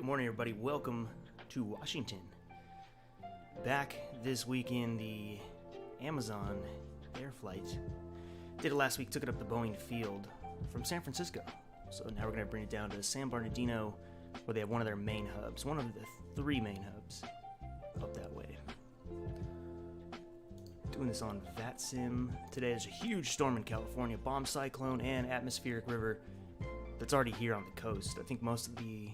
Good morning, everybody. Welcome to Washington. Back this week in the Amazon air flight. Did it last week, took it up the Boeing field from San Francisco. So now we're going to bring it down to San Bernardino, where they have one of their main hubs, one of the three main hubs up that way. Doing this on VATSIM. Today there's a huge storm in California, bomb cyclone and atmospheric river that's already here on the coast. I think most of the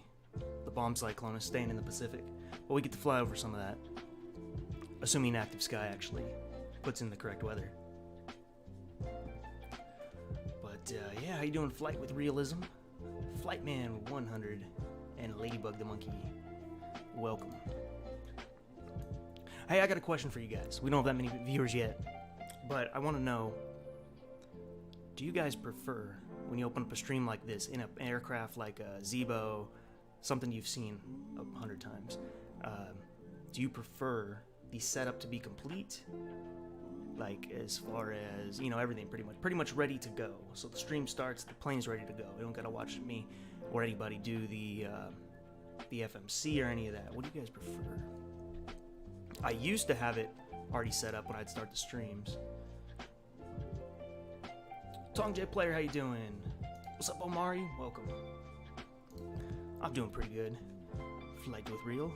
bomb cyclone is staying in the Pacific, but we get to fly over some of that, assuming active sky actually puts in the correct weather. But yeah, how you doing, Flight with Realism? Flightman 100 and Ladybug the Monkey, welcome. Hey, I got a question for you guys. We don't have that many viewers yet, but I want to know, do you guys prefer, when you open up a stream like this, in an aircraft like a Zibo, something you've seen 100 times, do you prefer the setup to be complete? Like, as far as, you know, everything pretty much ready to go. So the stream starts, the plane's ready to go. You don't gotta watch me or anybody do the FMC or any of that. What do you guys prefer? I used to have it already set up when I'd start the streams. Tongj Player, how you doing? What's up, Omari? Welcome. I'm doing pretty good. Flight with Real.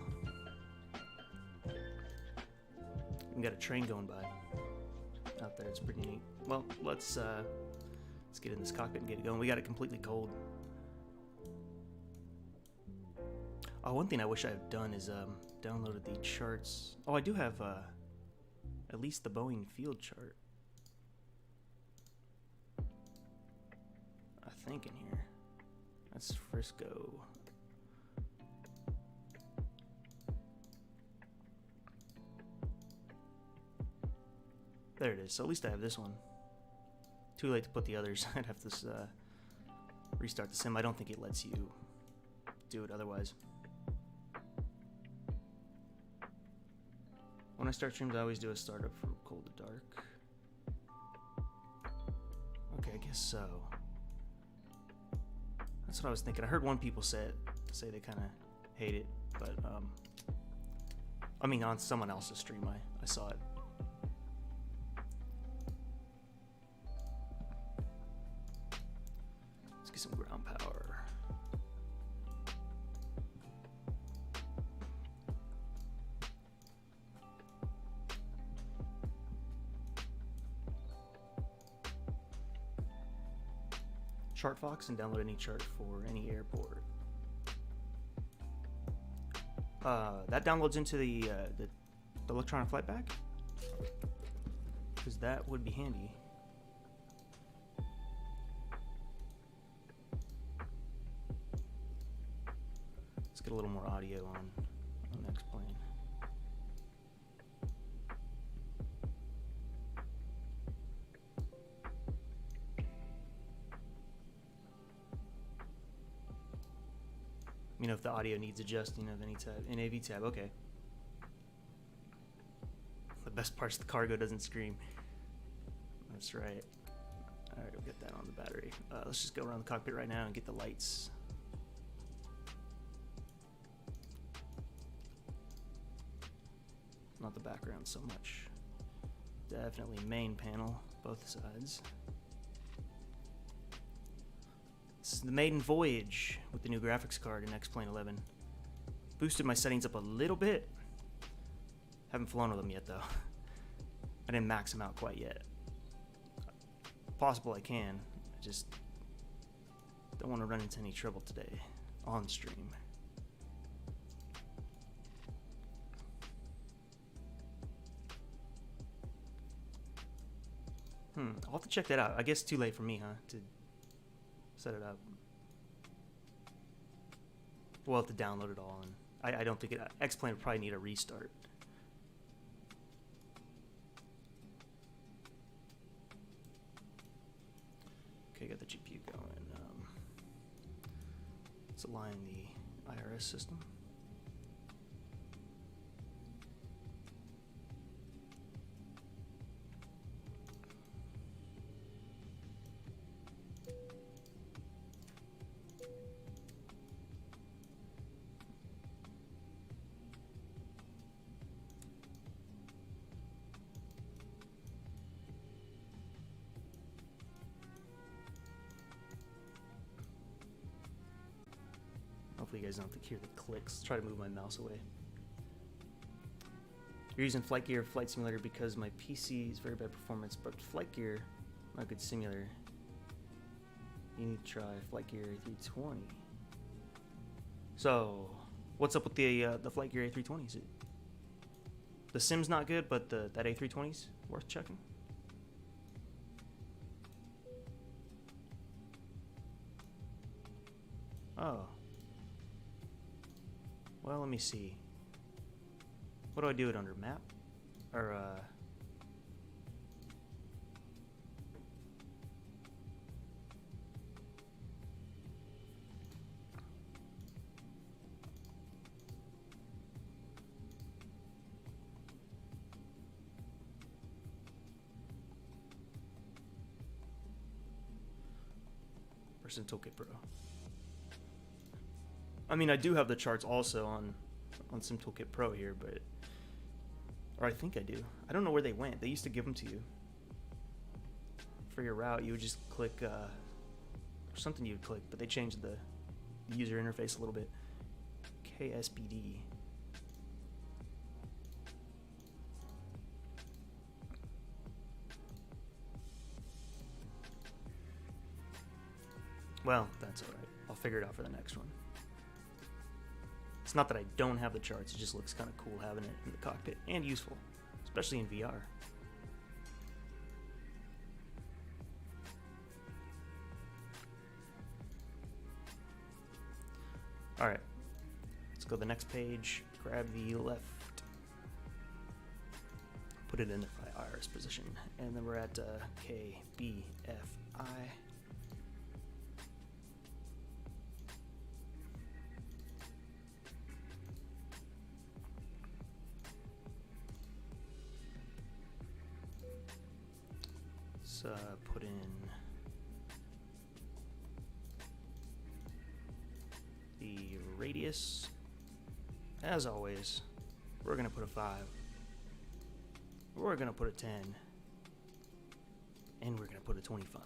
We got a train going by out there. It's pretty neat. Well, let's get in this cockpit and get it going. We got it completely cold. Oh, one thing I wish I had done is downloaded the charts. Oh, I do have at least the Boeing field chart, I think, in here. That's Frisco. There it is. So at least I have this one. Too late to put the others. I'd have to restart the sim. I don't think it lets you do it otherwise. When I start streams, I always do a startup from cold to dark. Okay, I guess so. That's what I was thinking. I heard people say they kind of hate it, but I mean, on someone else's stream, I saw it. Let's get some ground power. ChartFox and download any chart for any airport. That downloads into the electronic flight bag, because that would be handy. Let's get a little more audio on the next plane. You know, if the audio needs adjusting of any type in AV tab, okay. The best part's the cargo doesn't scream. That's right. All right, we'll get that on the battery. Let's just go around the cockpit right now and get the lights. Not the background so much. Definitely main panel, both sides. This is the maiden voyage with the new graphics card in X-Plane 11. Boosted my settings up a little bit. Haven't flown with them yet, though. I didn't max them out quite yet. Possible I can. I just don't want to run into any trouble today on stream. I'll have to check that out. I guess too late for me, huh? To set it up. We'll have to download it all, and I don't think X-Plane would probably need a restart. Okay, got the GPU going. Let's align the IRS system. Hopefully you guys don't have to hear the clicks. Try to move my mouse away. You're using Flight Gear Flight Simulator because my PC is very bad performance, but Flight Gear, not a good simulator. You need to try Flight Gear A320. So, what's up with the Flight Gear A320? Is it the sim's not good, but that A320's worth checking? Oh. Well, let me see. What do I do it under? Map? Or, Sim Toolkit Pro. I mean, I do have the charts also on Sim Toolkit Pro here, but... Or I think I do. I don't know where they went. They used to give them to you. For your route, you would just click... or something you would click, but they changed the user interface a little bit. KSBD. Well, that's alright. I'll figure it out for the next one. It's not that I don't have the charts, it just looks kind of cool having it in the cockpit, and useful, especially in VR. Alright, let's go to the next page, grab the left, put it in the IRS position, and then we're at KBFI. Put in the radius. As always, we're gonna put a 5. We're gonna put a 10. And we're gonna put a 25.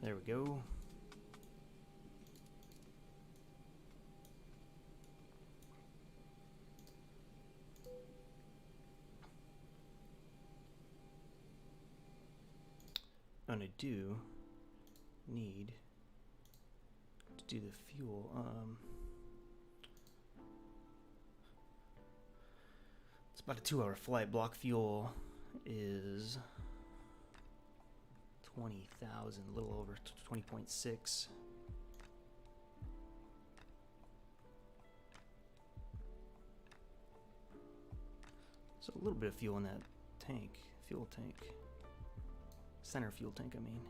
There we go. And I do need to do the fuel. It's about a 2-hour flight. Block fuel is 20,000, a little over 20.6. So a little bit of fuel in that tank, fuel tank. Center fuel tank, I mean.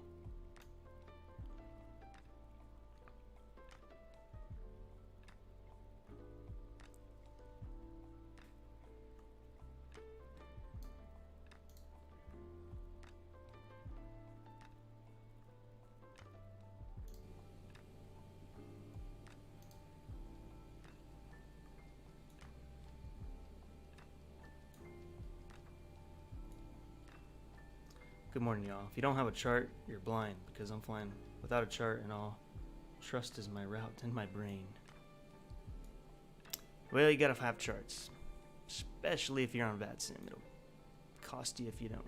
Good morning, y'all. If you don't have a chart, you're blind, because I'm flying without a chart, and all trust is my route and my brain. Well, you gotta have charts, especially if you're on VATSIM. It'll cost you if you don't.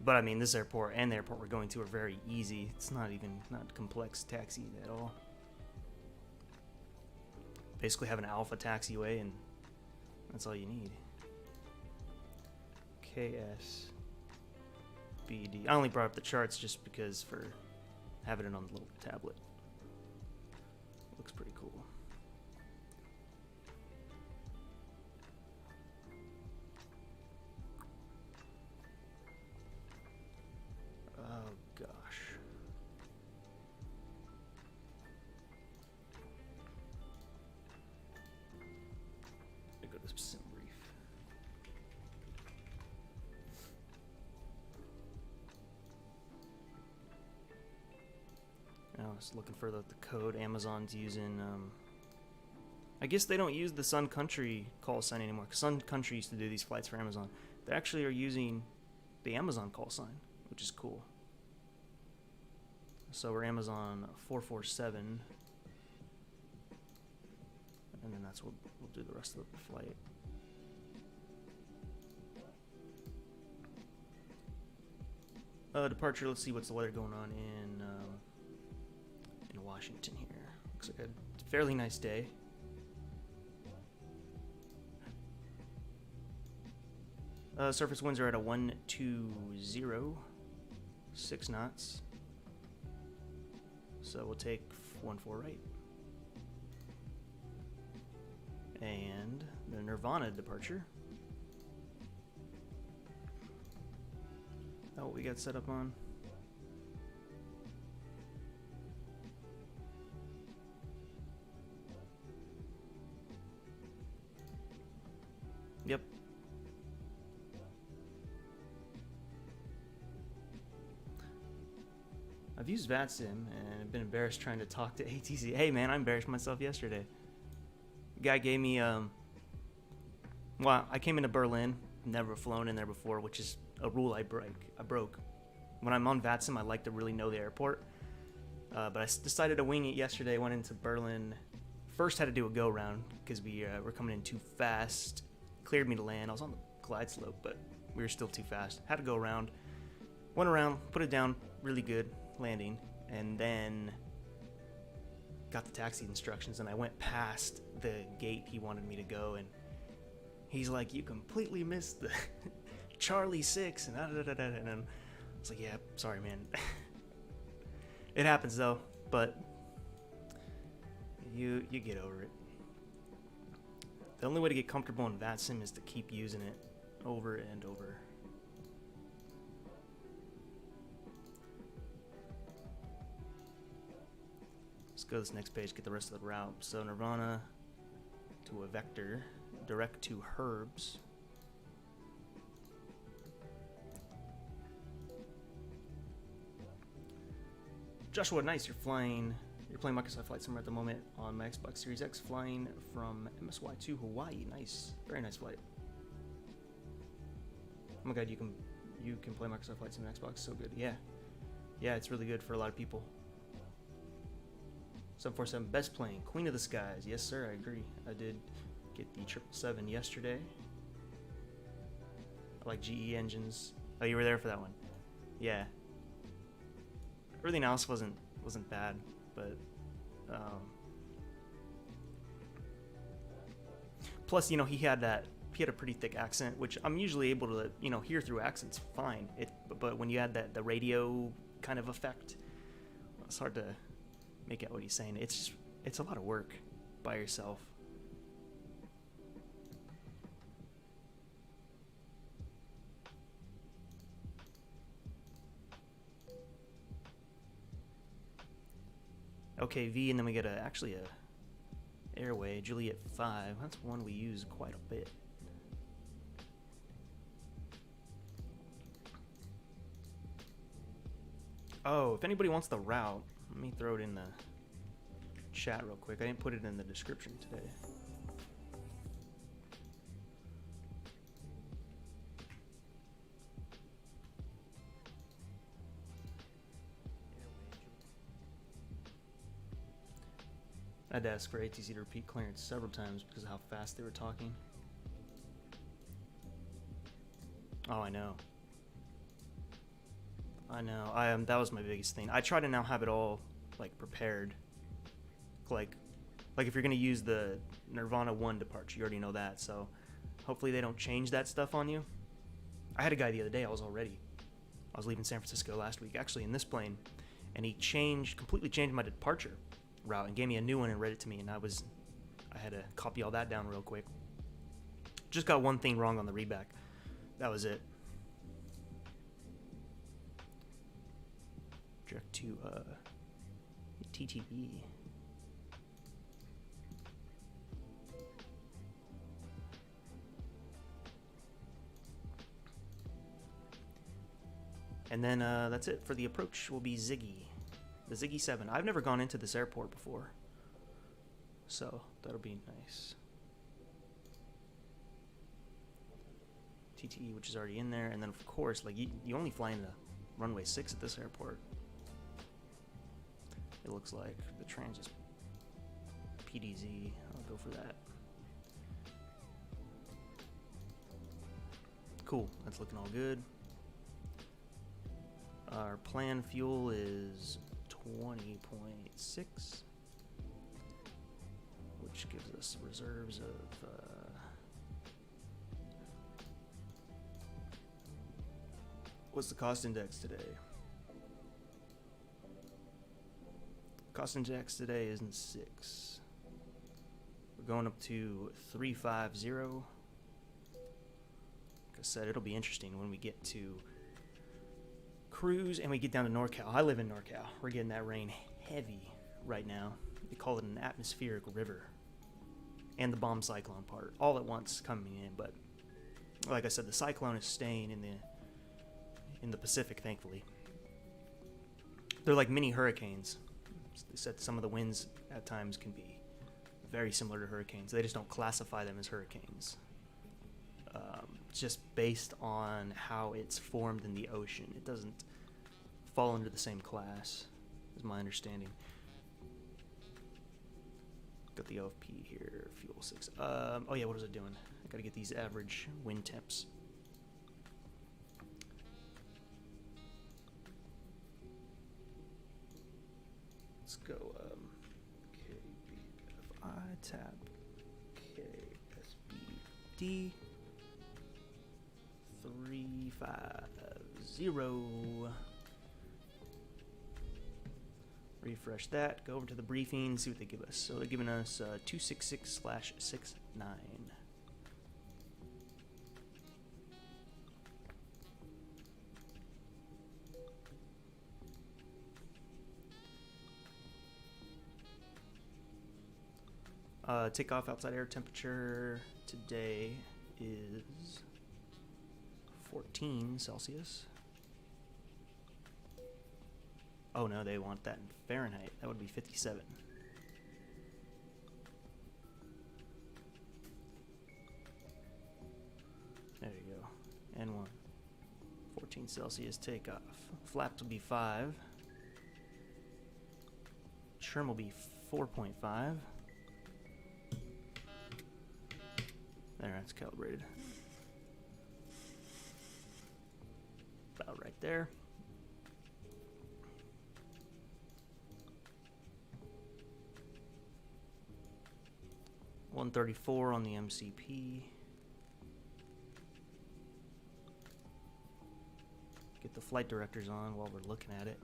But I mean, this airport and the airport we're going to are very easy. It's not complex taxi at all. Basically have an alpha taxiway and that's all you need. KSBD. I only brought up the charts just because for having it on the little tablet. Looks pretty cool. Oh gosh. Go to Sim Brief. I was looking for the code Amazon's using. I I guess they don't use the Sun Country call sign anymore, because Sun Country used to do these flights for Amazon. They actually are using the Amazon call sign, which is cool. So we're Amazon 447, and then that's what we'll do the rest of the flight. Departure, let's see what's the weather going on in Washington here. Looks like a fairly nice day. Surface winds are at a 120, 6 knots. So we'll take 14 right. And the Nirvana departure. That what we got set up on? Yep. I've used VATSIM and I've been embarrassed trying to talk to ATC. Hey man, I embarrassed myself yesterday. The guy gave me, well, I came into Berlin, never flown in there before, which is a rule I broke. When I'm on VATSIM, I like to really know the airport. But I decided to wing it yesterday, went into Berlin. First had to do a go round because we were coming in too fast. Cleared me to land. I was on the glide slope, but we were still too fast. Had to go around. Went around, put it down, really good landing, and then got the taxi instructions, and I went past the gate he wanted me to go, and he's like, "You completely missed the Charlie 6," and and I was like, "Yeah, sorry, man." It happens though, but you get over it. The only way to get comfortable in VATSIM is to keep using it over and over. Let's go to this next page, get the rest of the route. So Nirvana to a vector, direct to Herbs. Joshua, nice. You're playing Microsoft Flight Simulator at the moment on my Xbox Series X, flying from MSY to Hawaii. Nice, very nice flight. Oh my God, you can play Microsoft Flight Sim on Xbox. So good. Yeah, it's really good for a lot of people. 747 best plane, Queen of the Skies. Yes, sir, I agree. I did get the 777 yesterday. I like GE engines. Oh, you were there for that one. Yeah. Everything else wasn't bad, but plus, you know, he had a pretty thick accent, which I'm usually able to, you know, hear through accents fine. But when you add the radio kind of effect, it's hard to make out what he's saying. It's a lot of work by yourself. Okay, V, and then we get actually a airway, Juliet 5. That's one we use quite a bit. Oh, if anybody wants the route, let me throw it in the chat real quick. I didn't put it in the description today. I had to ask for ATC to repeat clearance several times because of how fast they were talking. Oh, I know. That was my biggest thing. I try to now have it all like prepared. Like if you're gonna use the Nirvana 1 departure, you already know that. So hopefully they don't change that stuff on you. I had a guy the other day. I was leaving San Francisco last week, actually, in this plane, and he completely changed my departure route and gave me a new one and read it to me, and I had to copy all that down real quick. Just got one thing wrong on the readback. That was it. Direct to TTE. And then that's it for the approach. Will be Ziggy, the Ziggy 7. I've never gone into this airport before. so that'll be nice. TTE, which is already in there, and then of course, like you only fly into runway 6 at this airport. It looks like the transit PDZ. I'll go for that. Cool, that's looking all good. Our planned fuel is 20.6, which gives us reserves of what's the cost index today? Cost index today isn't 6. We're going up to 350. Like I said, it'll be interesting when we get to cruise and we get down to NorCal. I live in NorCal. We're getting that rain heavy right now. They call it an atmospheric river. And the bomb cyclone part all at once coming in. But like I said, the cyclone is staying in the Pacific, thankfully. They're like mini hurricanes. They said some of the winds at times can be very similar to hurricanes. They just don't classify them as hurricanes. Just based on how it's formed in the ocean. It doesn't fall under the same class, is my understanding. Got the OFP here, fuel 6. Oh yeah, what was I doing? I gotta get these average wind temps. Let's go KBFI tab KSBD 350. Refresh that, go over to the briefing, see what they give us. So they're giving us 266/69. Takeoff outside air temperature today is 14 Celsius. Oh no, they want that in Fahrenheit. That would be 57. There you go. N1. 14 Celsius takeoff. Flaps will be 5. Trim will be 4.5. There, that's calibrated. About right there. $134 on the MCP. Get the flight directors on while we're looking at it.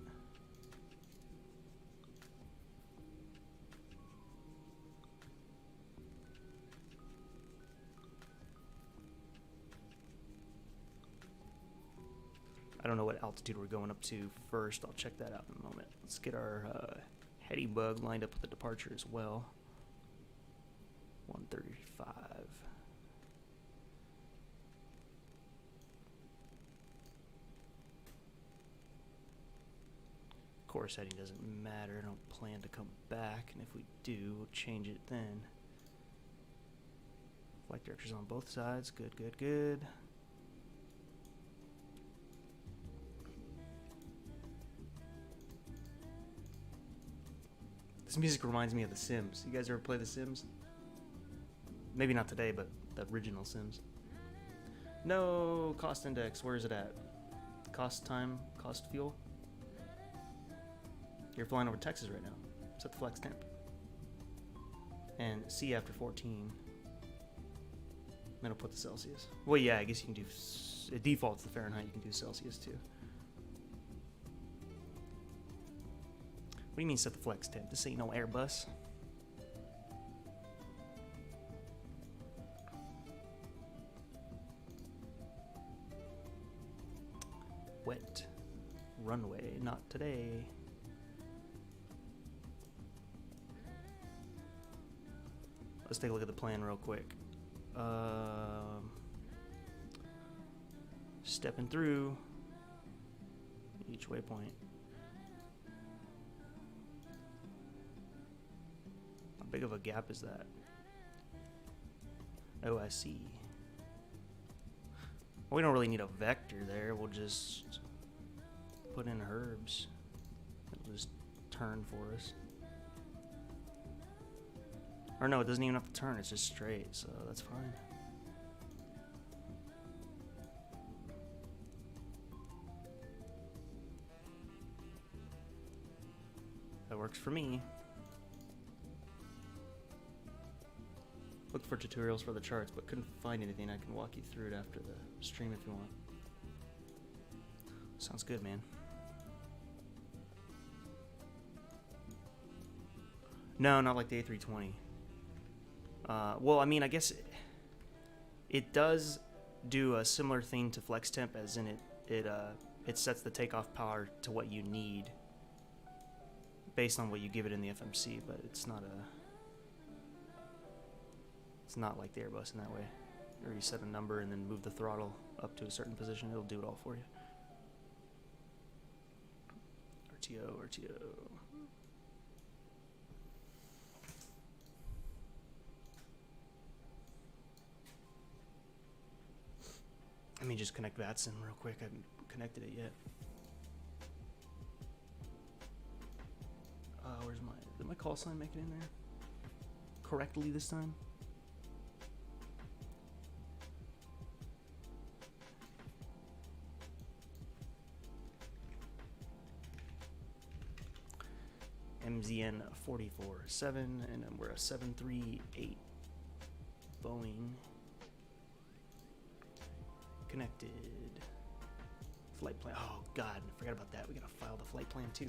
I don't know what altitude we're going up to first. I'll check that out in a moment. Let's get our heady bug lined up with the departure as well. 135. Course heading doesn't matter. I don't plan to come back, and if we do, we'll change it then. Flight directors on both sides. Good, good, good. This music reminds me of The Sims. You guys ever play The Sims? Maybe not today, but the original Sims. No cost index. Where is it at? Cost time, cost fuel. You're flying over Texas right now. Set the flex temp. And C after 14. Then I'll put the Celsius. Well, yeah, I guess you can do. It defaults to Fahrenheit. You can do Celsius too. What do you mean set the flex temp? This ain't no Airbus. Wet runway, not today. Let's take a look at the plan real quick. Stepping through each waypoint. big of a gap is that? Oh, I see. Well, we don't really need a vector there. We'll just put in herbs. It'll just turn for us. Or no, it doesn't even have to turn. It's just straight, so that's fine. That works for me. Looked for tutorials for the charts, but couldn't find anything. I can walk you through it after the stream if you want. Sounds good, man. No, not like the A320. Well, I mean, I guess it does do a similar thing to FlexTemp, as in it sets the takeoff power to what you need based on what you give it in the FMC, but it's not like the Airbus in that way. Or you set a number and then move the throttle up to a certain position. It'll do it all for you. RTO. Let me just connect VATSIM real quick. I haven't connected it yet. Did my call sign make it in there correctly this time? MZN 44.7, and then we're a 738 Boeing. Connected. Flight plan. Oh god, I forgot about that. We gotta file the flight plan too.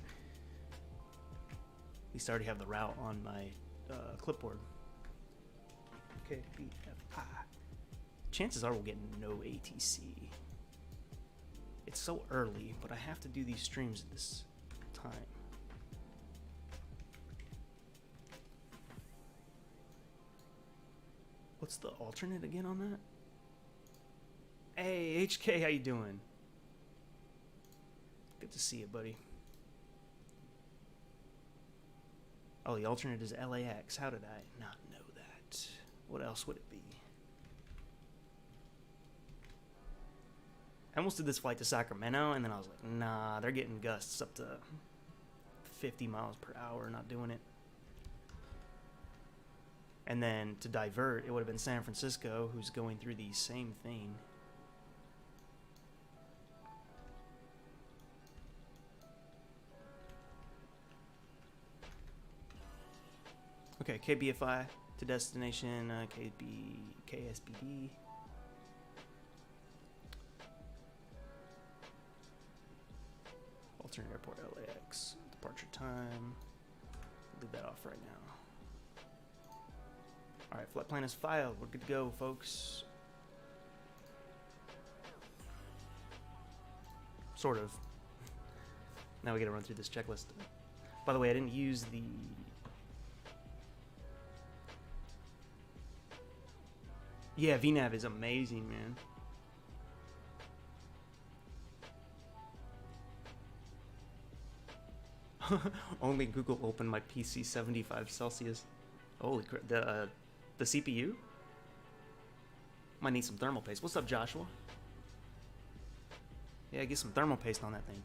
At least I already have the route on my clipboard. KBFI. Chances are we'll get no ATC. It's so early, but I have to do these streams at this time. What's the alternate again on that? Hey, HK, how you doing? Good to see you, buddy. Oh, the alternate is LAX. How did I not know that? What else would it be? I almost did this flight to Sacramento, and then I was like, nah, they're getting gusts up to 50 miles per hour, not doing it. And then to divert, it would have been San Francisco, who's going through the same thing. Okay, KBFI to destination, KSBD. Alternate airport, LAX. Departure time. Leave that off right now. Alright, flight plan is filed. We're good to go, folks. Sort of. Now we gotta run through this checklist. By the way, I didn't use the... Yeah, VNav is amazing, man. Only Google opened my PC 75 Celsius. Holy crap. The CPU? Might need some thermal paste. What's up, Joshua? Yeah, get some thermal paste on that thing.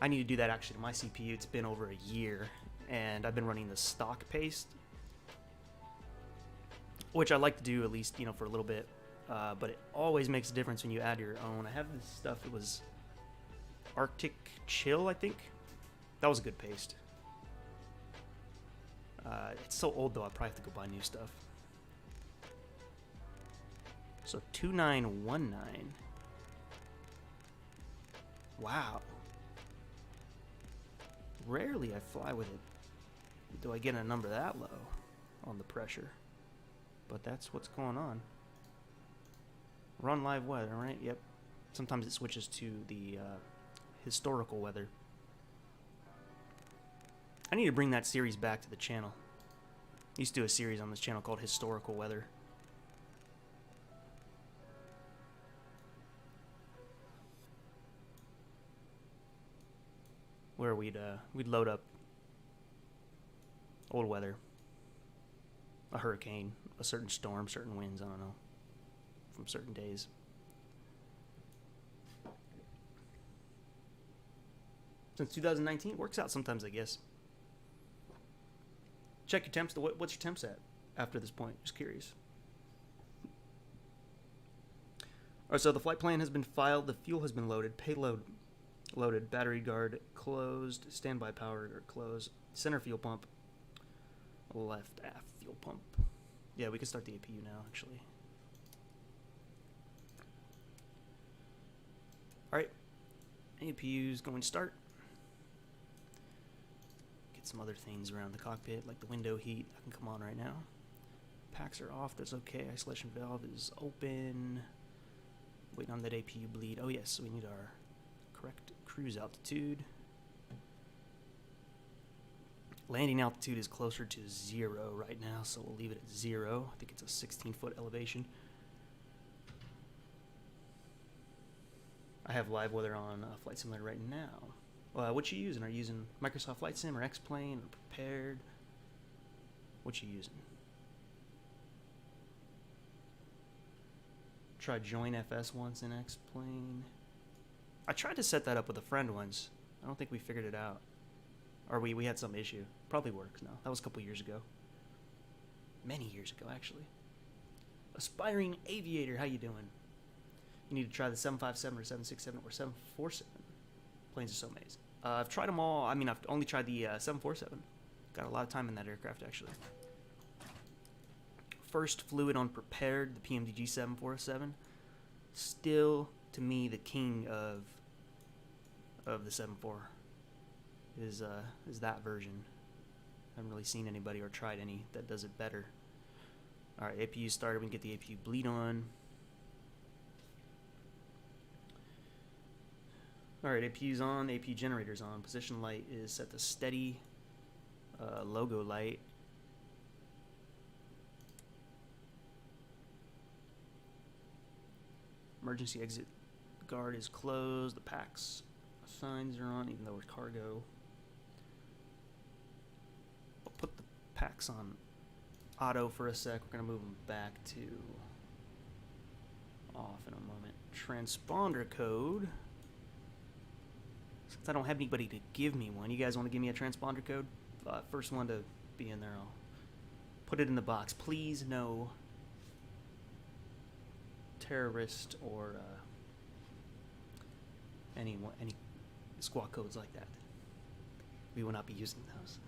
I need to do that actually to my CPU. It's been over a year, and I've been running the stock paste, which I like to do at least, you know, for a little bit. But it always makes a difference when you add your own. I have this stuff. It was Arctic Chill, I think. That was a good paste. It's so old, though, I probably have to go buy new stuff. So 2919. Wow. Rarely I fly with it. Do I get a number that low on the pressure? But that's what's going on. Run live weather, right? Yep. Sometimes it switches to the historical weather. I need to bring that series back to the channel. I used to do a series on this channel called Historical Weather. Where we'd load up old weather a hurricane, a certain storm, certain winds, I don't know, from certain days. Since 2019, works out sometimes, I guess. Check your temps. What's your temps at after this point? Just curious. Alright, so the flight plan has been filed, the fuel has been loaded, payload loaded, battery guard closed, standby power guard closed, center fuel pump, left aft fuel pump. Yeah, we can start the APU now, actually. Alright, APU is going to start. Get some other things around the cockpit, like the window heat. That can come on right now. Packs are off, that's okay. Isolation valve is open. Waiting on that APU bleed. Oh yes, so we need our correct cruise altitude. Landing altitude is closer to 0 right now, so we'll leave it at 0. I think it's a 16-foot elevation. I have live weather on Flight Simulator right now. What you using? Are you using Microsoft Flight Sim or X-Plane or Prepared? What you using? Tried Join FS once in X-Plane. I tried to set that up with a friend once. I don't think we figured it out. Or we had some issue. Probably works now. That was a couple years ago. Many years ago, actually. Aspiring Aviator, how you doing? You need to try the 757 or 767 or 747. Planes are so amazing. I've tried them all. I mean, I've only tried the 747. Got a lot of time in that aircraft, actually. First fluid on Prepared, the PMDG 747. Still, to me, the king of the 7.4 is that version. I haven't really seen anybody or tried any that does it better. Alright, APU started. We can get the APU bleed on. Alright, APU's on. APU generator's on. Position light is set to steady. Logo light. Emergency exit guard is closed. The packs signs are on, even though we're cargo. I'll put the packs on auto for a sec. We're going to move them back to off in a moment. Transponder code. Since I don't have anybody to give me one, you guys want to give me a transponder code? First one to be in there, I'll put it in the box. Please no terrorist or any squawk codes like that. We will not be using those.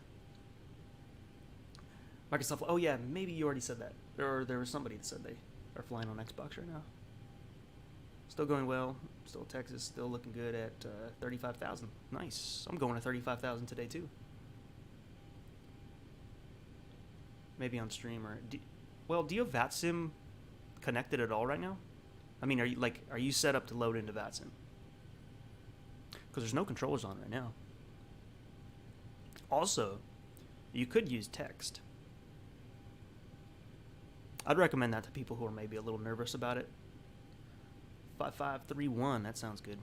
Microsoft. Oh yeah, maybe you already said that. Or there was somebody that said they are flying on Xbox right now. Still going well. Still Texas. Still looking good at 35,000. Nice. I'm going to 35,000 today too. Maybe on stream or. Do you have VATSIM connected at all right now? I mean, are you set up to load into VATSIM? Because there's no controllers on right now. Also, you could use text. I'd recommend that to people who are maybe a little nervous about it. 5531, that sounds good.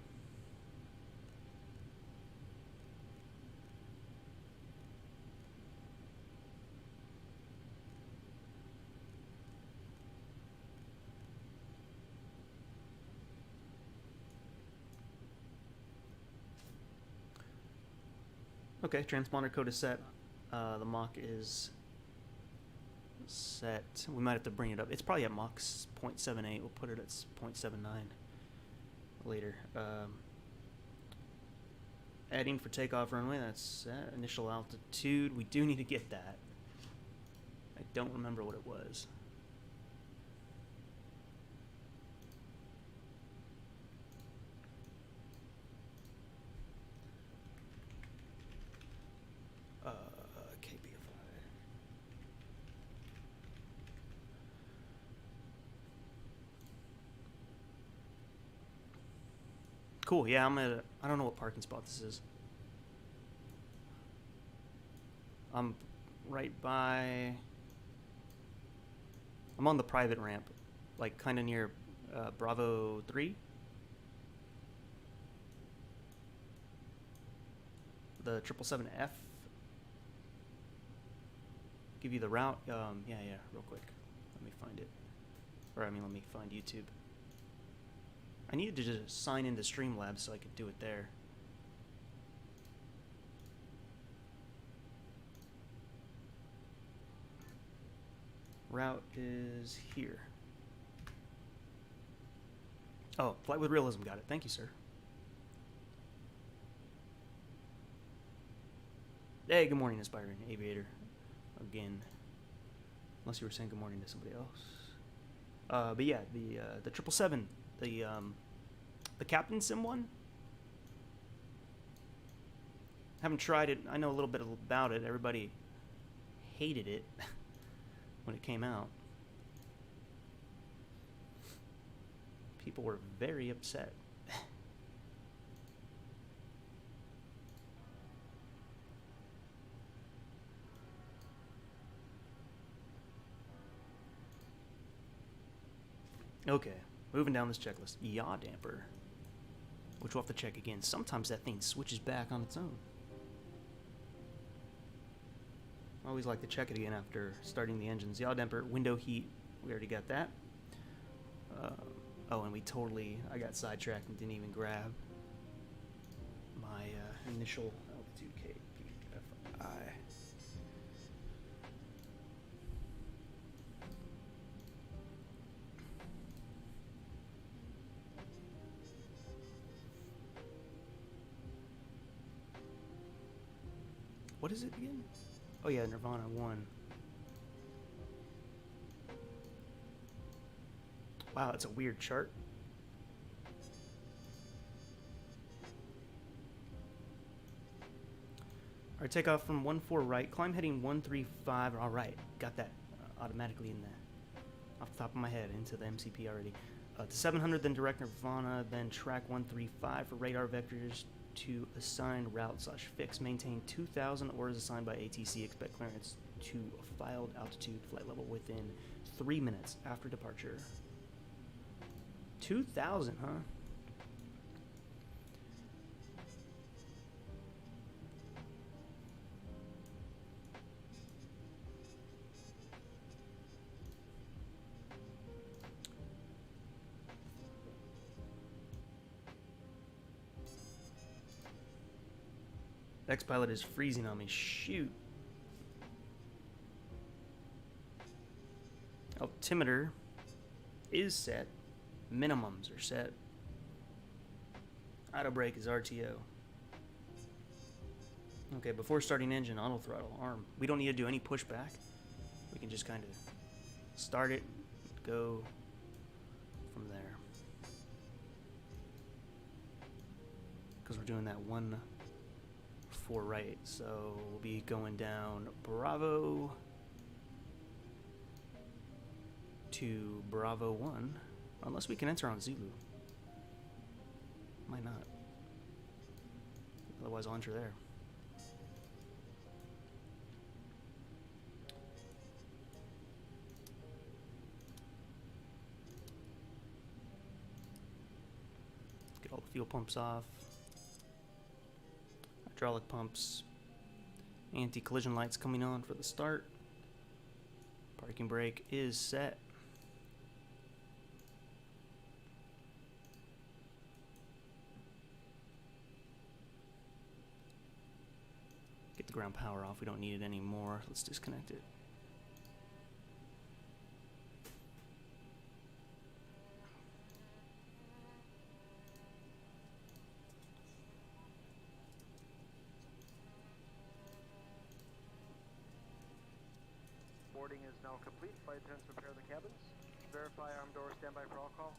Okay, transponder code is set. The Mach is set. We might have to bring it up. It's probably at Mach 0.78. We'll put it at 0.79 later. Adding for takeoff runway. That's set. Initial altitude. We do need to get that. I don't remember what it was. KBFI. Cool, yeah, I don't know what parking spot this is. I'm right by, I'm on the private ramp, like kind of near Bravo 3. The 777F. give you the route. Yeah, real quick. Let me find it. Or, I mean, let me find YouTube. I needed to just sign into Streamlabs so I could do it there. Route is here. Oh, Flight with Realism, got it. Thank you, sir. Hey, good morning, Aspiring Aviator. Again. Unless you were saying good morning to somebody else. But yeah, the 777, the Captain Sim one. Haven't tried it. I know a little bit about it. Everybody hated it when it came out. People were very upset. Okay, moving down this checklist. Yaw damper, which we'll have to check again. Sometimes that thing switches back on its own. I always like to check it again after starting the engines. Yaw damper, window heat, we already got that. Oh, and I got sidetracked and didn't even grab my initial altitude KBFI. What is it again? Oh yeah, Nirvana 1. Wow, that's a weird chart. Alright, take off from 14 right, climb heading 135. Alright, got that automatically in there. Off the top of my head, into the MCP already. To 700, then direct Nirvana, then track 135 for radar vectors to assign route/fix. Maintain 2,000 or is assigned by ATC. Expect clearance to a filed altitude flight level within 3 minutes after departure. 2,000, huh? X-Pilot is freezing on me. Shoot. Altimeter is set. Minimums are set. Auto brake is RTO. Okay, before starting engine, auto throttle, arm. We don't need to do any pushback. We can just kind of start it, go from there. Because we're doing that 1-4 right, so we'll be going down Bravo to Bravo 1. Unless we can enter on Zulu. Might not. Otherwise I'll enter there. Get all the fuel pumps off. Hydraulic pumps. Anti-collision lights coming on for the start. Parking brake is set. Get the ground power off. We don't need it anymore. Let's disconnect it. Boarding is now complete. Flight attendants prepare the cabins. Verify arm door standby for all call.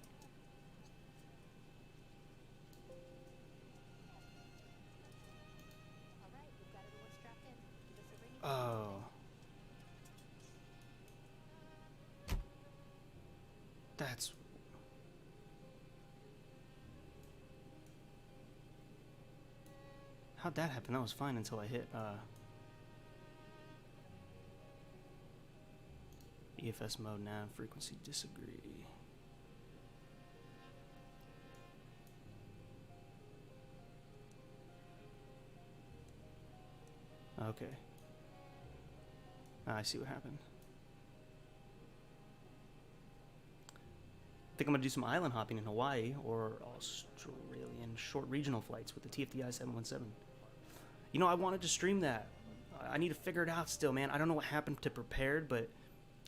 Oh. That's... How'd that happen? That was fine until I hit, EFS mode nav frequency disagree. Okay. I see what happened. I think I'm gonna do some island hopping in Hawaii or Australian short regional flights with the TFDI 717. You know, I wanted to stream that. I need to figure it out still, man. I don't know what happened to prepared, but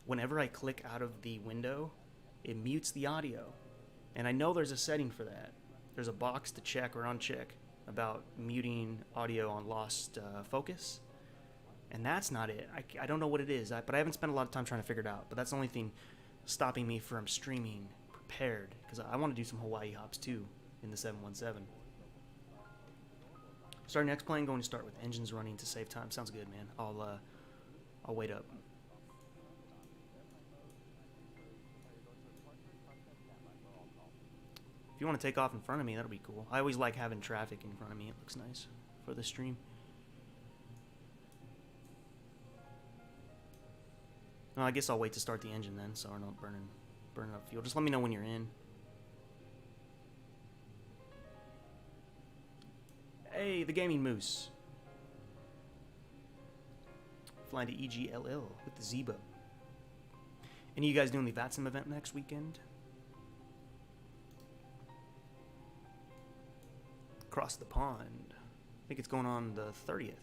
whenever I click out of the window, it mutes the audio. And I know there's a setting for that. There's a box to check or uncheck about muting audio on lost focus. And that's not it. I don't know what it is, but I haven't spent a lot of time trying to figure it out. But that's the only thing stopping me from streaming prepared, because I want to do some Hawaii hops too in the 717. Starting next plane, going to start with engines running to save time. Sounds good, man. I'll wait up. If you want to take off in front of me, that'll be cool. I always like having traffic in front of me. It looks nice for the stream. Well, I guess I'll wait to start the engine then, so we're not burning up fuel. Just let me know when you're in. Hey, the Gaming Moose. Flying to EGLL with the Zibo. Any of you guys doing the VATSIM event next weekend? Across the pond. I think it's going on the 30th.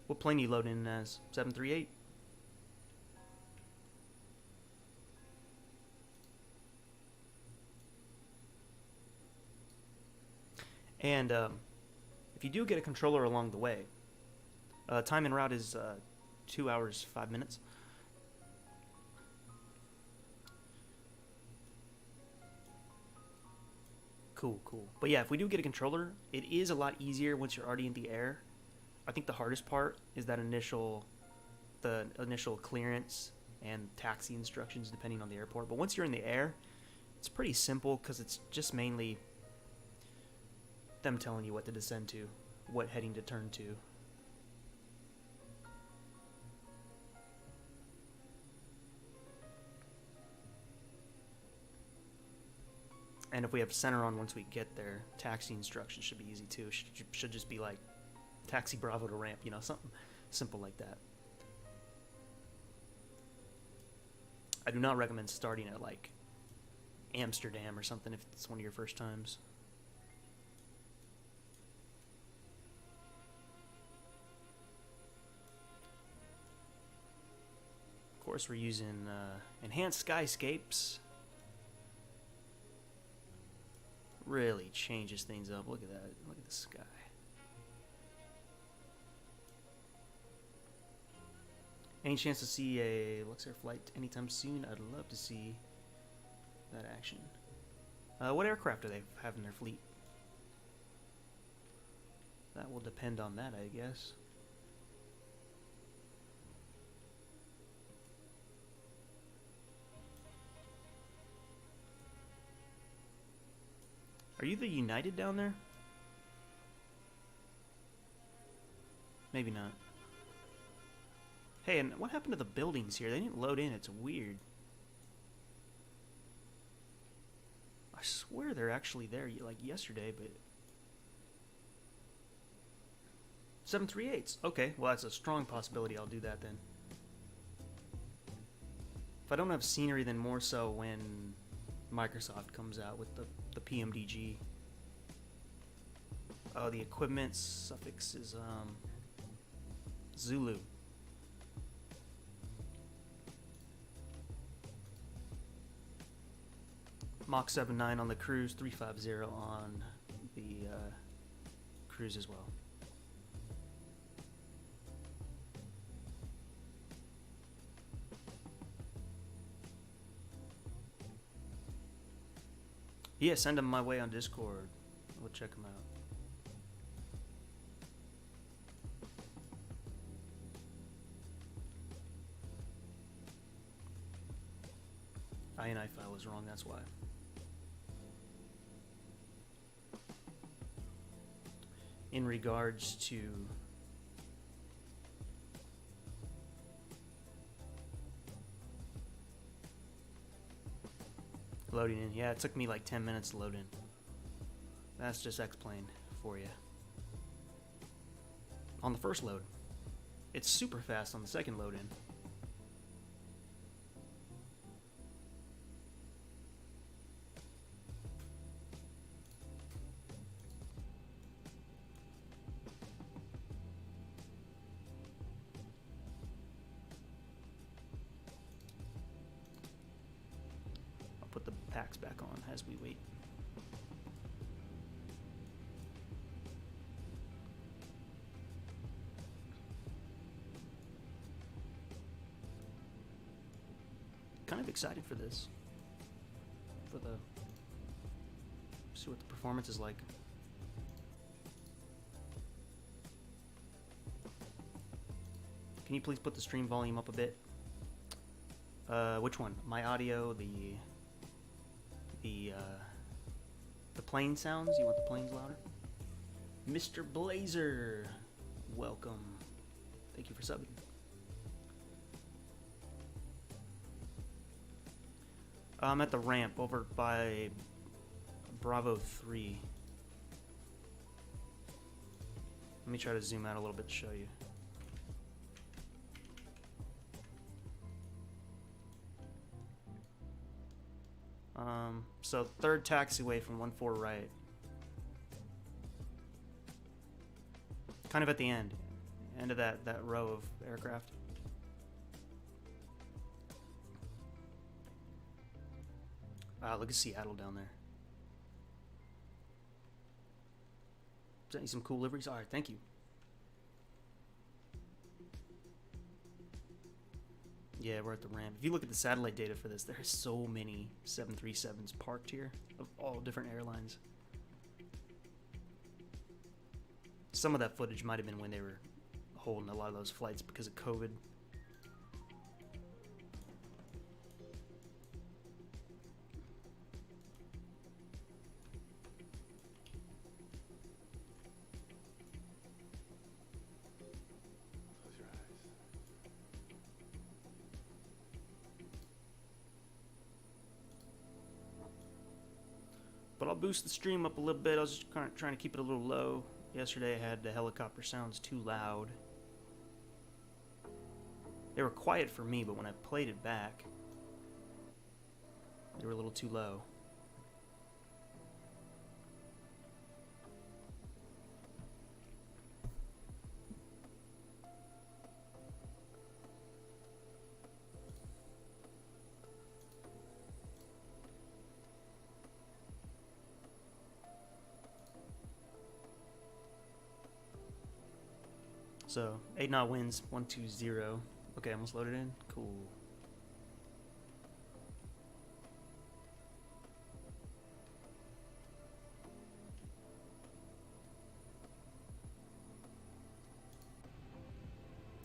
What plane are you loading in as? 738? And if you do get a controller along the way, time en route is 2 hours, 5 minutes. Cool, cool. But yeah, if we do get a controller, it is a lot easier once you're already in the air. I think the hardest part is that the initial clearance and taxi instructions depending on the airport. But once you're in the air, it's pretty simple because it's just mainly them telling you what to descend to, what heading to turn to. And if we have center on once we get there, taxi instructions should be easy too. Should just be like taxi Bravo to ramp, you know, something simple like that. I do not recommend starting at like Amsterdam or something if it's one of your first times. Of course, we're using enhanced Skyscapes. Really changes things up. Look at that. Look at the sky. Any chance to see a Luxair flight anytime soon? I'd love to see that action. What aircraft do they have in their fleet? That will depend on that, I guess. Are you the United down there? Maybe not. Hey, and what happened to the buildings here? They didn't load in. It's weird. I swear they're actually there like yesterday, but... 738s. Okay, well that's a strong possibility I'll do that then. If I don't have scenery, then more so when Microsoft comes out with the PMDG. Oh, the equipment suffix is Zulu. Mach 79 on the cruise, 350 on the cruise as well. Yeah, send them my way on Discord. We'll check them out. INI file was wrong, that's why. In regards to loading in. Yeah, it took me like 10 minutes to load in. That's just X-Plane for you. On the first load. It's super fast on the second load in. I'll put the packs back on as we wait. Kind of excited for this. See what the performance is like. Can you please put the stream volume up a bit? Which one? My audio, the plane sounds? You want the planes louder? Mr. Blazer, welcome. Thank you for subbing. I'm at the ramp over by Bravo 3. Let me try to zoom out a little bit to show you. So third taxiway from 1-4 right. Kind of at the end of that row of aircraft. Look at Seattle down there. Sent you some cool liveries. All right, thank you. Yeah, we're at the ramp. If you look at the satellite data for this, there's so many 737s parked here of all different airlines. Some of that footage might have been when they were holding a lot of those flights because of COVID. But I'll boost the stream up a little bit. I was just kind of trying to keep it a little low. Yesterday I had the helicopter sounds too loud. They were quiet for me, but when I played it back, they were a little too low. So 8 knot winds, 120. Okay, almost loaded in. Cool.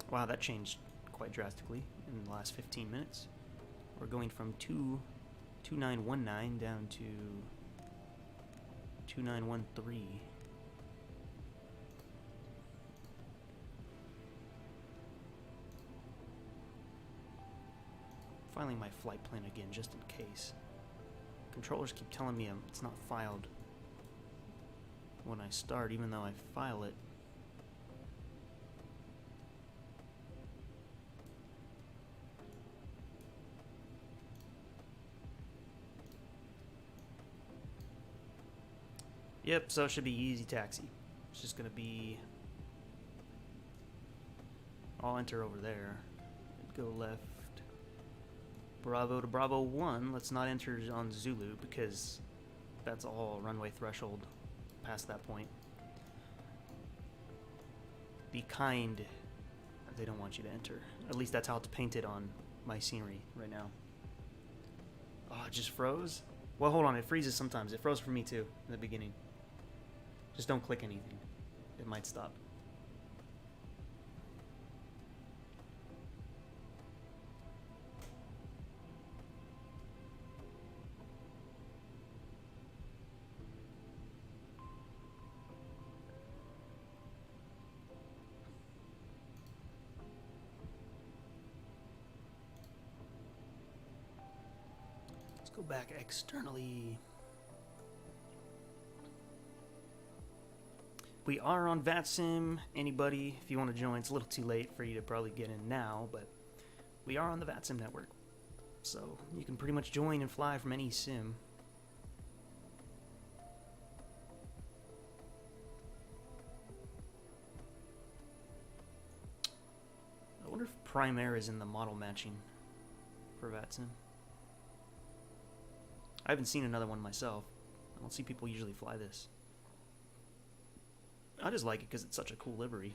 Wow, that changed quite drastically in the last 15 minutes. We're going from 2919 down to 2913. Filing my flight plan again just in case. Controllers keep telling me it's not filed when I start, even though I file it. Yep, so it should be easy taxi. It's just gonna be, I'll enter over there, go left, Bravo to Bravo 1. Let's not enter on Zulu because that's all runway threshold past that point. Be kind, they don't want you to enter. At least that's how it's painted on my scenery right now. Oh, it just froze? Well, hold on, it freezes sometimes. It froze for me too in the beginning. Just don't click anything. It might stop. Go back externally. We are on VATSIM. Anybody, if you want to join, it's a little too late for you to probably get in now, but we are on the VATSIM network. So you can pretty much join and fly from any sim. I wonder if Prime Air is in the model matching for VATSIM. I haven't seen another one myself. I don't see people usually fly this. I just like it because it's such a cool livery.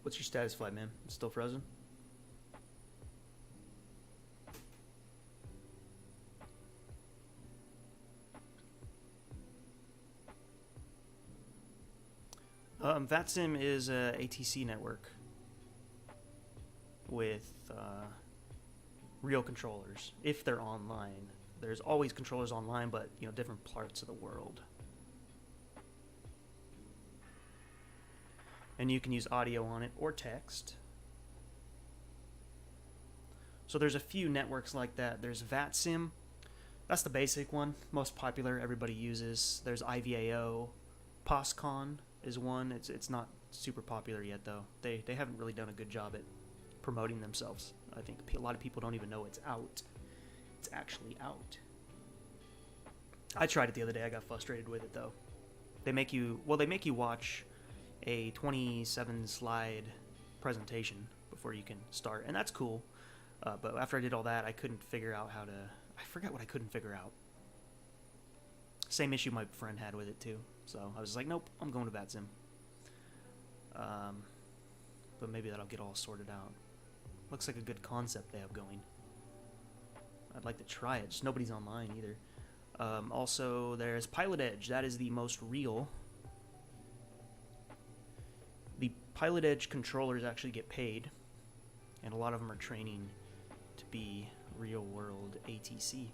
What's your status flight, man? It's still frozen? VATSIM is a ATC network with real controllers, if they're online. There's always controllers online, but you know, different parts of the world. And you can use audio on it or text. So there's a few networks like that. There's VATSIM. That's the basic one, most popular, everybody uses. There's IVAO. POSCON is one. It's not super popular yet, though. They haven't really done a good job at promoting themselves. I think a lot of people don't even know it's out. It's actually out. I tried it the other day. I got frustrated with it, though. They make you watch a 27 slide presentation before you can start, and that's cool. But after I did all that, I couldn't figure out how to... I forgot what I couldn't figure out. Same issue my friend had with it, too. So I was like, nope, I'm going to VATSIM. But maybe that'll get all sorted out. Looks like a good concept they have going. I'd like to try it, just nobody's online either. Also, there's Pilot Edge. That is the most real. The Pilot Edge controllers actually get paid, and a lot of them are training to be real-world ATC.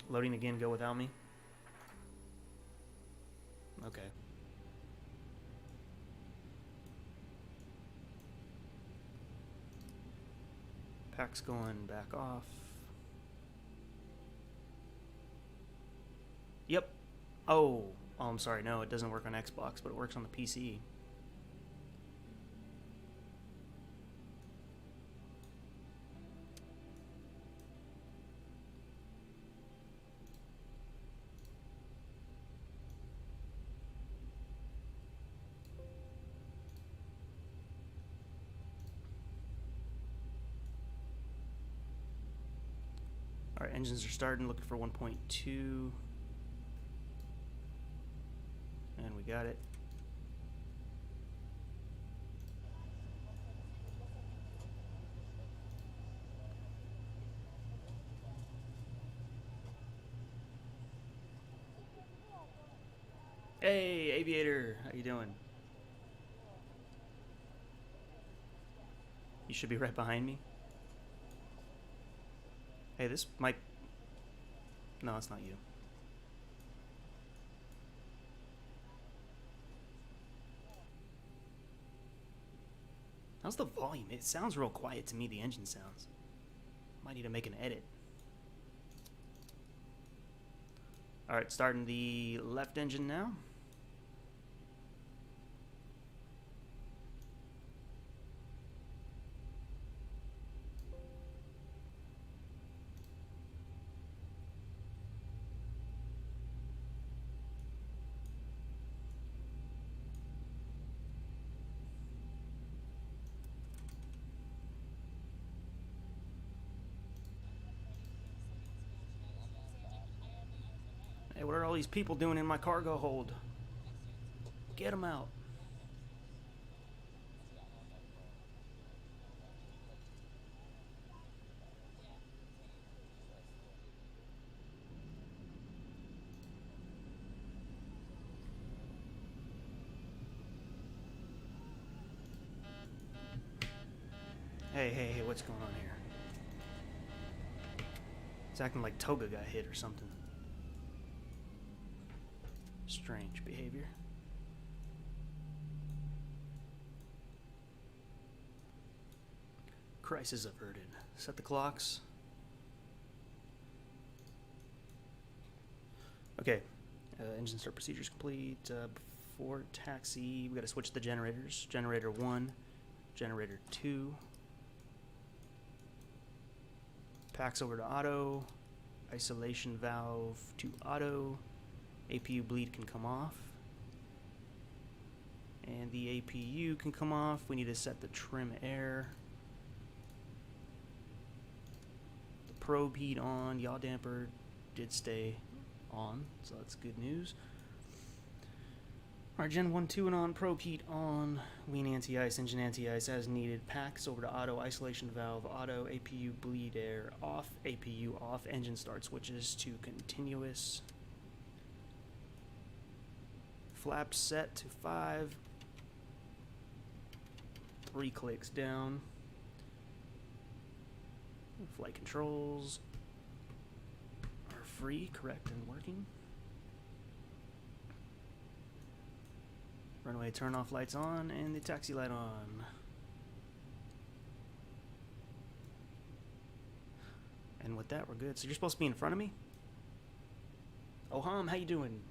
Loading again, go without me? Okay. Pack's going back off. Yep. Oh, I'm sorry. No, it doesn't work on Xbox, but it works on the PC. All right, engines are starting, looking for 1.2. And we got it. Hey, Aviator, how you doing? You should be right behind me. Hey, this might... No, it's not you. How's the volume? It sounds real quiet to me, the engine sounds. Might need to make an edit. Alright, starting the left engine now. Hey, what are all these people doing in my cargo hold? Get them out. Hey, what's going on here? It's acting like Toga got hit or something. Strange behavior. Crisis averted. Set the clocks. Okay. Engine start procedures complete. Before taxi, we gotta switch the generators. Generator 1, generator 2. Packs over to auto. Isolation valve to auto. APU bleed can come off. And the APU can come off. We need to set the trim air. The probe heat on. Yaw damper did stay on, so that's good news. Alright, Gen 1, 2 and on. Probe heat on. Lean anti-ice, engine anti-ice as needed. Packs over to auto. Isolation valve auto. APU bleed air off. APU off. Engine start switches to continuous. Flaps set to 5. 3 clicks down. Flight controls are free, correct, and working. Runway turn off lights on and the taxi light on. And with that, we're good. So you're supposed to be in front of me? Oh, Ham, how you doing?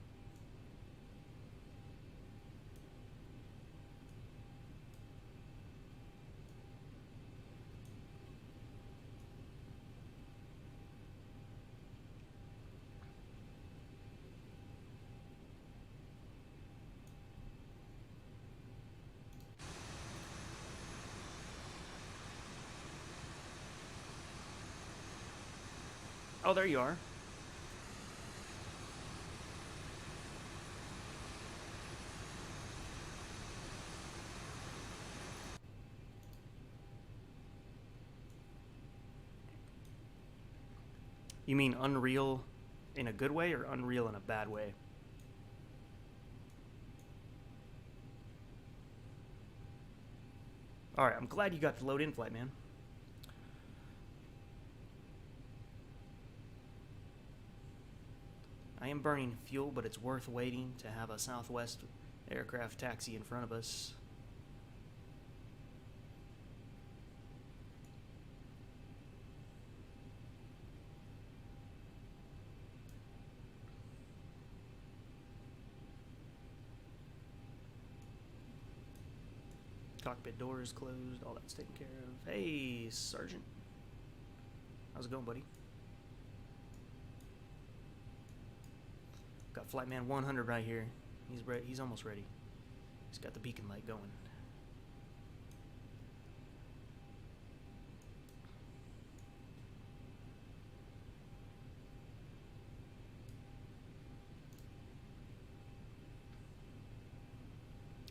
Oh, there you are. You mean unreal in a good way or unreal in a bad way? Alright, I'm glad you got the load in flight, man. I am burning fuel, but it's worth waiting to have a Southwest aircraft taxi in front of us. Cockpit doors closed, all that's taken care of. Hey, Sergeant. How's it going, buddy? Got Flightman 100 right here. He's almost ready. He's got the beacon light going.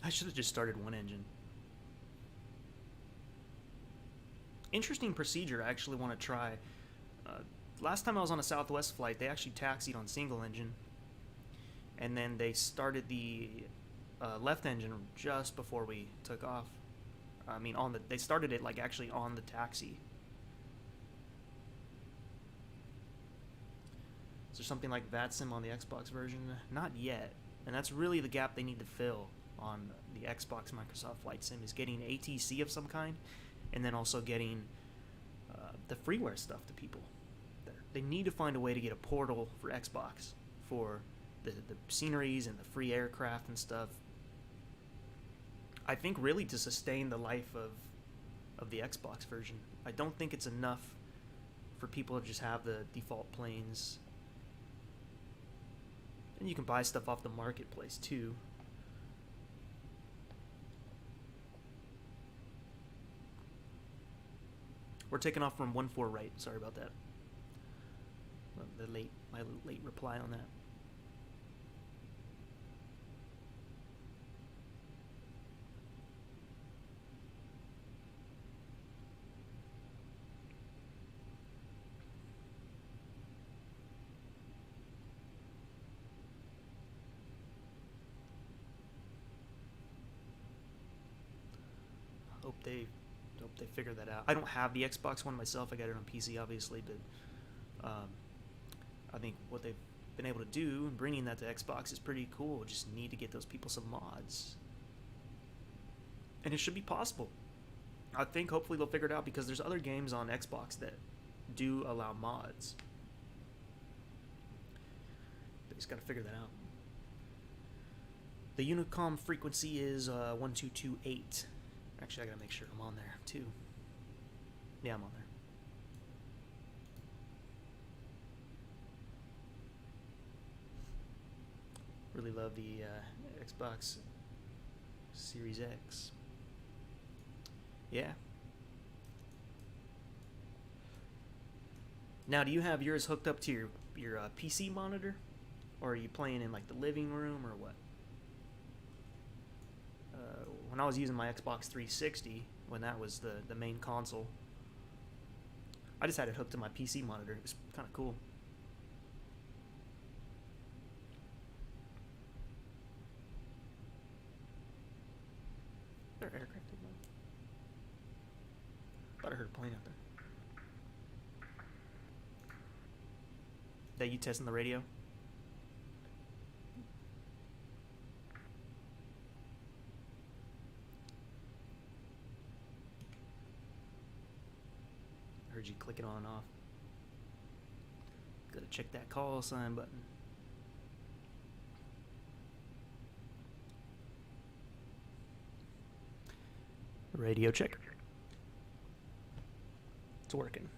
I should have just started one engine. Interesting procedure I actually want to try. Last time I was on a Southwest flight, they actually taxied on single engine. And then they started the left engine just before we took off. I mean, they started it like actually on the taxi. Is there something like VATSIM on the Xbox version? Not yet. And that's really the gap they need to fill on the Xbox Microsoft Flight Sim, is getting ATC of some kind, and then also getting the freeware stuff to people. They need to find a way to get a portal for Xbox for the sceneries and the free aircraft and stuff. I think really to sustain the life of the Xbox version. I don't think it's enough for people to just have the default planes. And you can buy stuff off the marketplace too. We're taking off from 14 right. Sorry about that. My late reply on that. Hope they hope they figure that out. I don't have the Xbox One myself. I got it on PC, obviously, but I think what they've been able to do and bringing that to Xbox is pretty cool. Just need to get those people some mods, and it should be possible. I think hopefully they'll figure it out, because there's other games on Xbox that do allow mods. They just got to figure that out. The Unicom frequency is 1228. Actually, I gotta make sure I'm on there too. Yeah, I'm on there. Really love the Xbox Series X. Yeah. Now, do you have yours hooked up to your PC monitor, or are you playing in like the living room, or what? When I was using my Xbox 360, when that was the main console, I just had it hooked to my PC monitor. It was kind of cool. Is there aircraft in there? Thought I heard a plane out there. That you testing the radio? I heard you clicking on and off. Gotta check that call sign button. Radio check. It's working.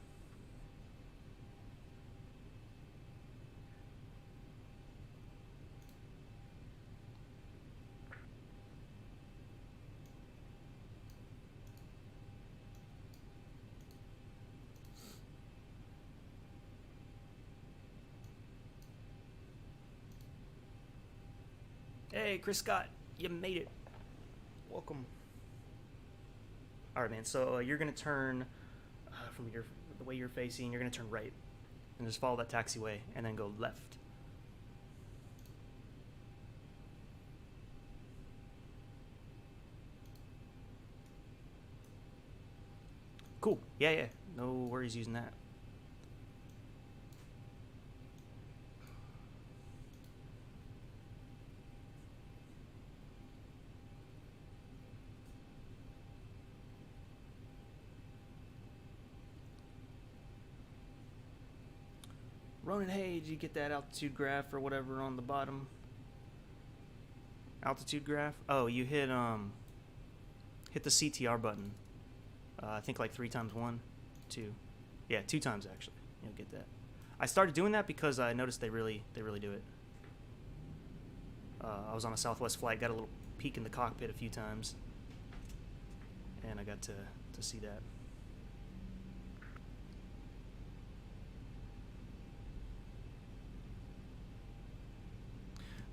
Hey, Chris Scott, you made it. Welcome. All right, man. So you're gonna turn from the way you're facing. You're gonna turn right, and just follow that taxiway, and then go left. Cool. Yeah. No worries using that. Ronan, hey, did you get that altitude graph or whatever on the bottom? Altitude graph? Oh, you hit the CTR button. I think like 3 times 1, 2. Yeah, 2 times actually. You'll get that. I started doing that because I noticed they really do it. I was on a Southwest flight, got a little peek in the cockpit a few times, and I got to see that.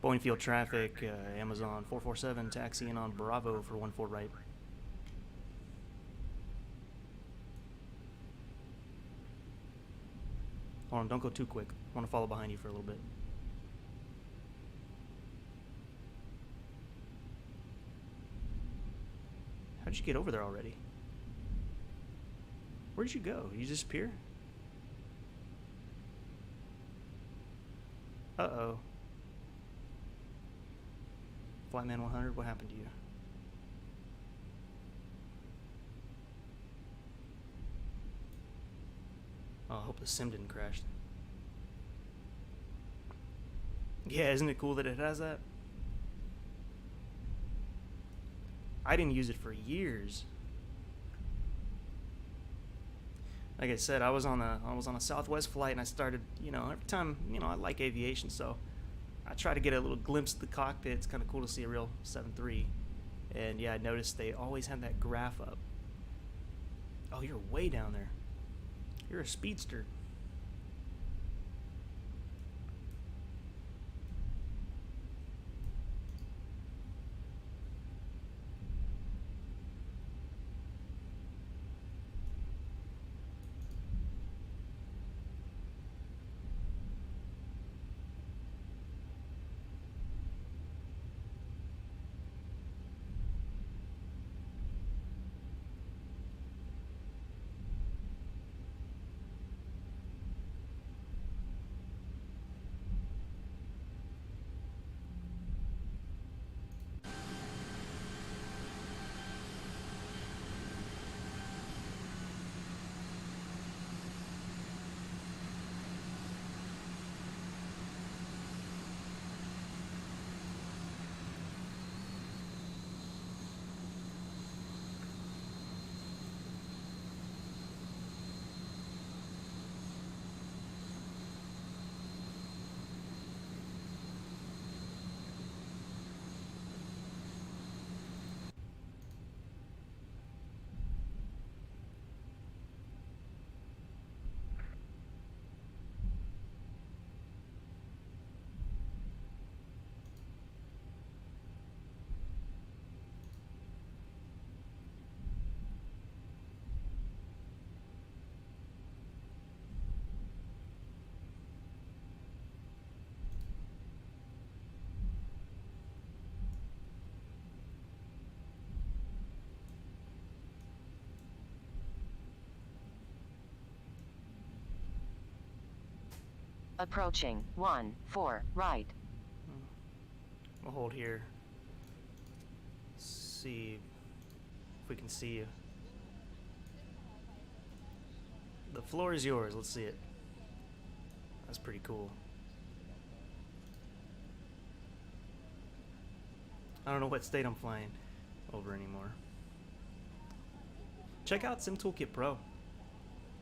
Boeing field traffic, Amazon 447 taxiing on Bravo for 14 right. Hold on, don't go too quick. I want to follow behind you for a little bit. How did you get over there already? Where did you go? Did you disappear? Uh-oh. Flightman 100, what happened to you? Oh, I hope the sim didn't crash. Yeah, isn't it cool that it has that? I didn't use it for years. Like I said, I was on a Southwest flight, and I started, every time, I like aviation, so I try to get a little glimpse of the cockpit. It's kind of cool to see a real 7.3. And yeah, I noticed they always had that graph up. Oh, you're way down there. You're a speedster. Approaching 1, 4, right. We'll hold here. See if we can see you. The floor is yours. Let's see it. That's pretty cool. I don't know what state I'm flying over anymore. Check out Sim Toolkit Pro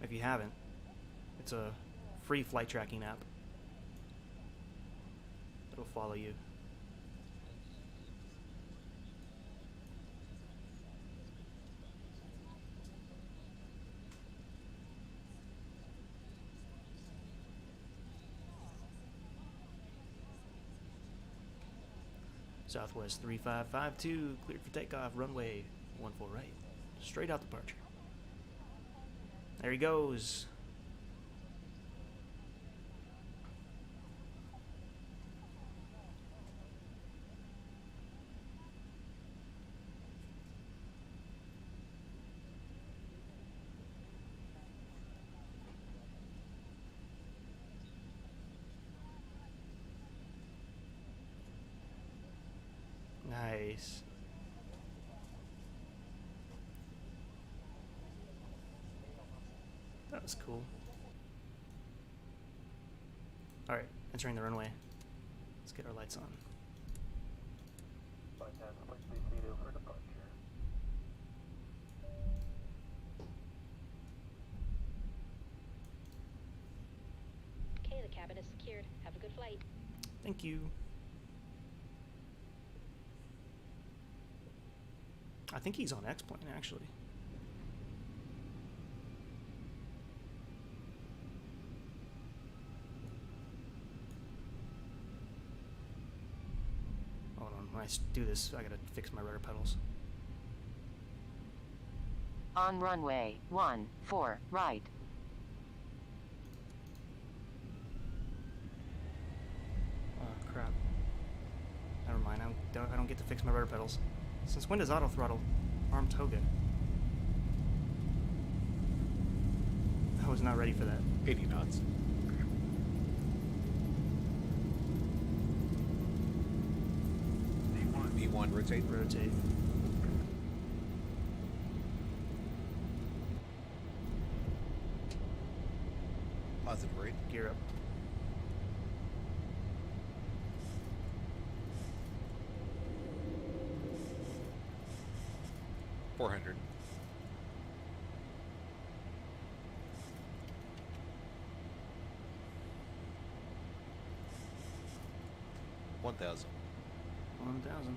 if you haven't. It's a free flight tracking app. It'll follow you. Southwest 3552, cleared for takeoff, runway 14 right. Straight out departure. There he goes. Nice. That was cool. Alright, entering the runway. Let's get our lights on. For departure. Okay, the cabin is secured. Have a good flight. Thank you. I think he's on X-Plane, actually. Hold on, when I do this, I gotta fix my rudder pedals. On runway 14, right. Oh, crap. Never mind, I don't get to fix my rudder pedals. Since when does auto throttle arm toga? I was not ready for that. 80 knots. V1, rotate. Rotate. Positive rate. Gear up. $400. $1,000. 1,000.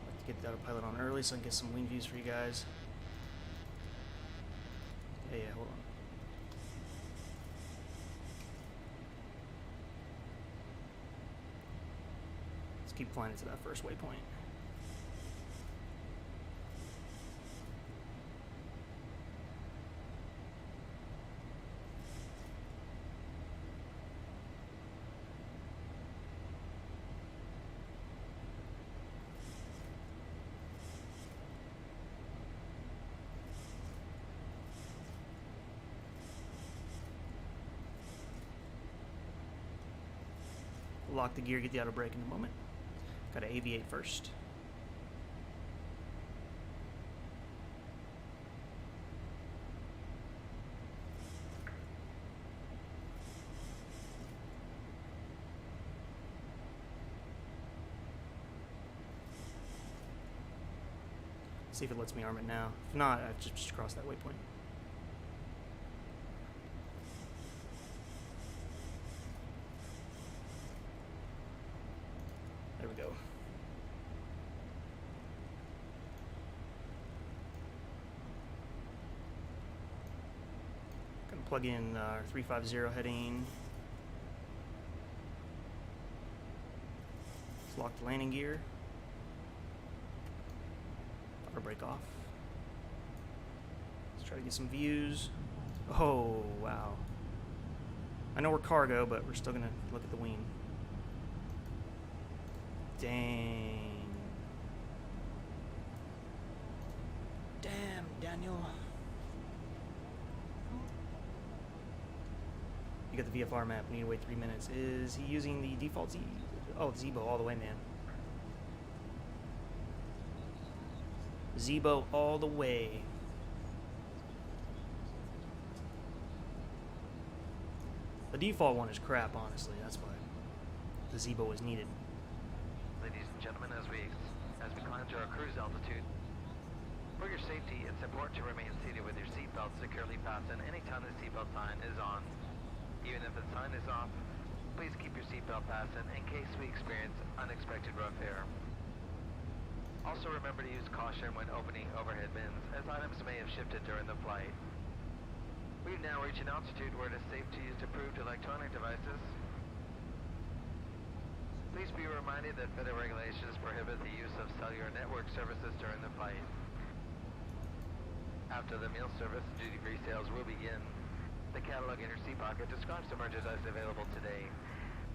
Like to get the autopilot on early so I can get some wing views for you guys. Yeah, hold on. Let's keep flying it to that first waypoint. Lock the gear, get the auto brake in a moment. Gotta aviate first. See if it lets me arm it now. If not, I've just crossed that waypoint. There we go. Gonna plug in our 350 heading. Let's lock the landing gear. Auto brake off. Let's try to get some views. Oh, wow. I know we're cargo, but we're still gonna look at the wing. Dang. Damn, Daniel. You got the VFR map. We need to wait 3 minutes. Is he using the default Z? Oh, Zibo all the way, man. Zibo all the way. The default one is crap, honestly. That's why the Zibo is needed. Ladies and gentlemen, as we climb to our cruise altitude, for your safety, it's important to remain seated with your seatbelt securely fastened anytime the seatbelt sign is on. Even if the sign is off, please keep your seatbelt fastened in case we experience unexpected rough air. Also remember to use caution when opening overhead bins, as items may have shifted during the flight. We've now reached an altitude where it is safe to use approved electronic devices. Please be reminded that federal regulations prohibit the use of cellular network services during the flight. After the meal service, duty-free sales will begin. The catalog in your seat pocket describes the merchandise available today.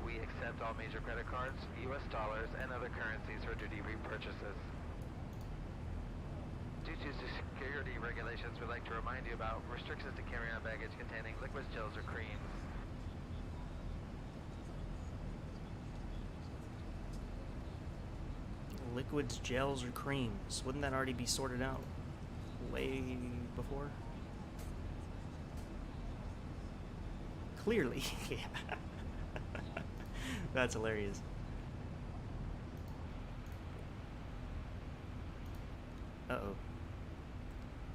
We accept all major credit cards, US dollars, and other currencies for duty-free purchases. Due to security regulations, we'd like to remind you about restrictions to carry on baggage containing liquids, gels, or creams. Liquids, gels, or creams. Wouldn't that already be sorted out way before? Clearly, yeah. That's hilarious. Uh-oh.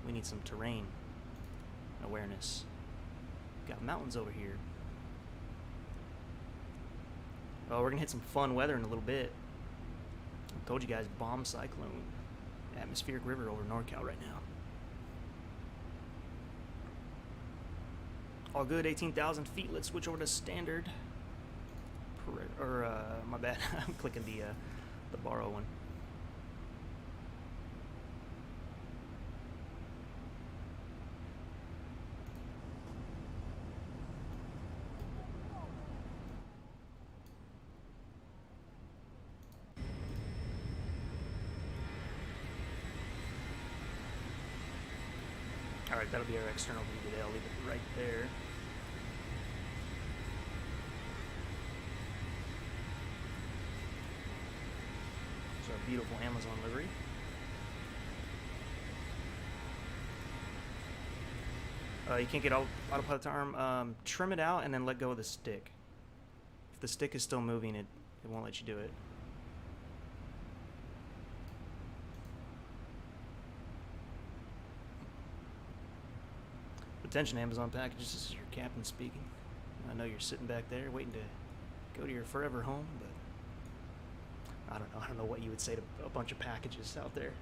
We need some terrain awareness. Got mountains over here. Oh, we're gonna hit some fun weather in a little bit. I told you guys, bomb cyclone. Atmospheric river over NorCal right now. All good, 18,000 feet. Let's switch over to standard. My bad. I'm clicking the borrow one. Alright, that'll be our external view today. I'll leave it right there. It's our beautiful Amazon livery. You can't get autopilot to arm. Trim it out and then let go of the stick. If the stick is still moving, it won't let you do it. Attention, Amazon packages, this is your captain speaking. I know you're sitting back there waiting to go to your forever home, but I don't know what you would say to a bunch of packages out there.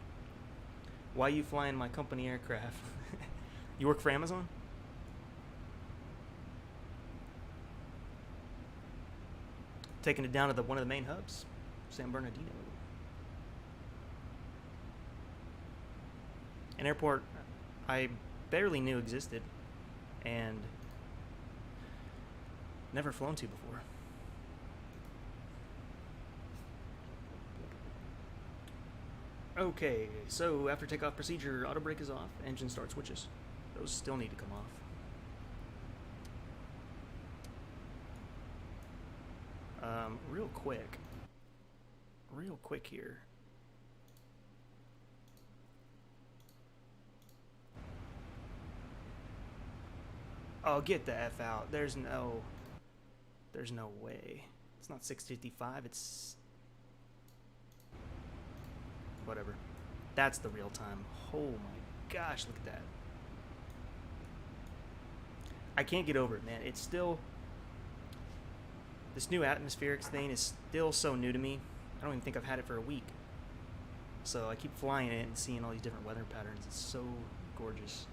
Why are you flying my company aircraft? You work for Amazon? Taking it down to one of the main hubs, San Bernardino. An airport I barely knew existed and never flown to before. Okay, so after takeoff procedure, auto brake is off, engine start switches. Those still need to come off. Real quick here. Oh, get the F out. There's no way. It's not 655, it's... whatever. That's the real time. Oh my gosh, look at that. I can't get over it, man. It's still... this new atmospherics thing is still so new to me. I don't even think I've had it for a week. So I keep flying it and seeing all these different weather patterns. It's so gorgeous.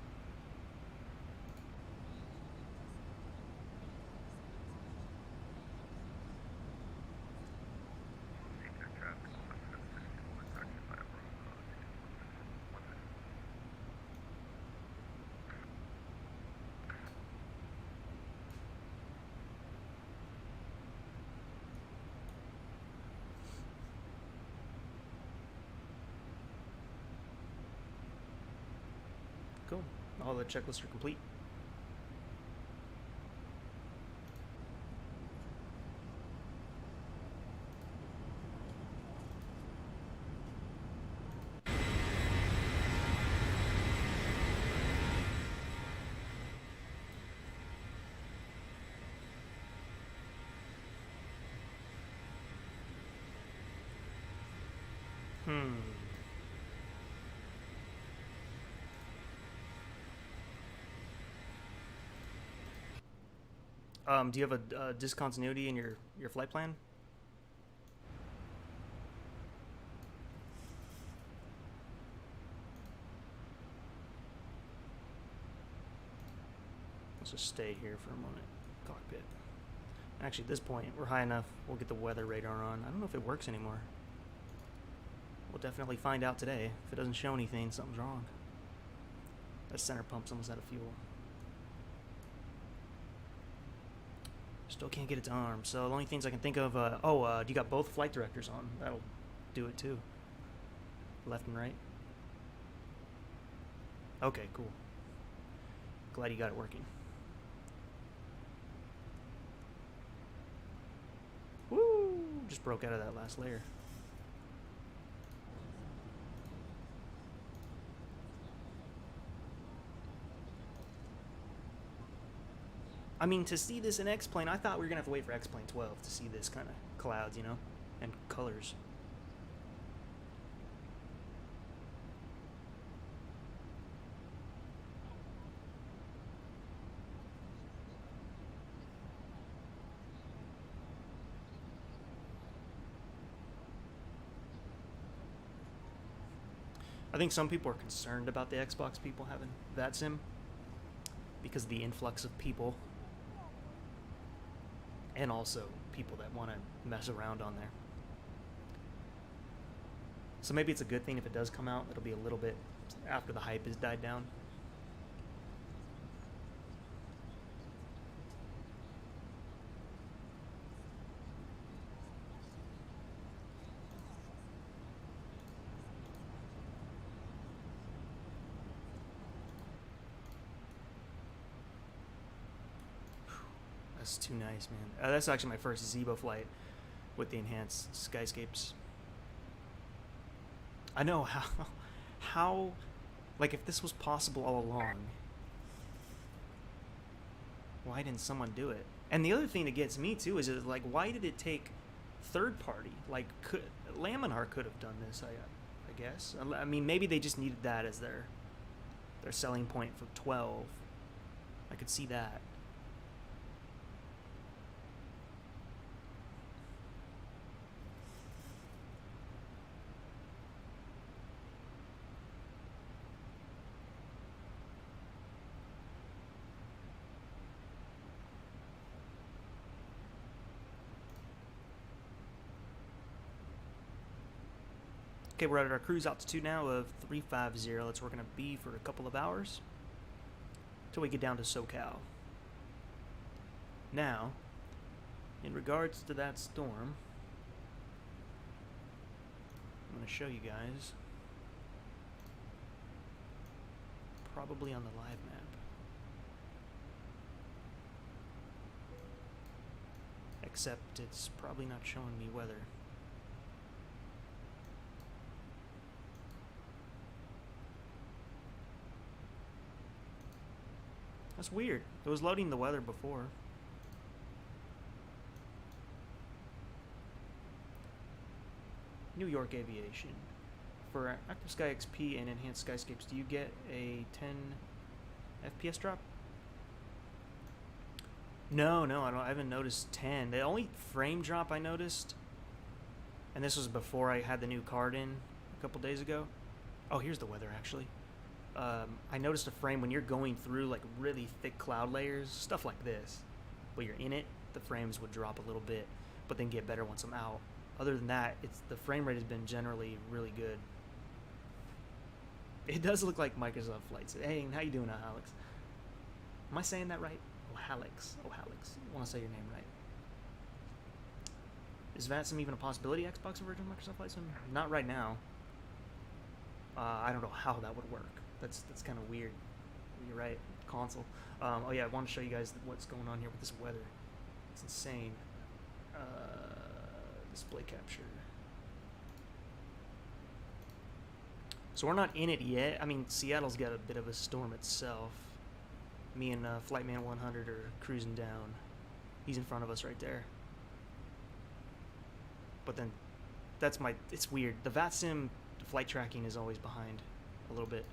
Cool. All the checklists are complete. Hmm. Do you have a discontinuity in your flight plan? Let's just stay here for a moment. Cockpit. Actually, at this point, we're high enough. We'll get the weather radar on. I don't know if it works anymore. We'll definitely find out today. If it doesn't show anything, something's wrong. That center pump's almost out of fuel. Still can't get it to arm. So the only things I can think of, do you got both flight directors on? That'll do it too. Left and right. Okay, cool. Glad you got it working. Woo! Just broke out of that last layer. I mean, to see this in X-Plane, I thought we were going to have to wait for X-Plane 12 to see this kind of clouds, you know, and colors. I think some people are concerned about the Xbox people having VATSIM because of the influx of people. And also people that want to mess around on there. So maybe it's a good thing if it does come out. It'll be a little bit after the hype has died down. That's too nice, man. That's actually my first Zibo flight with the enhanced Skyscapes. I know how, like, if this was possible all along, why didn't someone do it? And the other thing that gets me too is like, why did it take third party? Like, Laminar could have done this, I guess. I mean, maybe they just needed that as their selling point for 12. I could see that. Okay, we're at our cruise altitude now of 350. That's where we're going to be for a couple of hours until we get down to SoCal. Now, in regards to that storm, I'm going to show you guys, probably on the live map. Except it's probably not showing me weather. That's weird. It was loading the weather before. New York Aviation. For Active Sky XP and Enhanced Skyscapes, do you get a 10 FPS drop? No, I haven't noticed 10. The only frame drop I noticed, and this was before I had the new card in a couple days ago. Oh, here's the weather actually. I noticed a frame when you're going through like really thick cloud layers, stuff like this, but you're in it, the frames would drop a little bit, but then get better once I'm out. Other than that, the frame rate has been generally really good. It does look like Microsoft Flights. Hey, how you doing, Alex? Am I saying that right? Alex. I want to say your name right. Is VATSIM even a possibility, Xbox version of Microsoft Flight Sim? Not right now. I don't know how that would work. That's kind of weird. You're right. Console. Oh yeah, I want to show you guys what's going on here with this weather. It's insane. Display capture. So we're not in it yet. I mean, Seattle's got a bit of a storm itself. Me and Flightman 100 are cruising down. He's in front of us right there. But then that's my. It's weird. The VATSIM flight tracking is always behind a little bit.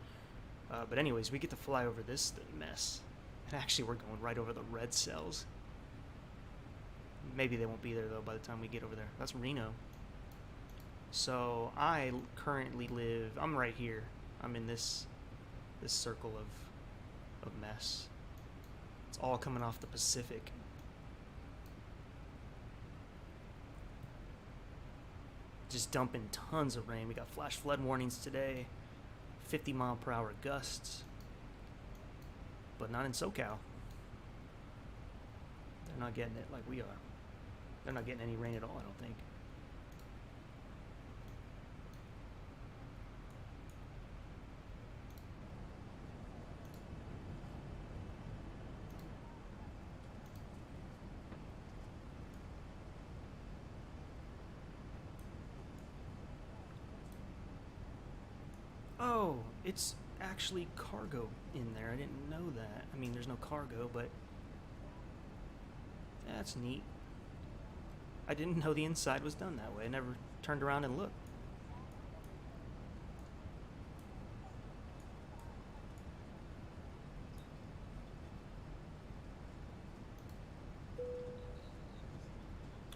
But anyways, we get to fly over this mess. And actually, we're going right over the red cells. Maybe they won't be there, though, by the time we get over there. That's Reno. So, I currently live... I'm right here. I'm in this circle of mess. It's all coming off the Pacific. Just dumping tons of rain. We got flash flood warnings today. 50-mile-per-hour gusts. But not in SoCal. They're not getting it like we are. They're not getting any rain at all, I don't think. Oh, it's actually cargo in there. I didn't know that. I mean, there's no cargo, but that's neat. I didn't know the inside was done that way. I never turned around and looked.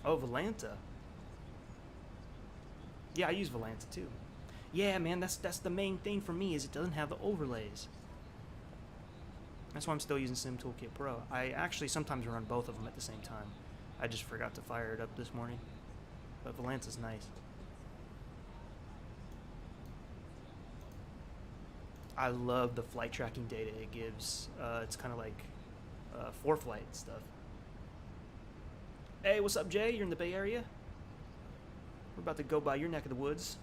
Oh, Volanta. Yeah, I use Volanta too. Yeah, man, that's the main thing for me is it doesn't have the overlays. That's why I'm still using Sim Toolkit Pro. I actually sometimes run both of them at the same time. I just forgot to fire it up this morning. But Volanta's nice. I love the flight tracking data it gives. It's kind of like ForeFlight stuff. Hey, what's up, Jay? You're in the Bay Area? We're about to go by your neck of the woods.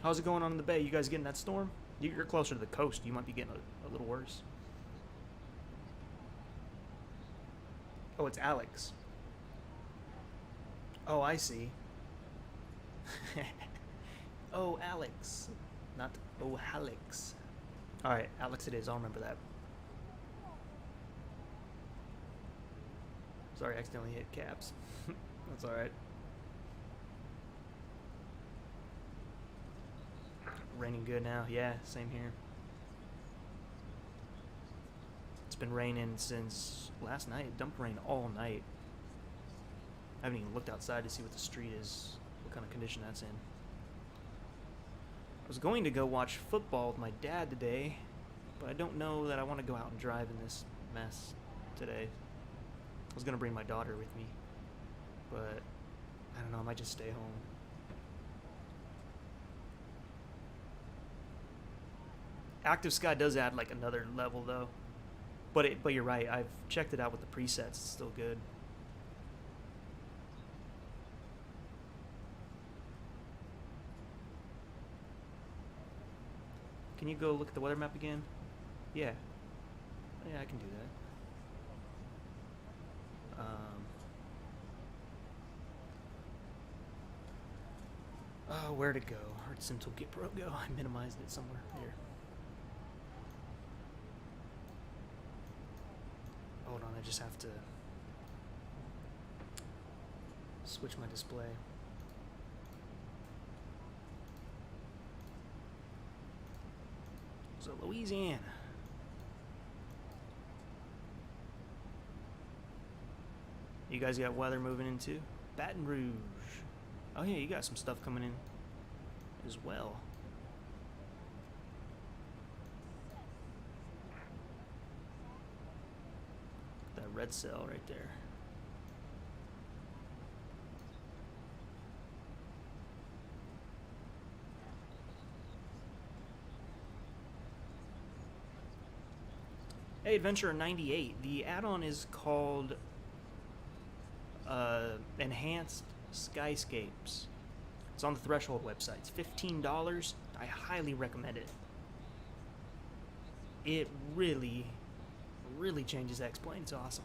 How's it going on in the Bay? You guys getting that storm? You're closer to the coast. You might be getting a little worse. Oh, it's Alex. Oh, I see. Oh, Alex. Not oh, Alex. Alright, Alex it is. I'll remember that. Sorry, I accidentally hit caps. That's alright. Raining good now. Yeah, same here. It's been raining since last night. It dumped rain all night. I haven't even looked outside to see what the street is, what kind of condition that's in. I was going to go watch football with my dad today, but I don't know that I want to go out and drive in this mess today. I was going to bring my daughter with me, but I don't know, I might just stay home. Active Sky does add like another level though, but you're right. I've checked it out with the presets. It's still good. Can you go look at the weather map again? Yeah. Yeah, I can do that. Oh, where'd it go? Where'd Sim Toolkit Pro go? I minimized it somewhere. Here. Hold on, I just have to switch my display. So Louisiana. You guys got weather moving into Baton Rouge. Oh yeah, you got some stuff coming in as well. That red cell right there. Hey, Adventurer 98. The add-on is called Enhanced Skyscapes. It's on the Threshold website. It's $15. I highly recommend it. It really, really changes X-Plane. It's awesome.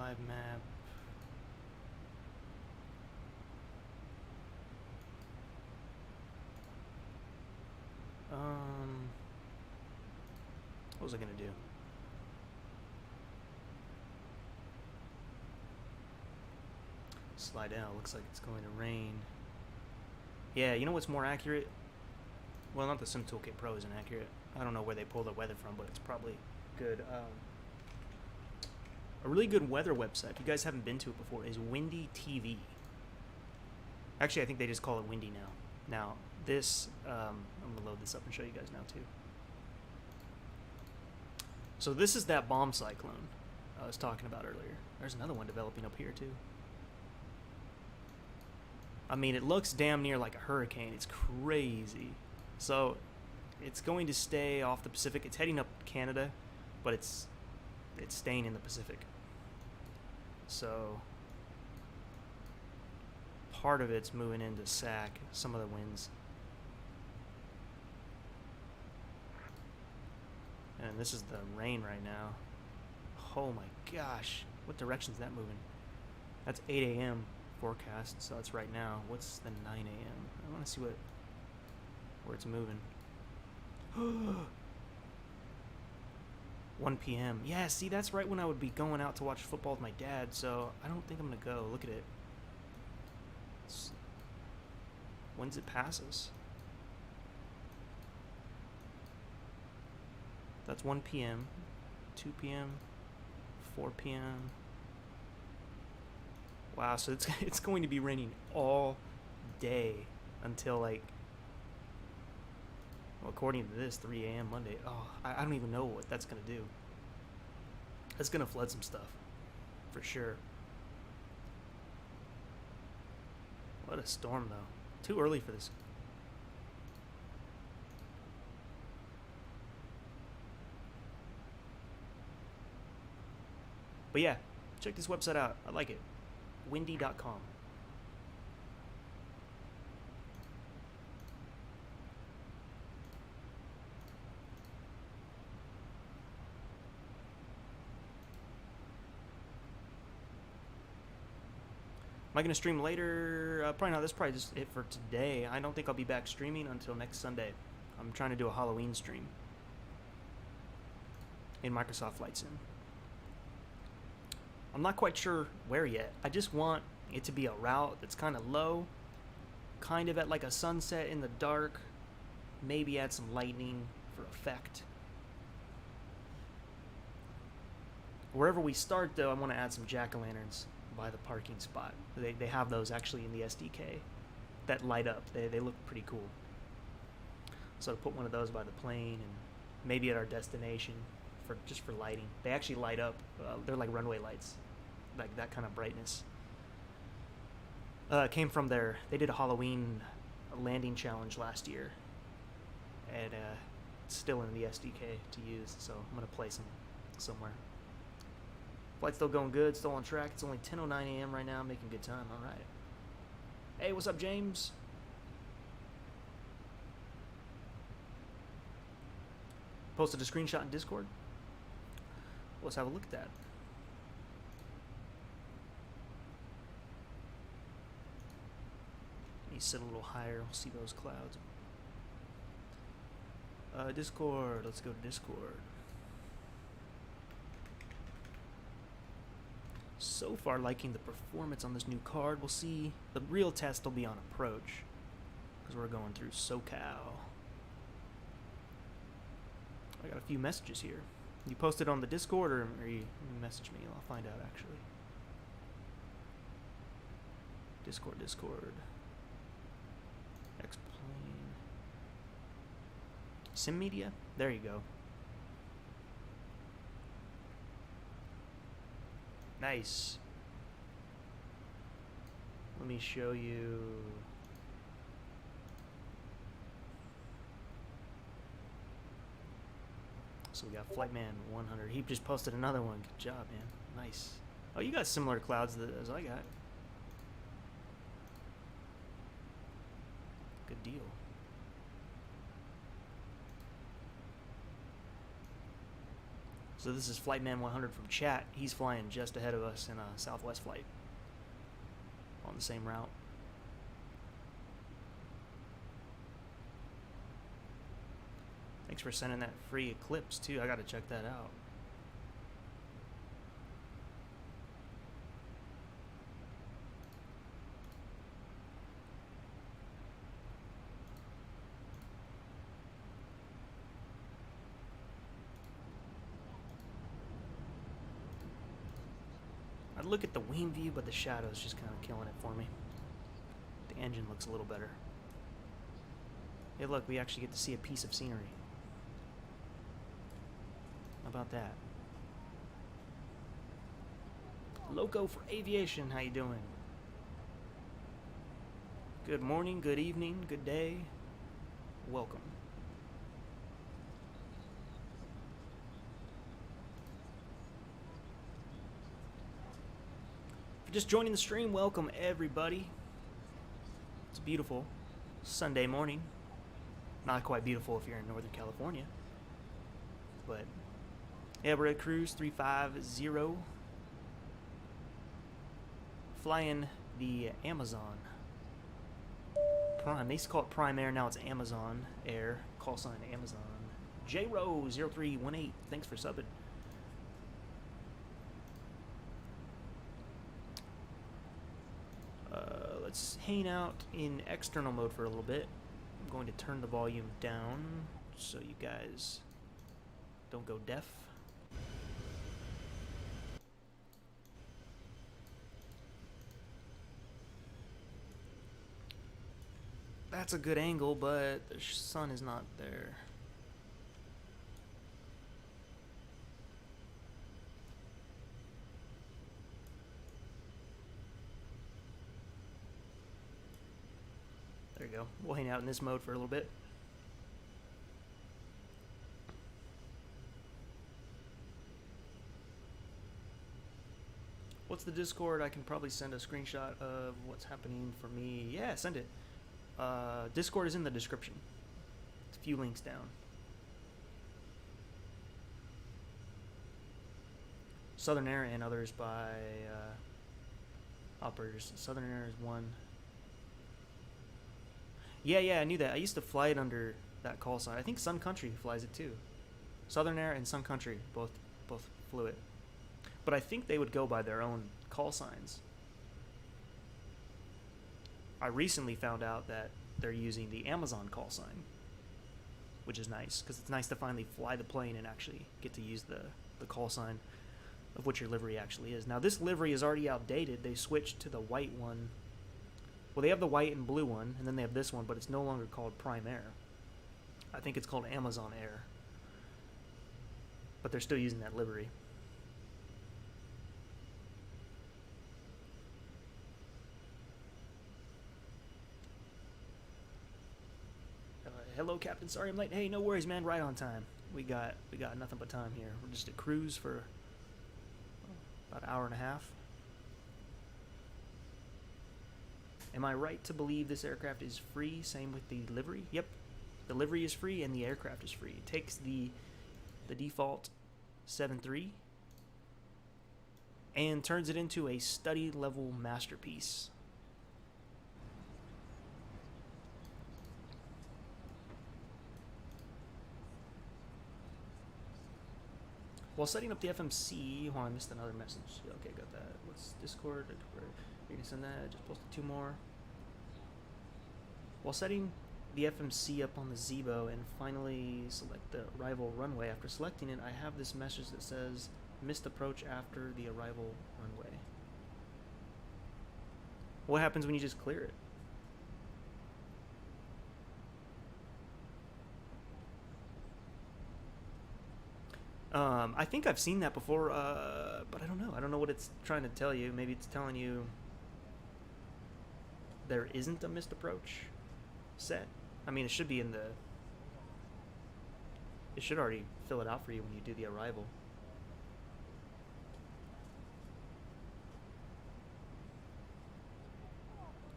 live map. What was I gonna do? Slide out. Looks like it's going to rain. Yeah, you know what's more accurate? Well, not the Sim Toolkit Pro isn't accurate. I don't know where they pull the weather from, but it's probably good. A really good weather website, if you guys haven't been to it before, is Windy TV. Actually, I think they just call it Windy now. Now, this, I'm going to load this up and show you guys now, too. So this is that bomb cyclone I was talking about earlier. There's another one developing up here, too. I mean, it looks damn near like a hurricane. It's crazy. So, it's going to stay off the Pacific. It's heading up Canada, but it's staying in the Pacific. So, part of it's moving into SAC, some of the winds. And this is the rain right now. Oh my gosh. What direction is that moving? That's 8 a.m. forecast, so that's right now. What's the 9 a.m.? I want to see where it's moving. 1 p.m. Yeah, see, that's right when I would be going out to watch football with my dad, so I don't think I'm going to go. Look at it. When's it pass us? That's 1 p.m., 2 p.m., 4 p.m. Wow, so it's going to be raining all day until, like, well, according to this, 3 a.m. Monday. Oh, I don't even know what that's going to do. It's going to flood some stuff, for sure. What a storm, though. Too early for this. But yeah, check this website out. I like it. Windy.com. Am I going to stream later? Probably not. That's probably just it for today. I don't think I'll be back streaming until next Sunday. I'm trying to do a Halloween stream in Microsoft Flight Sim. I'm not quite sure where yet. I just want it to be a route that's kind of low, kind of at like a sunset in the dark, maybe add some lightning for effect. Wherever we start, though, I want to add some jack-o'-lanterns by the parking spot. They have those actually in the SDK that light up. They look pretty cool. So to put one of those by the plane and maybe at our destination just for lighting. They actually light up. They're like runway lights, like that kind of brightness. It came from they did a Halloween landing challenge last year, and it's still in the SDK to use. So I'm gonna play some somewhere. Flight's still going good, still on track. It's only 10:09 a.m. right now. I'm making good time. All right. Hey, what's up, James? Posted a screenshot in Discord. Let's have a look at that. Let me sit a little higher. We'll see those clouds. Discord. Let's go to Discord. So far, liking the performance on this new card. We'll see. The real test will be on approach, because we're going through SoCal. I got a few messages here. You posted on the Discord, or you message me? I'll find out, actually. Discord. X-Plane. Sim Media? There you go. Nice. Let me show you. So we got Flightman 100. He just posted another one. Good job, man. Nice. Oh, you got similar clouds as I got. Good deal. So this is Flightman 100 from chat. He's flying just ahead of us in a Southwest flight on the same route. Thanks for sending that free Eclipse too. I gotta check that out. I look at the wing view, but the shadow's just kind of killing it for me. The engine looks a little better. Hey look, we actually get to see a piece of scenery. How about that? Loco for Aviation, how you doing? Good morning, good evening, good day. Welcome. If you're just joining the stream, welcome everybody. It's a beautiful Sunday morning. Not quite beautiful if you're in Northern California. But yeah, we're at Cruise 350. Flying the Amazon Prime. They used to call it Prime Air, now it's Amazon Air. Call sign Amazon. JRO0318, thanks for subbing. Let's hang out in external mode for a little bit. I'm going to turn the volume down so you guys don't go deaf. That's a good angle, but the sun is not there. There you go. We'll hang out in this mode for a little bit. What's the Discord? I can probably send a screenshot of what's happening for me. Yeah, send it. Discord is in the description. It's a few links down. Southern Air and others by operators. Southern Air is one. Yeah, I knew that. I used to fly it under that call sign. I think Sun Country flies it too. Southern Air and Sun Country both flew it. But I think they would go by their own call signs. I recently found out that they're using the Amazon call sign, which is nice, because it's nice to finally fly the plane and actually get to use the call sign of what your livery actually is. Now, this livery is already outdated. They switched to the white one. Well, they have the white and blue one, and then they have this one, but it's no longer called Prime Air. I think it's called Amazon Air. But they're still using that livery. Hello, Captain. Sorry I'm late. Hey, no worries, man. Right on time. We got nothing but time here. We're just at cruise for about an hour and a half. Am I right to believe this aircraft is free? Same with the livery? Yep. The livery is free and the aircraft is free. It takes the default 7.3 and turns it into a study level masterpiece. While setting up the FMC, I missed another message. Okay, got that. What's Discord? You're gonna send that. I just posted 2 more. While setting the FMC up on the Zibo and finally select the arrival runway, after selecting it, I have this message that says missed approach after the arrival runway. What happens when you just clear it? I think I've seen that before, but I don't know. I don't know what it's trying to tell you. Maybe it's telling you there isn't a missed approach set. I mean, it should be in the... It should already fill it out for you when you do the arrival.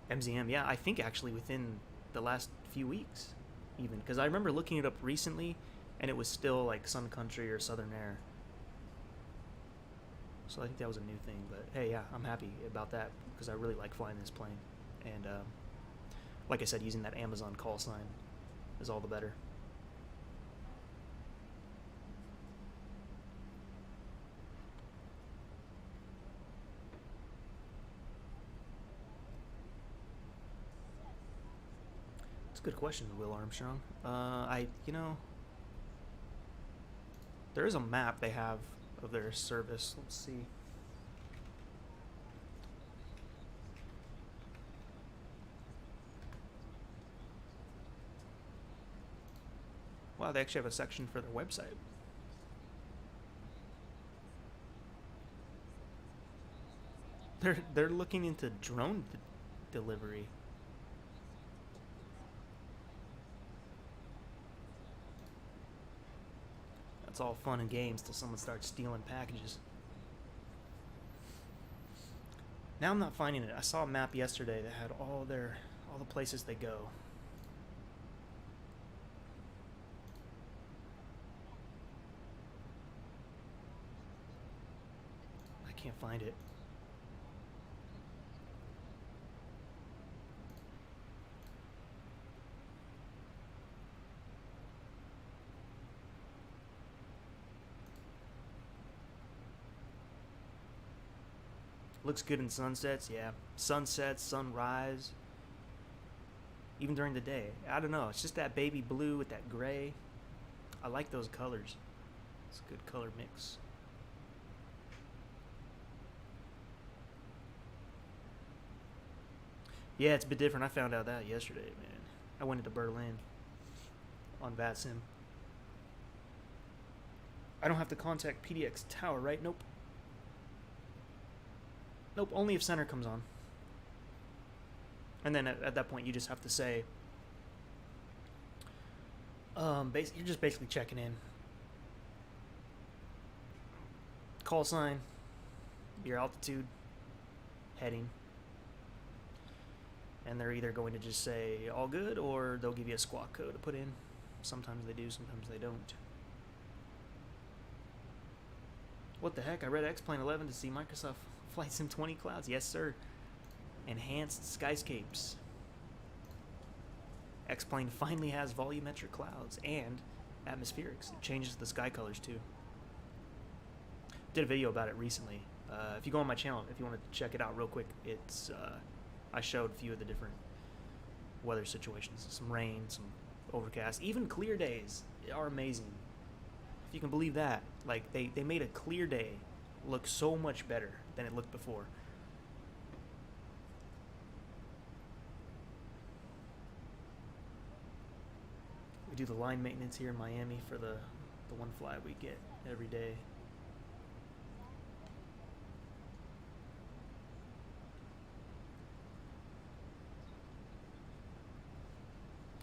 MZM, yeah, I think actually within the last few weeks, even. Because I remember looking it up recently, and it was still like Sun Country or Southern Air. So I think that was a new thing. But hey, yeah, I'm happy about that because I really like flying this plane. And like I said, using that Amazon call sign is all the better. It's a good question, Will Armstrong. There is a map they have of their service. Let's see. Wow, they actually have a section for their website. They're looking into drone delivery. That's all fun and games till someone starts stealing packages. Now I'm not finding it. I saw a map yesterday that had all the places they go. I can't find it. Looks good in sunsets, yeah. Sunsets, sunrise, even during the day. I don't know, it's just that baby blue with that gray. I like those colors. It's a good color mix. Yeah, it's a bit different. I found out that yesterday, man. I went into Berlin on VATSIM. I don't have to contact PDX Tower, right? Nope. Nope, only if center comes on. And then at that point, you just have to say, you're just basically checking in. Call sign, your altitude, heading. And they're either going to just say all good, or they'll give you a squawk code to put in. Sometimes they do, sometimes they don't. What the heck? I read X-Plane 11 to see Microsoft Flight Sim 20 clouds. Yes, sir. Enhanced Skyscapes. X-Plane finally has volumetric clouds and atmospherics. It changes the sky colors too. Did a video about it recently. If you go on my channel, if you want to check it out real quick, it's I showed a few of the different weather situations. Some rain, some overcast, even clear days are amazing. If you can believe that. Like they made a clear day look so much better than it looked before. We do the line maintenance here in Miami for the one fly we get every day.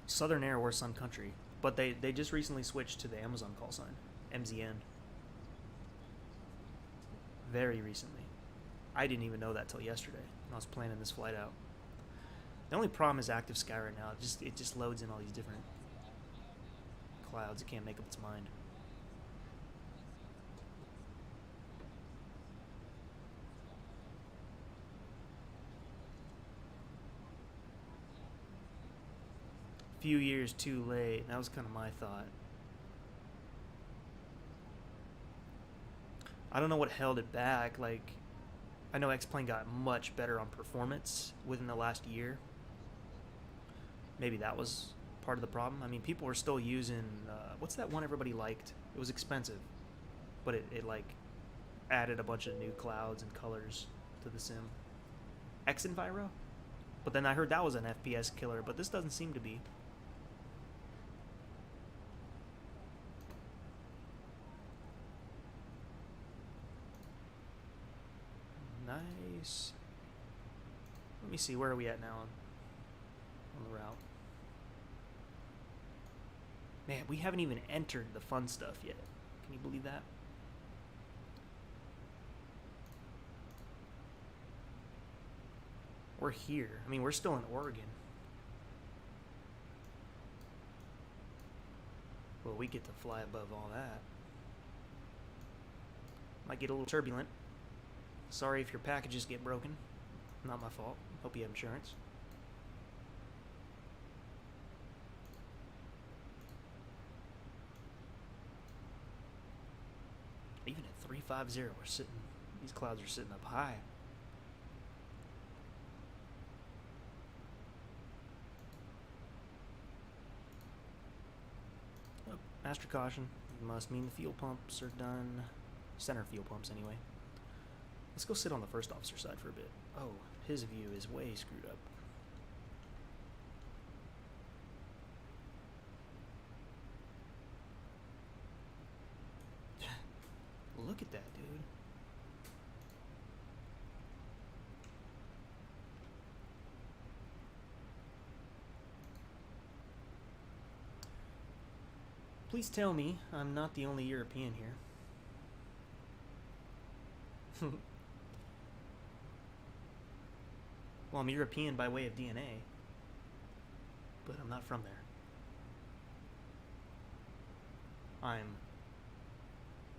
Southern Air or Sun Country, but they just recently switched to the Amazon call sign, MZN. Very recently. I didn't even know that till yesterday when I was planning this flight out. The only problem is active sky right now. It just loads in all these different clouds. It can't make up its mind. Few years too late. That was kind of my thought. I don't know what held it back. Like, I know X-Plane got much better on performance within the last year. Maybe that was part of the problem. I mean, people were still using, what's that one everybody liked? It was expensive, but it like added a bunch of new clouds and colors to the sim. X-Enviro? But then I heard that was an FPS killer, but this doesn't seem to be. Nice. Let me see, where are we at now on the route? Man, we haven't even entered the fun stuff yet. Can you believe that? We're here. I mean, we're still in Oregon. Well, we get to fly above all that. Might get a little turbulent. Sorry if your packages get broken. Not my fault. Hope you have insurance. Even at 350, we're sitting. These clouds are sitting up high. Oh, master caution. Must mean the fuel pumps are done. Center fuel pumps, anyway. Let's go sit on the first officer side for a bit. Oh, his view is way screwed up. Look at that, dude. Please tell me I'm not the only European here. Well, I'm European by way of DNA, but I'm not from there. I'm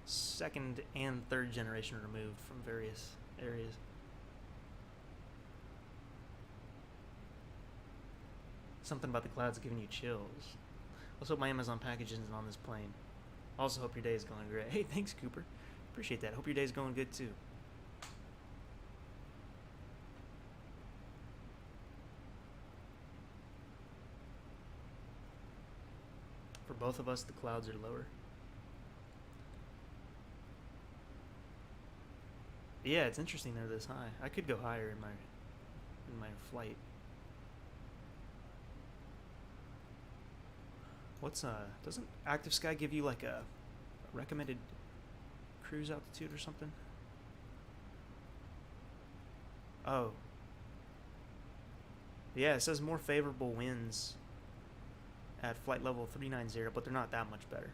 second and third generation removed from various areas. Something about the clouds giving you chills. Let's hope my Amazon package isn't on this plane. Also hope your day is going great. Hey, thanks, Cooper. Appreciate that. Hope your day is going good, too. For both of us, the clouds are lower. Yeah, it's interesting they're this high. I could go higher in my flight. What's doesn't Active Sky give you like a recommended cruise altitude or something? Oh. Yeah, it says more favorable winds at flight level 390, but they're not that much better.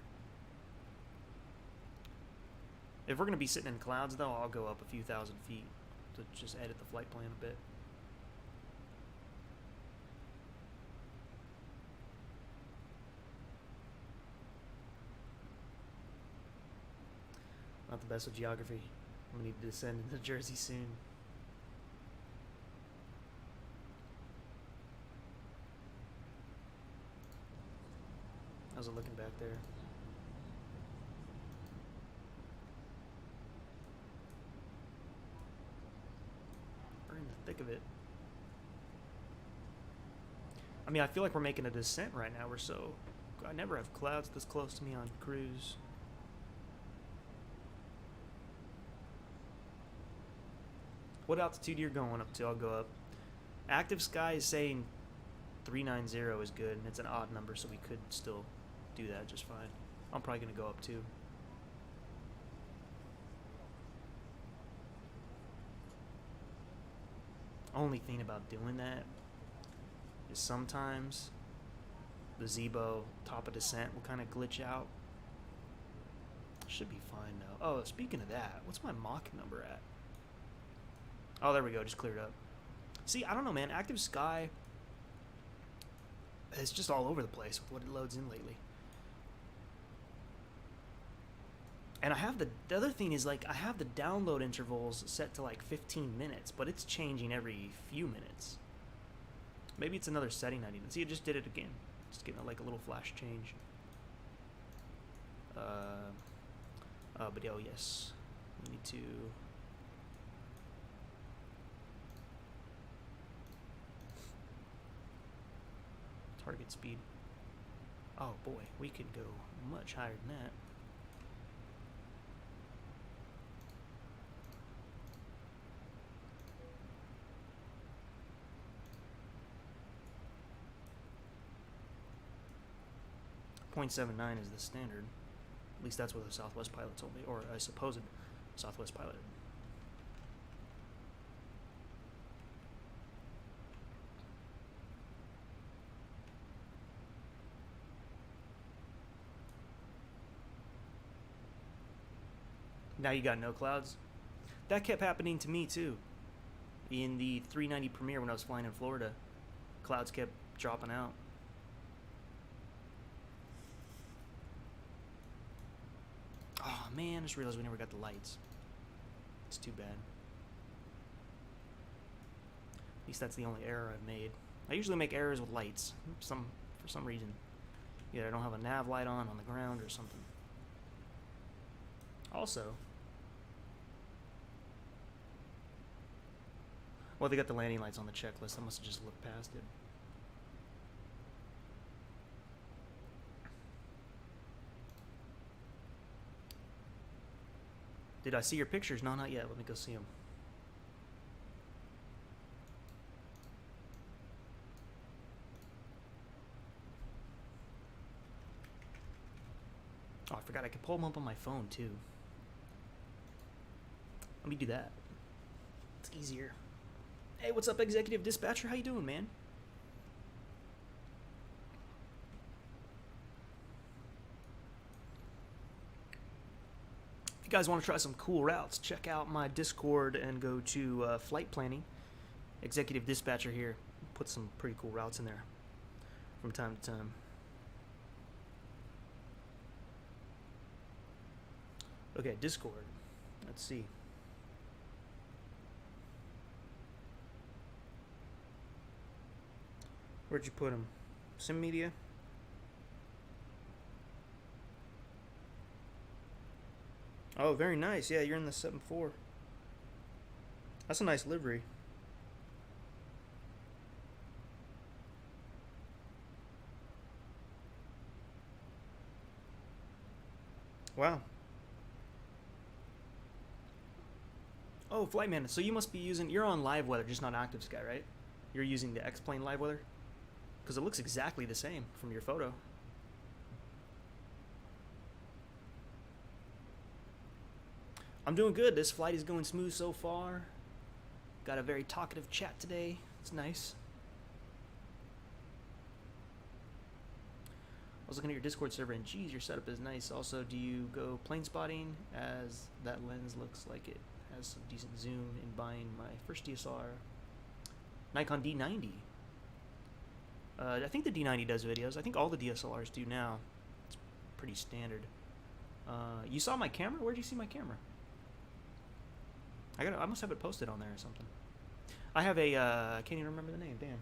If we're going to be sitting in clouds, though, I'll go up a few thousand feet to just edit the flight plan a bit. Not the best with geography. I'm going to need to descend into Jersey soon. How's it looking back there? We're in the thick of it. I mean, I feel like we're making a descent right now. I never have clouds this close to me on cruise. What altitude you're going up to? I'll go up. Active Sky is saying 390 is good, and it's an odd number, so we could still do that just fine. I'm probably going to go up too. Only thing about doing that is sometimes the Zibo top of descent will kind of glitch out. Should be fine though. Oh, speaking of that, what's my Mach number at? Oh, there we go. Just cleared up. See, I don't know, man. Active Sky is just all over the place with what it loads in lately. And I have the other thing is, like, I have the download intervals set to like 15 minutes, but it's changing every few minutes. Maybe it's another setting I need to see. It just did it again. Just getting like a little flash change. But oh yes, we need to. Target speed. Oh boy, we could go much higher than that. .79 is the standard. At least that's what the Southwest pilot told me, or I supposed Southwest pilot. Now you got no clouds. That kept happening to me too. In the 390 Premier when I was flying in Florida, clouds kept dropping out. Oh man, I just realized we never got the lights. It's too bad. At least that's the only error I've made. I usually make errors with lights, for some reason. Either I don't have a nav light on the ground or something. Also, well, they got the landing lights on the checklist. I must have just looked past it. Did I see your pictures? No, not yet. Let me go see them. Oh, I forgot I could pull them up on my phone, too. Let me do that. It's easier. Hey, what's up, Executive Dispatcher? How you doing, man? If you guys want to try some cool routes, check out my Discord and go to Flight Planning. Executive Dispatcher here. Put some pretty cool routes in there from time to time. Okay, Discord. Let's see. Where'd you put them? Sim Media? Oh, very nice. Yeah, you're in the 7.4. That's a nice livery. Wow. Oh, Flightman. So you must be using... You're on Live Weather, just not Active Sky, right? You're using the X-Plane Live Weather? Because it looks exactly the same from your photo. I'm doing good. This flight is going smooth so far. Got a very talkative chat today. It's nice. I was looking at your Discord server and geez, your setup is nice. Also, do you go plane spotting as that lens looks like it has some decent zoom in buying my first DSLR, Nikon D90. I think the D90 does videos. I think all the DSLRs do now. It's pretty standard. You saw my camera? Where'd you see my camera? I must have it posted on there or something. I have a, I can't even remember the name, damn.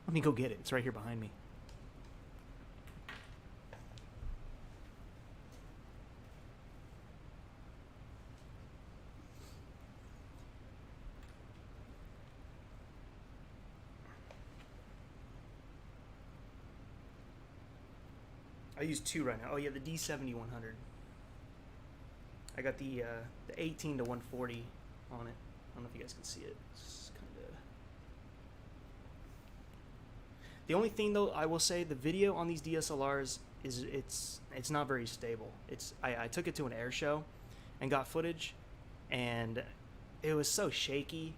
Let me go get it. It's right here behind me. I use two right now. Oh yeah, the D70-100. I got the 18 to 140 on it. I don't know if you guys can see it. It's kind of... The only thing though, I will say, the video on these DSLRs is it's not very stable. I took it to an air show and got footage, and it was so shaky.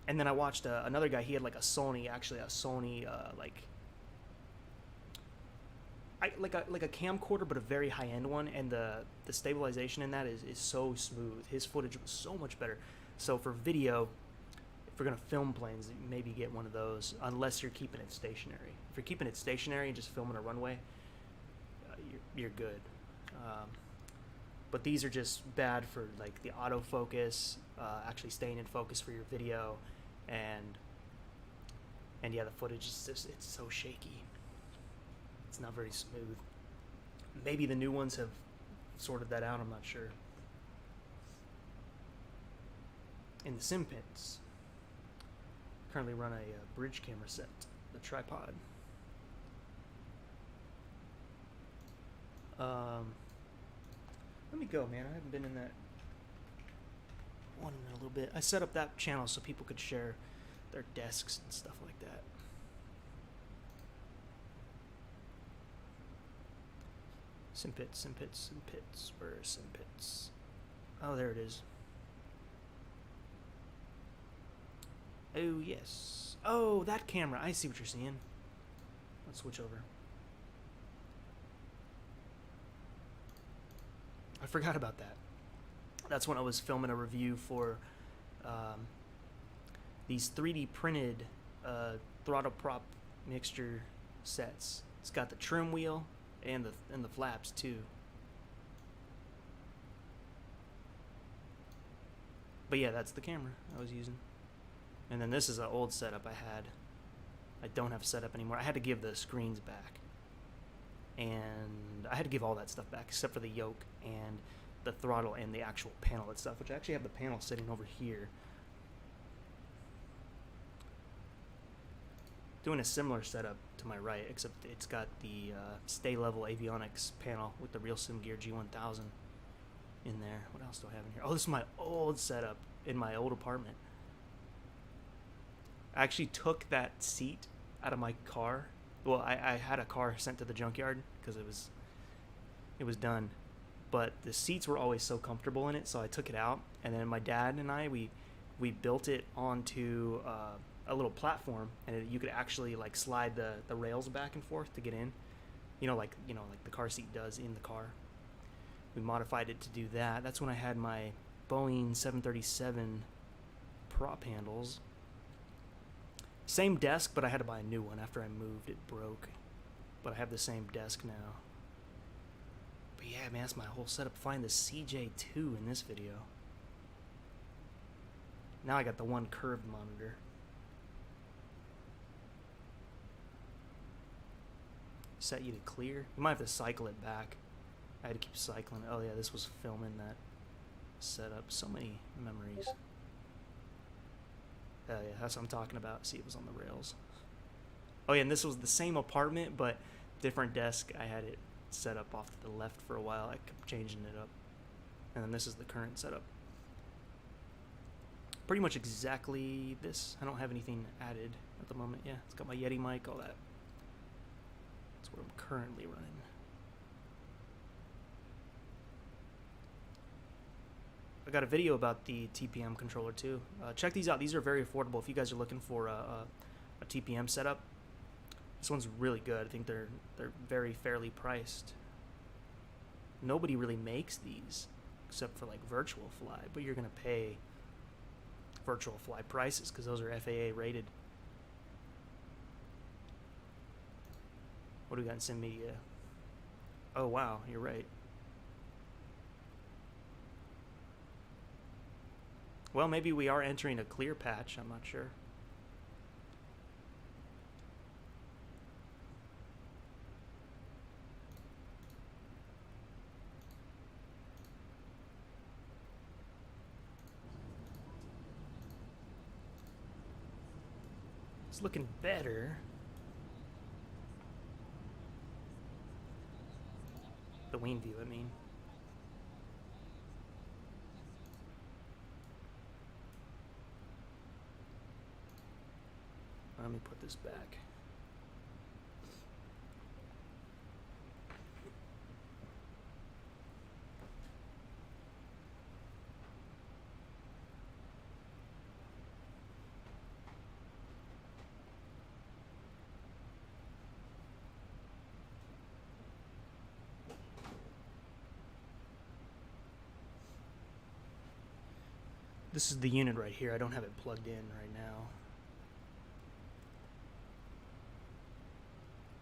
And then I watched another guy. He had like a Sony, like a camcorder, but a very high-end one, and the stabilization in that is so smooth. His footage was so much better. So for video, if you're gonna film planes, maybe get one of those, unless you're keeping it stationary. If you're keeping it stationary and just filming a runway, you're good. But these are just bad for like the autofocus, actually staying in focus for your video, and yeah, the footage is just, it's so shaky. It's not very smooth. Maybe the new ones have sorted that out, I'm not sure. In the sim pits, currently run a bridge camera set, the tripod. Let me go, man. I haven't been in that one in a little bit. I set up that channel so people could share their desks and stuff like that. Sim pits, sim pits, sim pits. Where are sim pits? Oh, there it is. Oh, yes. Oh, that camera. I see what you're seeing. Let's switch over. I forgot about that. That's when I was filming a review for these 3D printed throttle prop mixture sets. It's got the trim wheel and the flaps too. But yeah, that's the camera I was using. And then this is an old setup I had. I don't have setup anymore. I had to give the screens back. And I had to give all that stuff back except for the yoke and the throttle and the actual panel itself, which I actually have the panel sitting over here. Doing a similar setup to my right, except it's got the stay level avionics panel with the Real Sim Gear G1000 in there. What else do I have in here? Oh, this is my old setup in my old apartment. I actually took that seat out of my car. Well, I had a car sent to the junkyard because it was done, but the seats were always so comfortable in it, so I took it out. And then my dad and I we built it onto a little platform, and you could actually like slide the rails back and forth to get in. Like the car seat does in the car. We modified it to do that. That's when I had my Boeing 737 prop handles. Same desk, but I had to buy a new one after I moved. It broke. But I have the same desk now. But yeah, man, that's my whole setup. Find the CJ2 in this video. Now I got the one curved monitor. Set you to clear. You might have to cycle it back. I had to keep cycling. Oh yeah, this was filming that setup. So many memories. Oh yeah, that's what I'm talking about. See, it was on the rails. Oh yeah, and this was the same apartment, but different desk. I had it set up off to the left for a while. I kept changing it up. And then this is the current setup. Pretty much exactly this. I don't have anything added at the moment. Yeah, it's got my Yeti mic, all that. That's what I'm currently running. I got a video about the TPM controller too. Check these out. These are very affordable if you guys are looking for a TPM setup. This one's really good. I think they're very fairly priced. Nobody really makes these except for like Virtual Fly, but you're gonna pay Virtual Fly prices because those are FAA rated. What do we got in Sim Media? Oh wow, you're right. Well, maybe we are entering a clear patch. I'm not sure. It's looking better. The wing view, I mean. Let me put this back. This is the unit right here. I don't have it plugged in right now.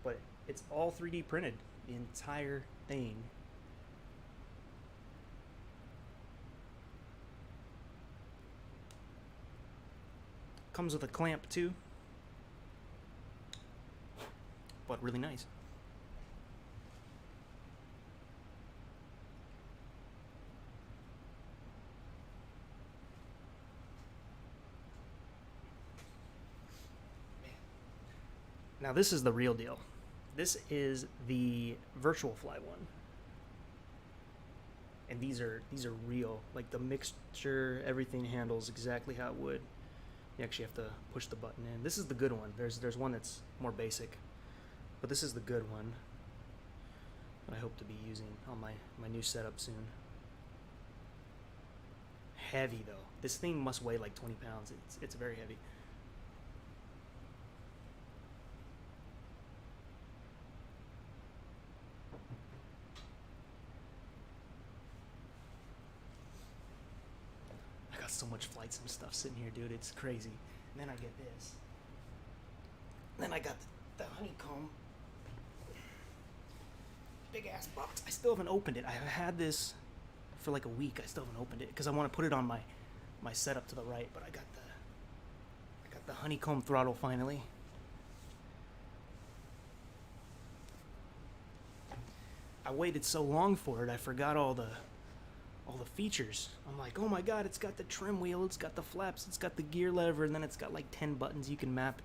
But it's all 3D printed, the entire thing. Comes with a clamp too, but really nice. Now this is the real deal. This is the Virtual Fly one. And these are real. Like the mixture, everything handles exactly how it would. You actually have to push the button in. This is the good one. There's one that's more basic. But this is the good one that I hope to be using on my new setup soon. Heavy though. This thing must weigh like 20 pounds. It's very heavy. So much flight sim stuff sitting here, dude. It's crazy. And then I get this. And then I got the honeycomb. Big ass box. I still haven't opened it. I've had this for like a week. I still haven't opened it because I want to put it on my setup to the right. But I the honeycomb throttle finally. I waited so long for it, I forgot all the features. I'm like, oh my god, it's got the trim wheel, it's got the flaps, it's got the gear lever, and then it's got like 10 buttons you can map.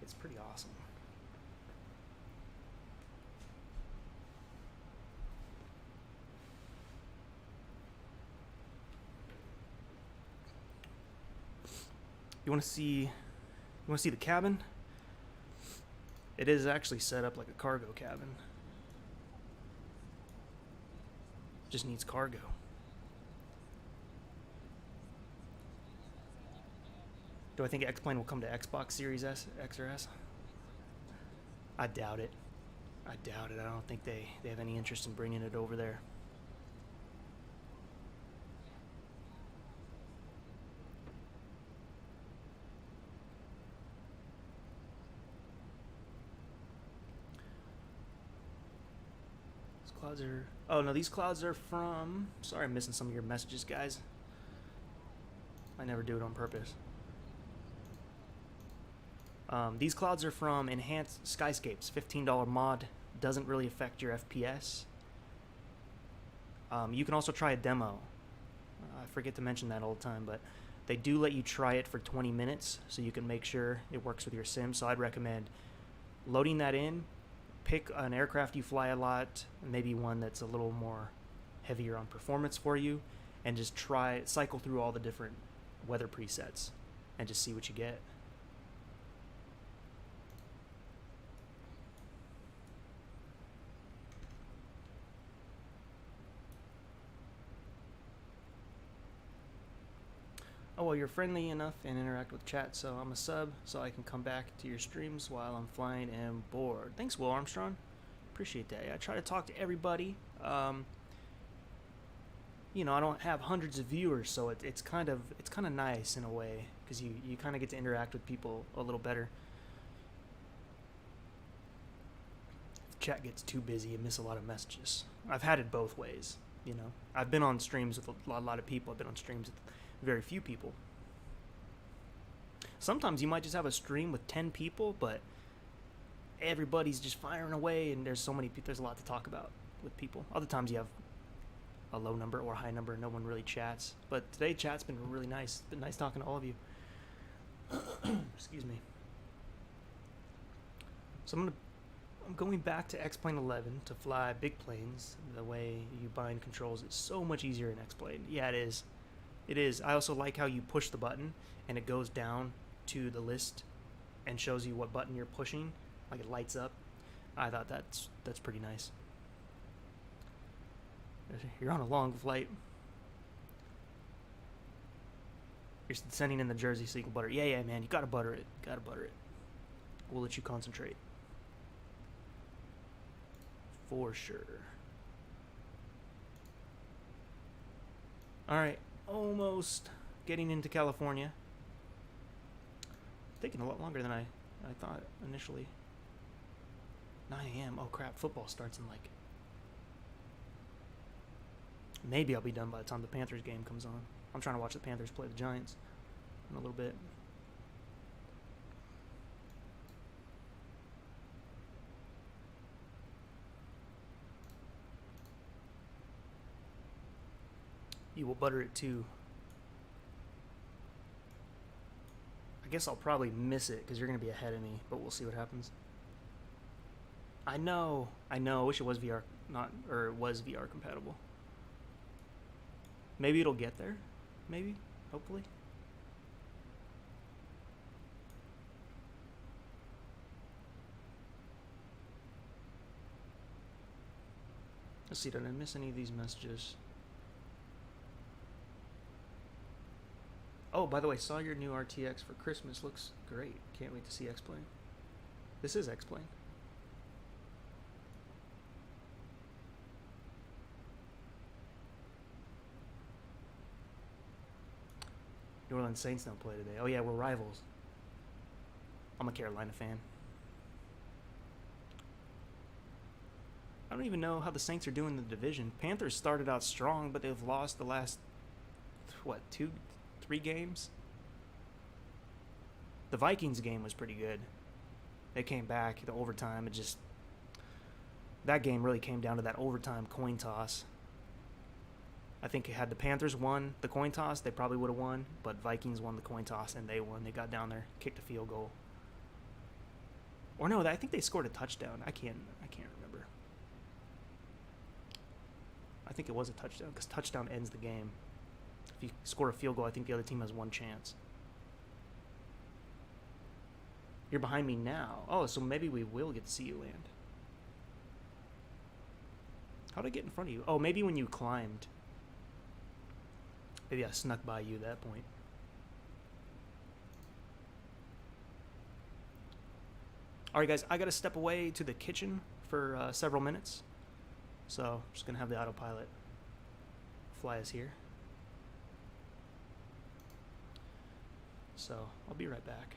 It's pretty awesome. You want to see the cabin? It is actually set up like a cargo cabin. Just needs cargo. Do I think X-Plane will come to Xbox Series S, X or S? I doubt it. I doubt it. I don't think they have any interest in bringing it over there. These clouds are... Oh, no, these clouds are from... Sorry, I'm missing some of your messages, guys. I never do it on purpose. These clouds are from Enhanced Skyscapes, $15 mod. Doesn't really affect your FPS. You can also try a demo. I forget to mention that all the time, but they do let you try it for 20 minutes, so you can make sure it works with your sim. So I'd recommend loading that in, pick an aircraft you fly a lot, maybe one that's a little more heavier on performance for you, and just cycle through all the different weather presets and just see what you get. Oh, well, you're friendly enough and interact with chat, so I'm a sub, so I can come back to your streams while I'm flying and bored. Thanks, Will Armstrong. Appreciate that. I try to talk to everybody. You know, I don't have hundreds of viewers, so it's kind of nice in a way, because you kind of get to interact with people a little better. If chat gets too busy, you miss a lot of messages. I've had it both ways, you know. I've been on streams with a lot of people. I've been on streams with very few people. Sometimes you might just have a stream with 10 people, but everybody's just firing away, and there's a lot to talk about with people. Other times you have a low number or a high number and no one really chats. But today chat's been really nice. It's been nice talking to all of you. Excuse me. So I'm going back to X-Plane 11 to fly big planes. The way you bind controls is so much easier in X-Plane. Yeah, it is. It is. I also like how you push the button and it goes down to the list and shows you what button you're pushing. Like it lights up. I thought that's pretty nice. You're on a long flight. You're sending in the jersey so you can butter it. Yeah, man. You gotta butter it. Gotta butter it. We'll let you concentrate. For sure. Alright. Almost getting into California. Taking a lot longer than I thought initially. 9 a.m. Oh crap, football starts in like... Maybe I'll be done by the time the Panthers game comes on. I'm trying to watch the Panthers play the Giants in a little bit. You will butter it too. I guess I'll probably miss it because you're going to be ahead of me, but we'll see what happens. I know. I wish it was VR, it was VR compatible. Maybe it'll get there. Maybe. Hopefully. Let's see, did I miss any of these messages? Oh, by the way, saw your new RTX for Christmas. Looks great. Can't wait to see X-Plane. This is X-Plane. New Orleans Saints don't play today. Oh yeah, we're rivals. I'm a Carolina fan. I don't even know how the Saints are doing in the division. Panthers started out strong, but they've lost the last, what, 2-3 games? The Vikings game was pretty good. They came back, the overtime, that game really came down to that overtime coin toss. I think had the Panthers won the coin toss, they probably would have won, but Vikings won the coin toss and they won. They got down there, kicked a field goal. Or no, I think they scored a touchdown. I can't remember. I think it was a touchdown because touchdown ends the game. If you score a field goal, I think the other team has one chance. You're behind me now. Oh, so maybe we will get to see you land. How'd I get in front of you? Oh, maybe when you climbed. Maybe I snuck by you at that point. Alright guys, I gotta step away to the kitchen for several minutes. So I'm just gonna have the autopilot fly us here. So I'll be right back.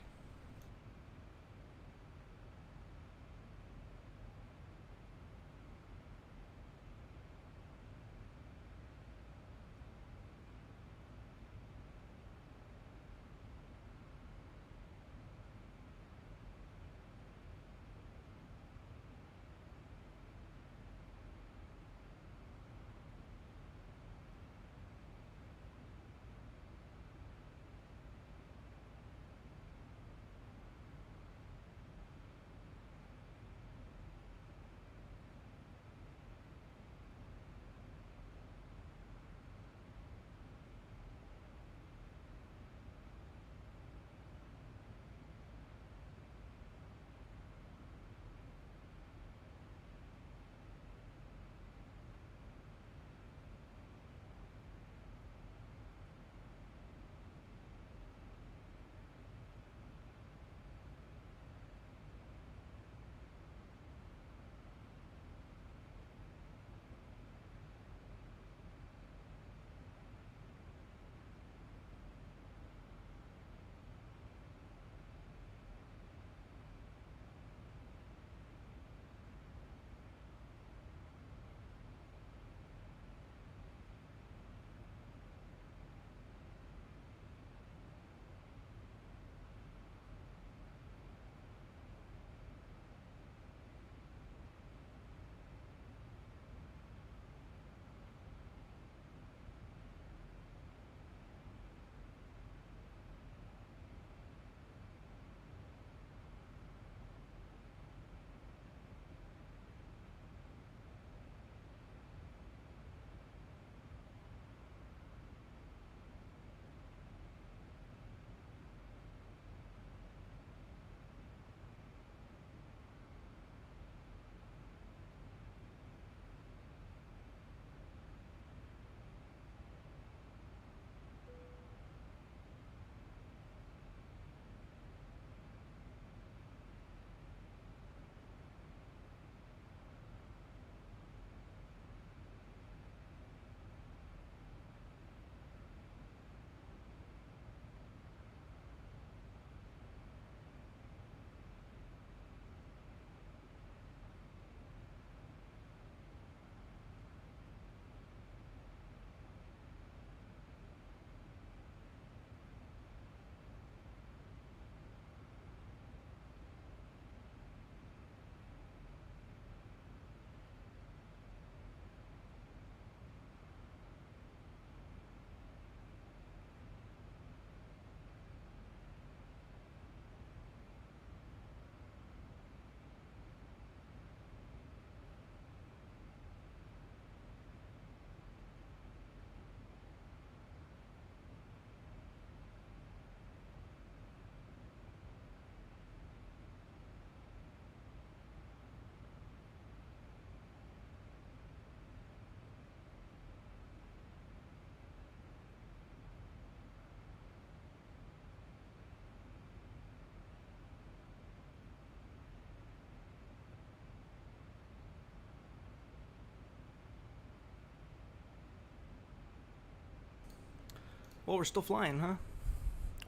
Well, we're still flying, huh?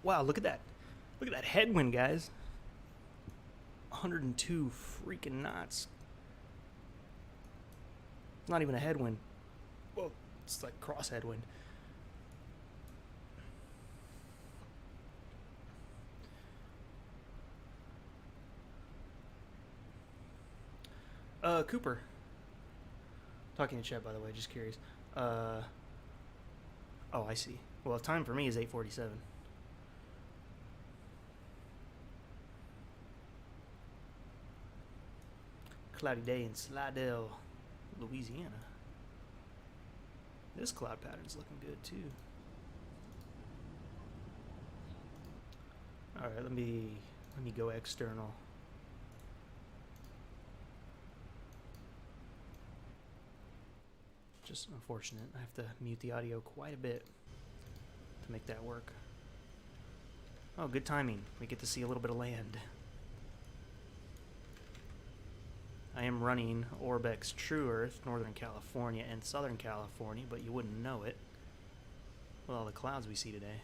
Wow, look at that. Look at that headwind, guys. 102 freaking knots. It's not even a headwind. Well, it's like cross headwind. Cooper. Talking to chat, by the way, just curious. Oh, I see. Well, time for me is 8:47. Cloudy day in Slidell, Louisiana. This cloud pattern's looking good too. All right, let me go external. Just unfortunate. I have to mute the audio quite a bit to make that work. Oh, good timing. We get to see a little bit of land. I am running Orbx True Earth, Northern California and Southern California, but you wouldn't know it with all the clouds we see today.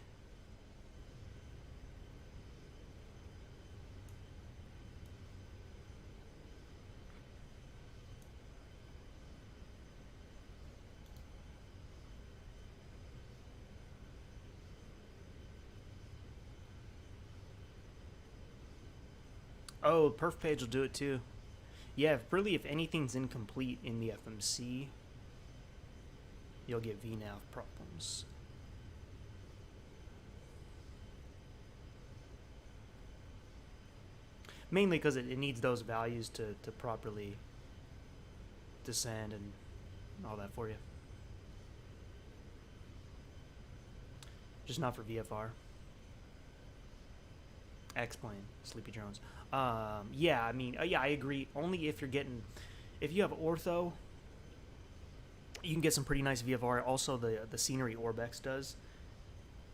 Oh, perf page will do it too. Yeah, really, if anything's incomplete in the FMC, you'll get VNAV problems. Mainly because it needs those values to properly descend and all that for you. Just not for VFR. X-Plane, Sleepy Drones. Yeah, I mean, yeah, I agree. Only if you're getting, if you have ortho, you can get some pretty nice VFR. Also, the scenery Orbx does.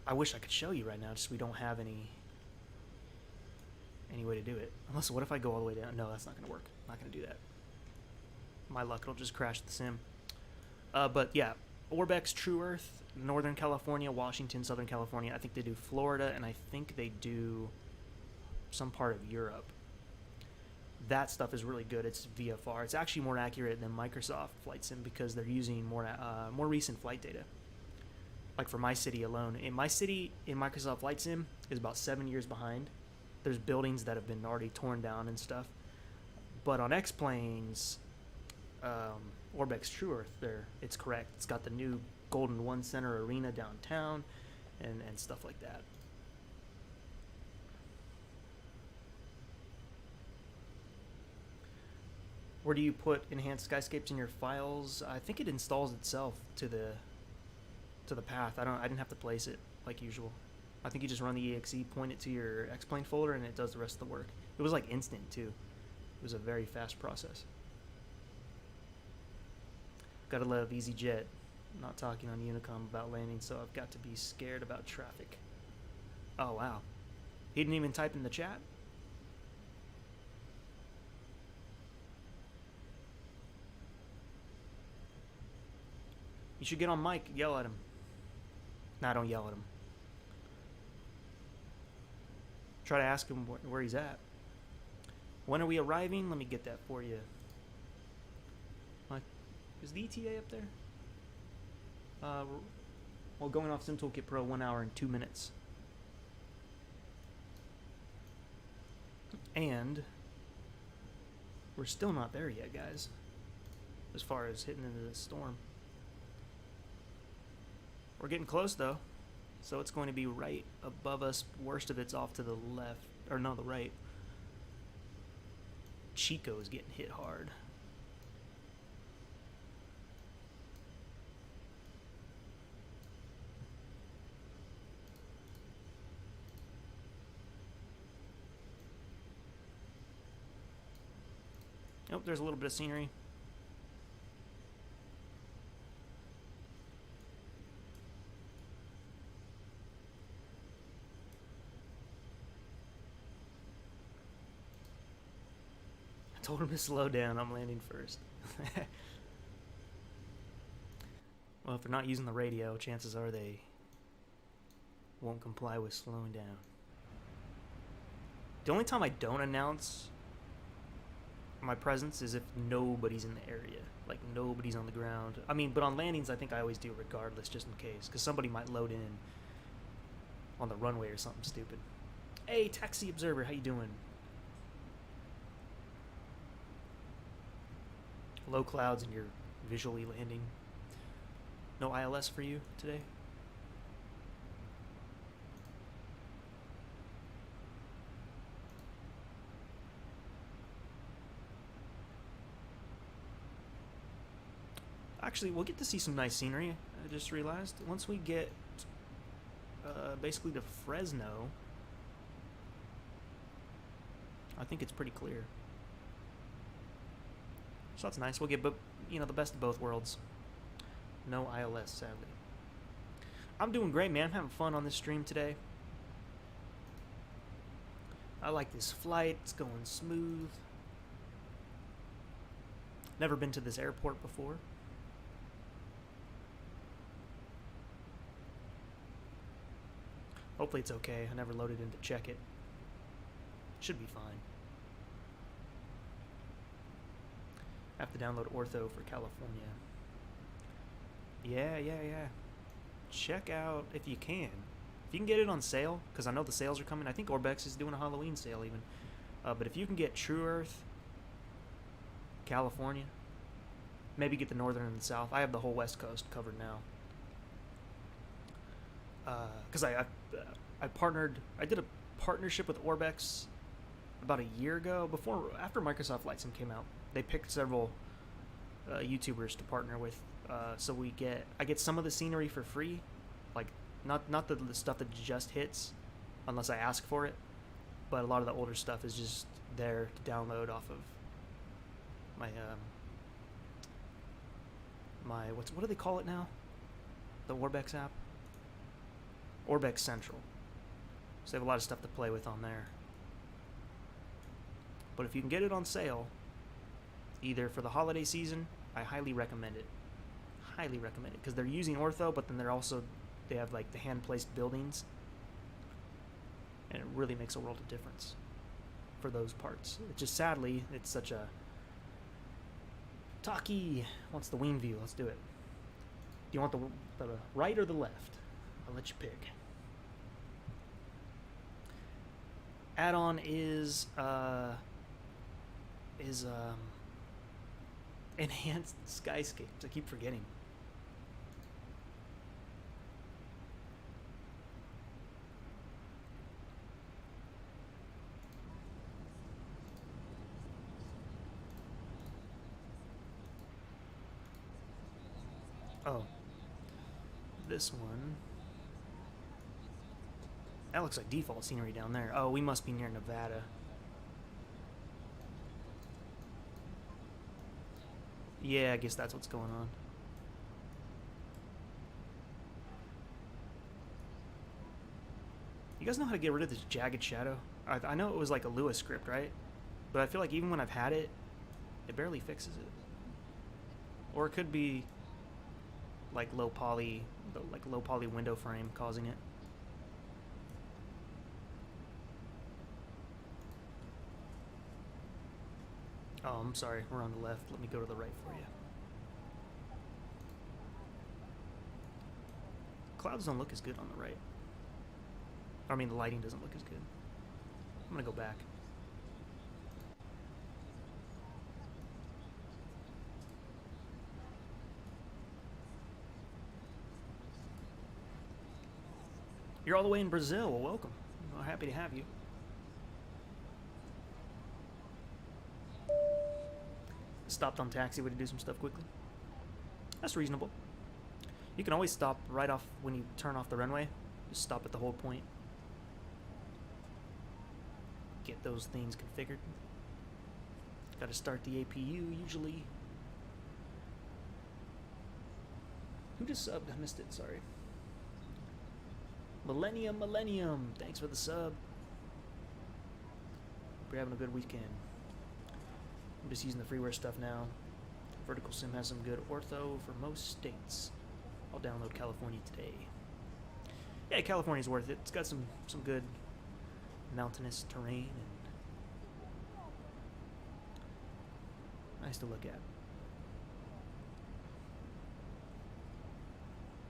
I wish I could show you right now, just we don't have any way to do it. Unless, what if I go all the way down? No, that's not going to work. Not going to do that. My luck, it'll just crash the sim. But yeah, Orbx True Earth, Northern California, Washington, Southern California. I think they do Florida, and I think they do some part of Europe. That stuff is really good. It's VFR. It's actually more accurate than Microsoft Flight Sim because they're using more recent flight data. Like for my city alone, in my city, in Microsoft Flight Sim is about 7 years behind. There's buildings that have been already torn down and stuff. But on X-Planes, Orbx True Earth, it's correct. It's got the new Golden One Center Arena downtown and stuff like that. Where do you put enhanced skyscapes in your files? I think it installs itself to the path. I didn't have to place it like usual. I think you just run the exe, point it to your X-Plane folder, and it does the rest of the work. It was like instant too. It was a very fast process. Gotta love EasyJet. I'm not talking on Unicom about landing, so I've got to be scared about traffic. Oh wow. He didn't even type in the chat? You should get on mic, yell at him. Nah, don't yell at him. Try to ask him where he's at. When are we arriving? Let me get that for you. Is the ETA up there? Well, going off Sim Toolkit Pro, 1 hour and 2 minutes. And we're still not there yet, guys. As far as hitting into the storm. We're getting close though, so it's going to be right above us. Worst of it's off to the left, or no, the right. Chico is getting hit hard. Oh, there's a little bit of scenery. Told him to slow down. I'm landing first. Well, if they're not using the radio, chances are they won't comply with slowing down. The only time I don't announce my presence is if nobody's in the area. Like, nobody's on the ground. I mean, but on landings, I think I always do regardless, just in case. Because somebody might load in on the runway or something stupid. Hey, Taxi Observer, how you doing? low clouds and you're visually landing. No ILS for you today? Actually, we'll get to see some nice scenery. I just realized once we get basically to Fresno, I think it's pretty clear. So that's nice. We'll get, you know, the best of both worlds. No ILS, sadly. I'm doing great, man. I'm having fun on this stream today. I like this flight. It's going smooth. Never been to this airport before. Hopefully it's okay. I never loaded in to check it. Should be fine. I have to download Ortho for California. Yeah. Check out if you can. If you can get it on sale, because I know the sales are coming. I think Orbx is doing a Halloween sale even. But if you can get True Earth, California, maybe get the northern and the south. I have the whole West Coast covered now. Because I partnered. I did a partnership with Orbx about a year ago. After Microsoft FlightSim came out, they picked several YouTubers to partner with. So I get some of the scenery for free, like not the stuff that just hits, unless I ask for it. But a lot of the older stuff is just there to download off of my what do they call it now? The Orbx app. Orbx Central. So they have a lot of stuff to play with on there. But if you can get it on sale, either for the holiday season, I highly recommend it. Highly recommend it, because they're using Ortho, but then they have like the hand-placed buildings, and it really makes a world of difference for those parts. It just, sadly, it's such a... Taki wants the wing view. Let's do it. Do you want the right or the left? I'll let you pick. Add-on is enhanced skyscapes. I keep forgetting. Oh, this one. That looks like default scenery down there. Oh, we must be near Nevada. Yeah, I guess that's what's going on. You guys know how to get rid of this jagged shadow? I know it was like a Lewis script, right? But I feel like even when I've had it, it barely fixes it. Or it could be like low poly window frame causing it. Oh, I'm sorry. We're on the left. Let me go to the right for you. Clouds don't look as good on the right. I mean, the lighting doesn't look as good. I'm going to go back. You're all the way in Brazil. Well, welcome. I'm happy to have you. Stopped on taxiway to do some stuff quickly. That's reasonable. You can always stop right off when you turn off the runway. Just stop at the hold point. Get those things configured. Got to start the APU usually. Who just subbed? I missed it. Sorry. Millennium. Thanks for the sub. Hope you're having a good weekend. I'm just using the freeware stuff now. Vertical Sim has some good ortho for most states. I'll download California today. Yeah, California's worth it. It's got some good mountainous terrain and nice to look at.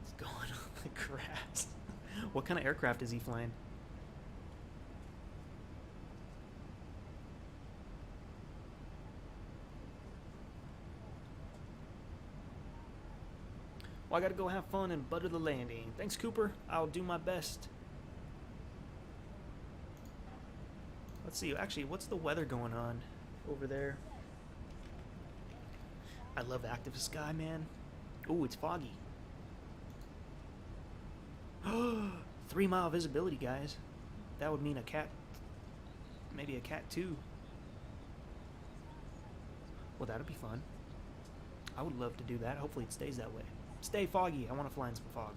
It's going on the grass. What kind of aircraft is he flying? Well, I gotta go have fun and butter the landing. Thanks, Cooper. I'll do my best. Let's see. Actually, what's the weather going on over there? I love active sky, man. Ooh, it's foggy. 3-mile visibility, guys. That would mean a cat, maybe a cat 2. Well, that'd be fun. I would love to do that. Hopefully it stays that way. Stay foggy. I want to fly in some fog.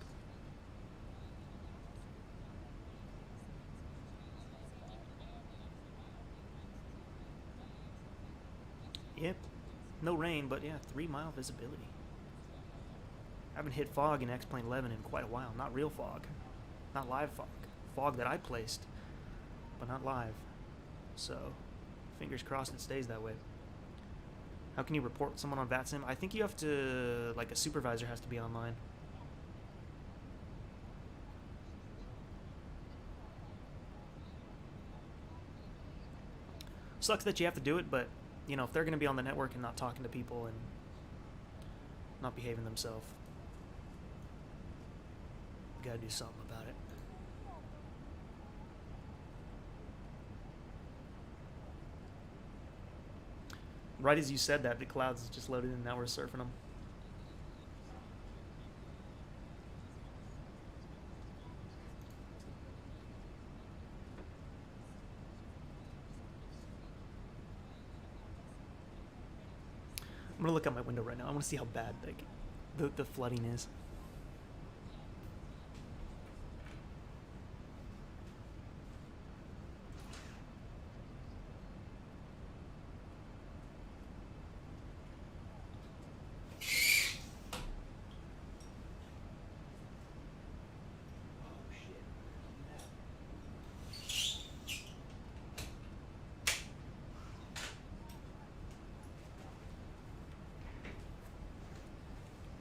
Yep. No rain, but yeah, 3-mile visibility. I haven't hit fog in X-Plane 11 in quite a while. Not real fog. Not live fog. Fog that I placed, but not live. So, fingers crossed it stays that way. How can you report someone on VATSIM? I think you have to, like, a supervisor has to be online. Sucks that you have to do it, but, you know, if they're going to be on the network and not talking to people and not behaving themselves, you gotta do something about it. Right as you said that, the clouds just loaded and now we're surfing them. I'm gonna look out my window right now. I want to see how bad the flooding is.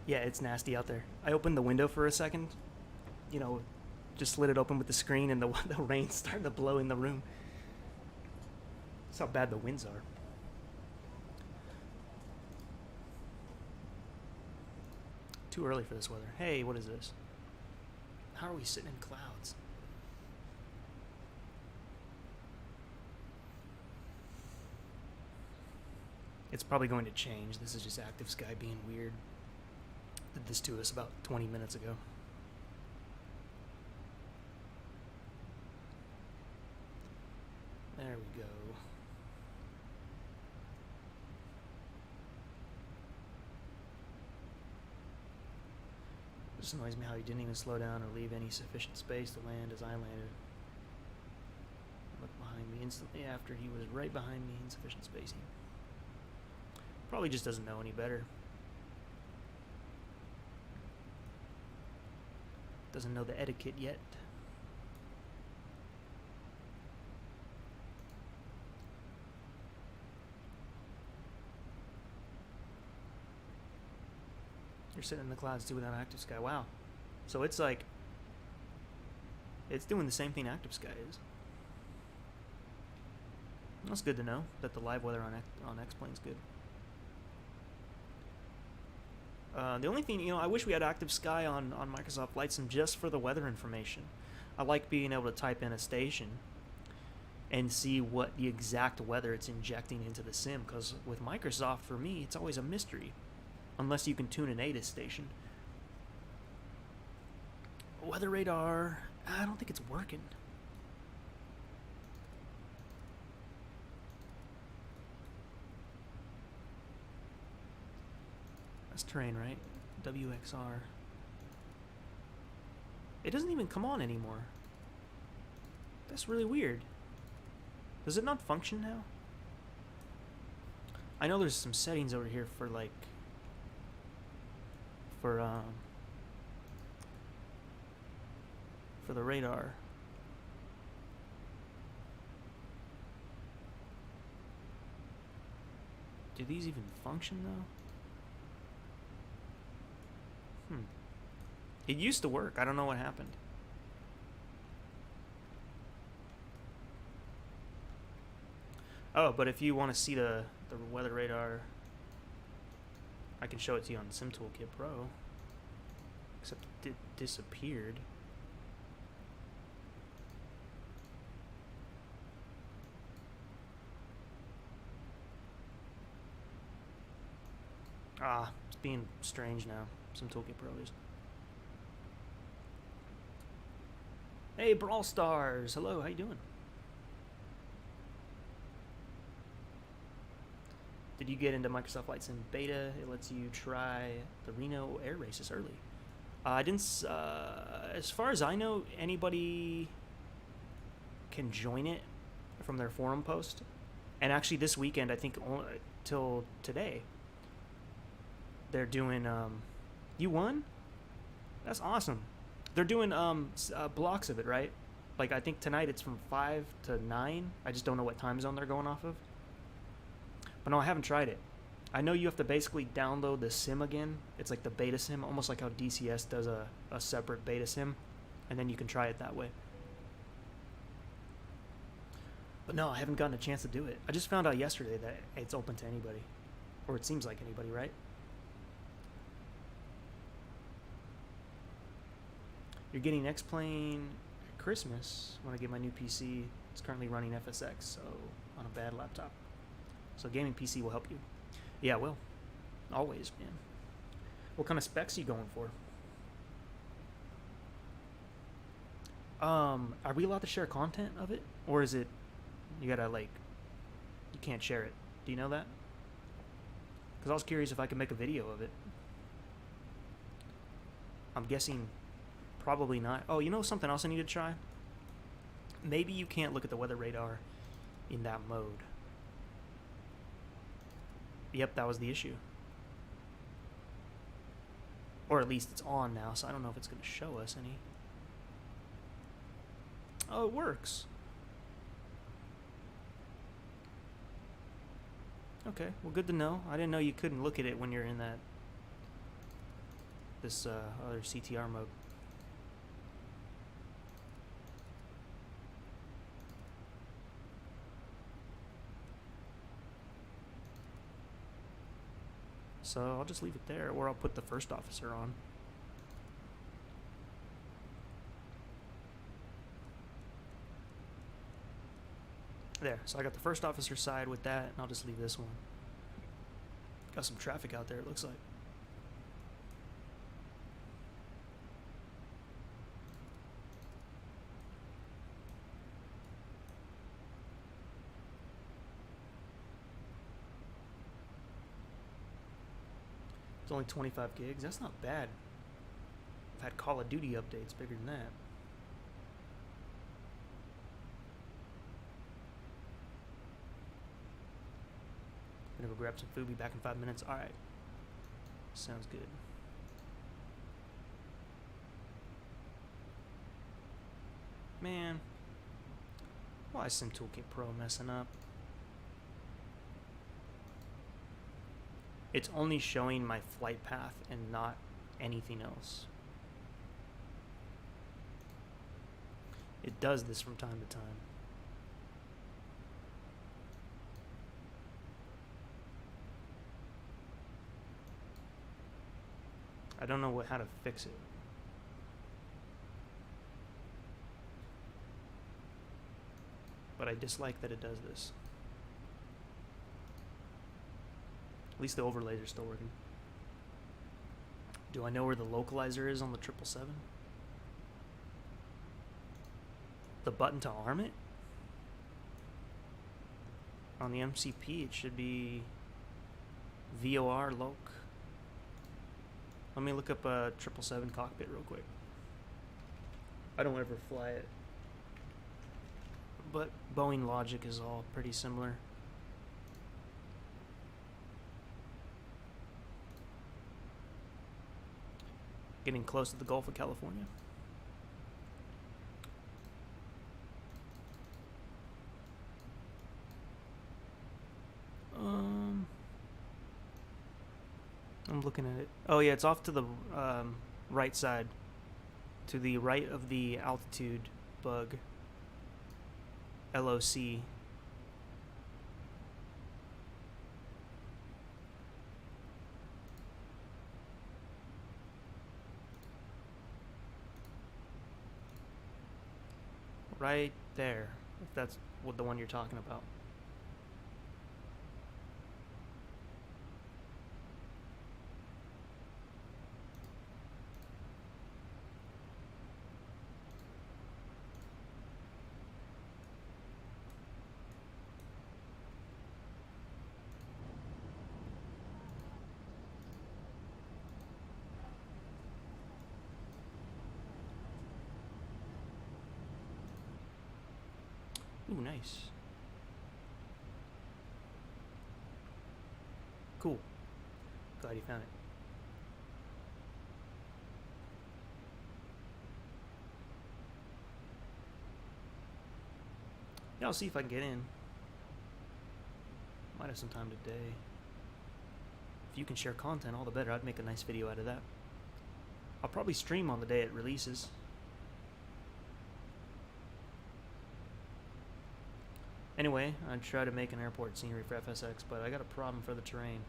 Yeah, it's nasty out there. I opened the window for a second, you know, just slid it open with the screen, and the rain's starting to blow in the room. That's how bad the winds are. Too early for this weather. Hey, what is this? How are we sitting in clouds? It's probably going to change. This is just active sky being weird. Did this to us about 20 minutes ago. There we go. This annoys me how he didn't even slow down or leave any sufficient space to land as I landed. Looked behind me instantly after he was right behind me in sufficient spacing. Probably just doesn't know any better. Doesn't know the etiquette yet. You're sitting in the clouds too without active sky. Wow. So it's like, it's doing the same thing active sky is. That's good to know that the live weather on X-Plane's good. The only thing, you know, I wish we had active sky on Microsoft Flight Sim just for the weather information. I like being able to type in a station and see what the exact weather it's injecting into the sim, because with Microsoft, for me, it's always a mystery. Unless you can tune an ATIS station. Weather radar, I don't think it's working. That's terrain, right? WXR. It doesn't even come on anymore. That's really weird. Does it not function now? I know there's some settings over here for like for the radar. Do these even function though? It used to work. I don't know what happened. Oh, but if you want to see the weather radar, I can show it to you on SimToolkit Pro. Except it disappeared. Ah, it's being strange now. Some Toolkit Pro is. Hey, Brawl Stars! Hello, how you doing? Did you get into Microsoft Flight Sim Beta? It lets you try the Reno air races early. I didn't. As far as I know, anybody can join it from their forum post. And actually, this weekend, I think till today, they're doing. You won? That's awesome. They're doing blocks of it, right? Like I think tonight it's from 5 to 9. I just don't know what time zone they're going off of. But no, I haven't tried it. I know you have to basically download the sim again. It's like the beta sim, almost like how DCS does a separate beta sim. And then you can try it that way. But no, I haven't gotten a chance to do it. I just found out yesterday that it's open to anybody. Or it seems like anybody, right? You're getting X-Plane at Christmas when I get my new PC. It's currently running FSX, so on a bad laptop. So gaming PC will help you. Yeah, it will. Always, man. What kind of specs are you going for? Are we allowed to share content of it? Or is it, you gotta like, you can't share it. Do you know that? Because I was curious if I could make a video of it. I'm guessing probably not. Oh, you know something else I need to try? Maybe you can't look at the weather radar in that mode. Yep, that was the issue. Or at least it's on now, so I don't know if it's going to show us any. Oh, it works. Okay, well, good to know. I didn't know you couldn't look at it when you're in that this other CTR mode. So I'll just leave it there, or I'll put the first officer on. There, so I got the first officer side with that, and I'll just leave this one. Got some traffic out there, it looks like. It's only 25 gigs. That's not bad. I've had Call of Duty updates bigger than that. Gonna go grab some food. Be back in 5 minutes. All right. Sounds good. Man, why is Sim Toolkit Pro messing up? It's only showing my flight path and not anything else. It does this from time to time. I don't know how to fix it. But I dislike that it does this. At least the overlays are still working. Do I know where the localizer is on the 777? The button to arm it? On the MCP, it should be VOR loc. Let me look up a 777 cockpit real quick. I don't ever fly it. But Boeing logic is all pretty similar. Getting close to the Gulf of California. I'm looking at it. Oh yeah, it's off to the right side. To the right of the altitude bug. LOC. Right there, if that's what the one you're talking about. Ooh, nice. Cool. Glad you found it. Yeah, I'll see if I can get in. Might have some time today. If you can share content, all the better. I'd make a nice video out of that. I'll probably stream on the day it releases. Anyway, I tried to make an airport scenery for FSX, but I got a problem for the terrain.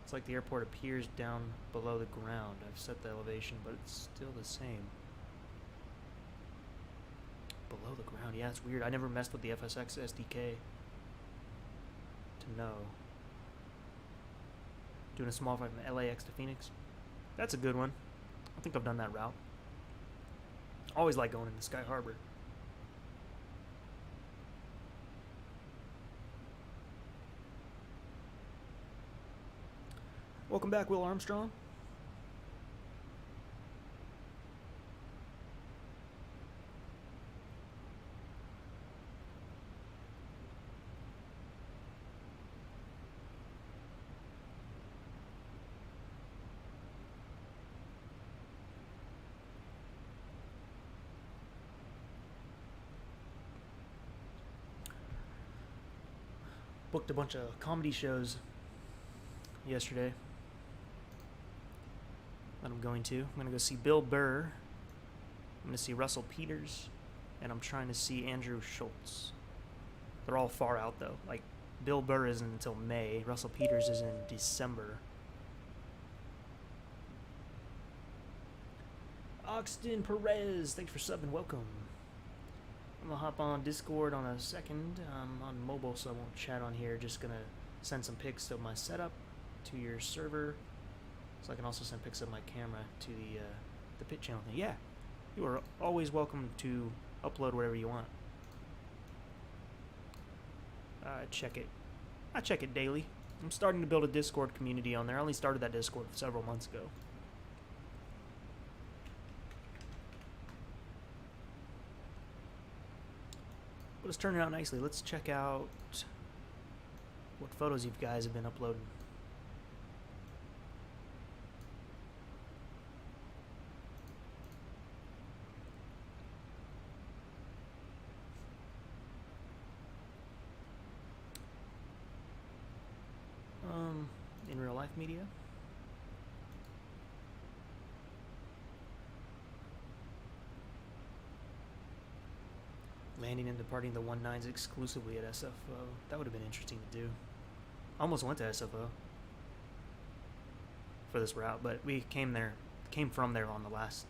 It's like the airport appears down below the ground. I've set the elevation, but it's still the same. Below the ground, yeah, it's weird. I never messed with the FSX SDK to know. Doing a small flight from LAX to Phoenix. That's a good one. I think I've done that route. Always like going into Sky Harbor. Welcome back, Will Armstrong. Booked a bunch of comedy shows yesterday that I'm going to. I'm going to go see Bill Burr. I'm going to see Russell Peters. And I'm trying to see Andrew Schultz. They're all far out, though. Like, Bill Burr isn't until May. Russell Peters is in December. Oxton Perez, thanks for subbing. Welcome. I'm going to hop on Discord on a second. I'm on mobile, so I won't chat on here. Just going to send some pics of my setup to your server. So I can also send pics of my camera to the pit channel thing. Yeah, you are always welcome to upload whatever you want. Check it. I check it daily. I'm starting to build a Discord community on there. I only started that Discord several months ago. But it's turning out nicely. Let's check out what photos you guys have been uploading. In real life media. Landing and departing the 19s exclusively at SFO. That would have been interesting to do. Almost went to SFO for this route, but we came from there on the last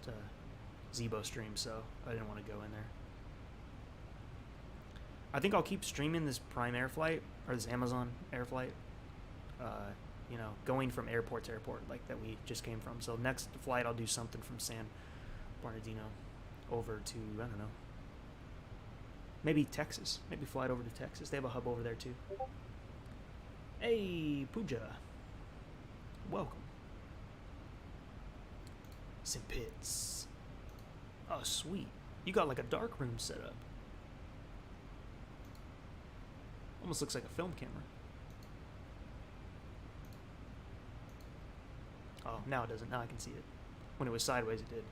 Zibo stream, so I didn't want to go in there. I think I'll keep streaming this Prime Air flight, or this Amazon Air flight. You know, going from airport to airport like that we just came from. So next flight I'll do something from San Bernardino over to, I don't know, maybe Texas. Maybe flight over to Texas. They have a hub over there too. Hey, Pooja. Welcome. St. Pitts. Oh, sweet. You got like a dark room set up. Almost looks like a film camera. Oh, now it doesn't. Now I can see it. When it was sideways, it did.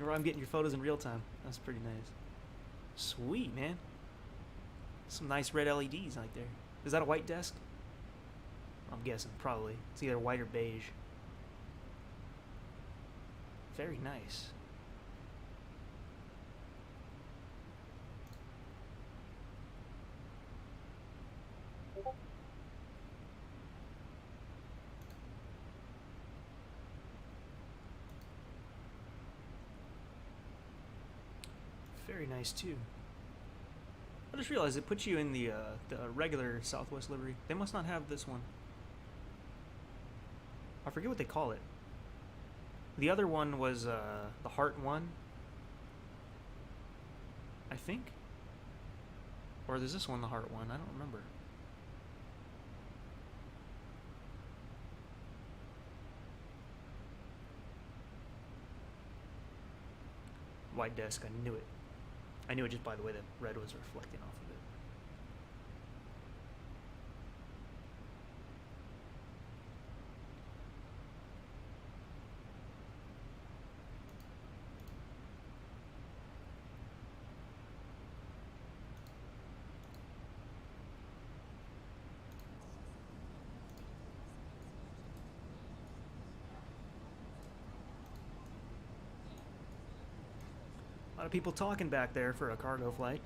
I'm getting your photos in real time. That's pretty nice. Sweet, man. Some nice red LEDs right there. Is that a white desk? I'm guessing, probably. It's either white or beige. Very nice. Very nice too. I just realized it puts you in the regular Southwest livery. They must not have this one. I forget what they call it. The other one was the Heart one, I think. Or is this one the Heart one? I don't remember. White desk, I knew it. I knew it just by the way the red was reflecting off of it. A lot of people talking back there for a cargo flight.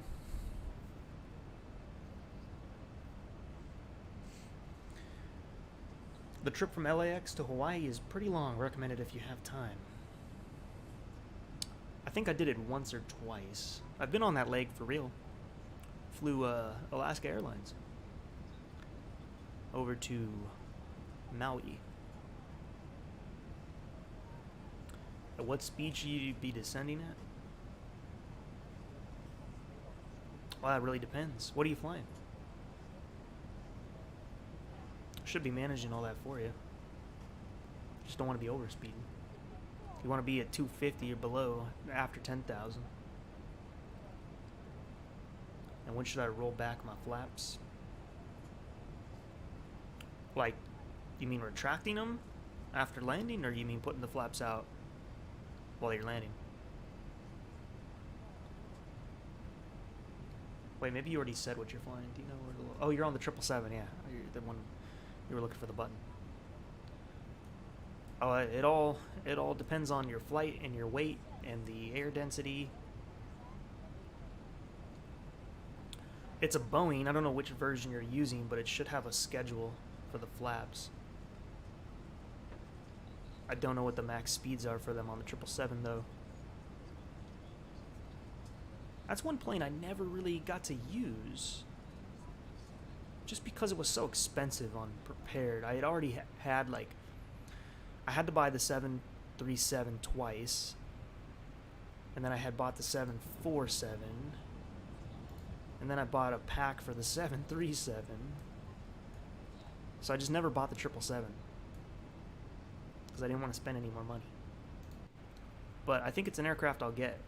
The trip from LAX to Hawaii is pretty long. Recommended if you have time. I think I did it once or twice. I've been on that leg for real. Flew Alaska Airlines over to Maui. At what speed should you be descending at? Well, that really depends. What are you flying? Should be managing all that for you. Just don't want to be overspeeding. You want to be at 250 or below after 10,000. And when should I roll back my flaps? Like, you mean retracting them after landing, or you mean putting the flaps out while you're landing? Wait, maybe you already said what you're flying. Do you know where to look? Oh, you're on the 777, yeah. You're the one you were looking for the button. Oh, it all depends on your flight and your weight and the air density. It's a Boeing. I don't know which version you're using, but it should have a schedule for the flaps. I don't know what the max speeds are for them on the 777 though. That's one plane I never really got to use, just because it was so expensive on Prepared. I had already had, like, I had to buy the 737 twice, and then I had bought the 747, and then I bought a pack for the 737, so I just never bought the 777, because I didn't want to spend any more money. But I think it's an aircraft I'll get.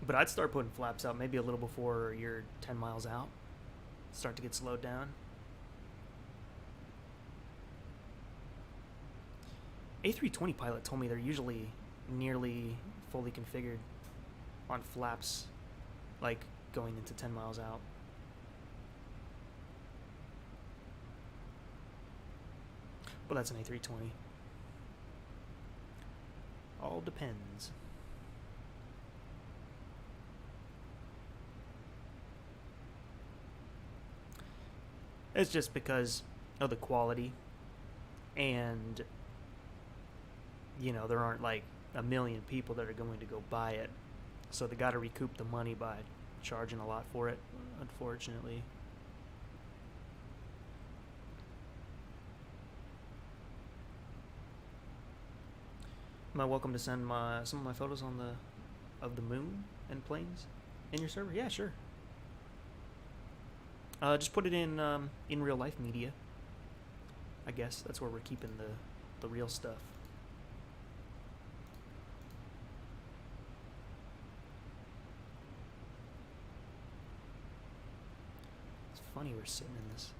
But I'd start putting flaps out maybe a little before you're 10 miles out. Start to get slowed down. A320 pilot told me they're usually nearly fully configured on flaps, like going into 10 miles out. But that's an A320. All depends. It's just because of the quality, and, you know, there aren't like a million people that are going to go buy it, so they got to recoup the money by charging a lot for it, unfortunately. Am I welcome to send some of my photos of the moon and planes in your server? Yeah, sure. Just put it in real life media. I guess that's where we're keeping the real stuff. It's funny we're sitting in this.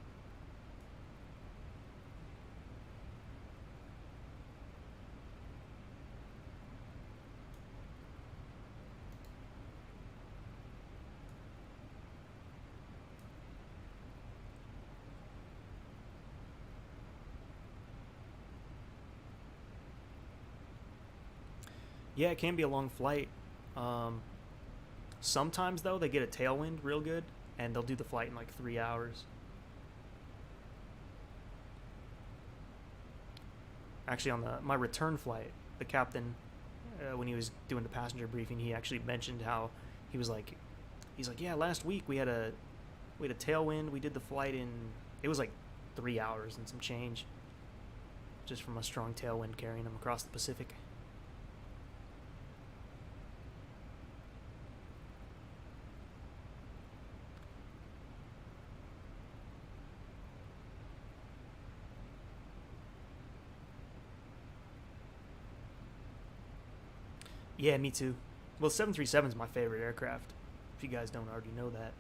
Yeah, it can be a long flight. Sometimes, though, they get a tailwind real good, and they'll do the flight in like 3 hours. Actually, on my return flight, the captain, when he was doing the passenger briefing, he actually mentioned how he's like, yeah, last week we had a tailwind. We did the flight in, it was like 3 hours and some change, just from a strong tailwind carrying them across the Pacific. Yeah, me too. Well, 737 is my favorite aircraft, if you guys don't already know that.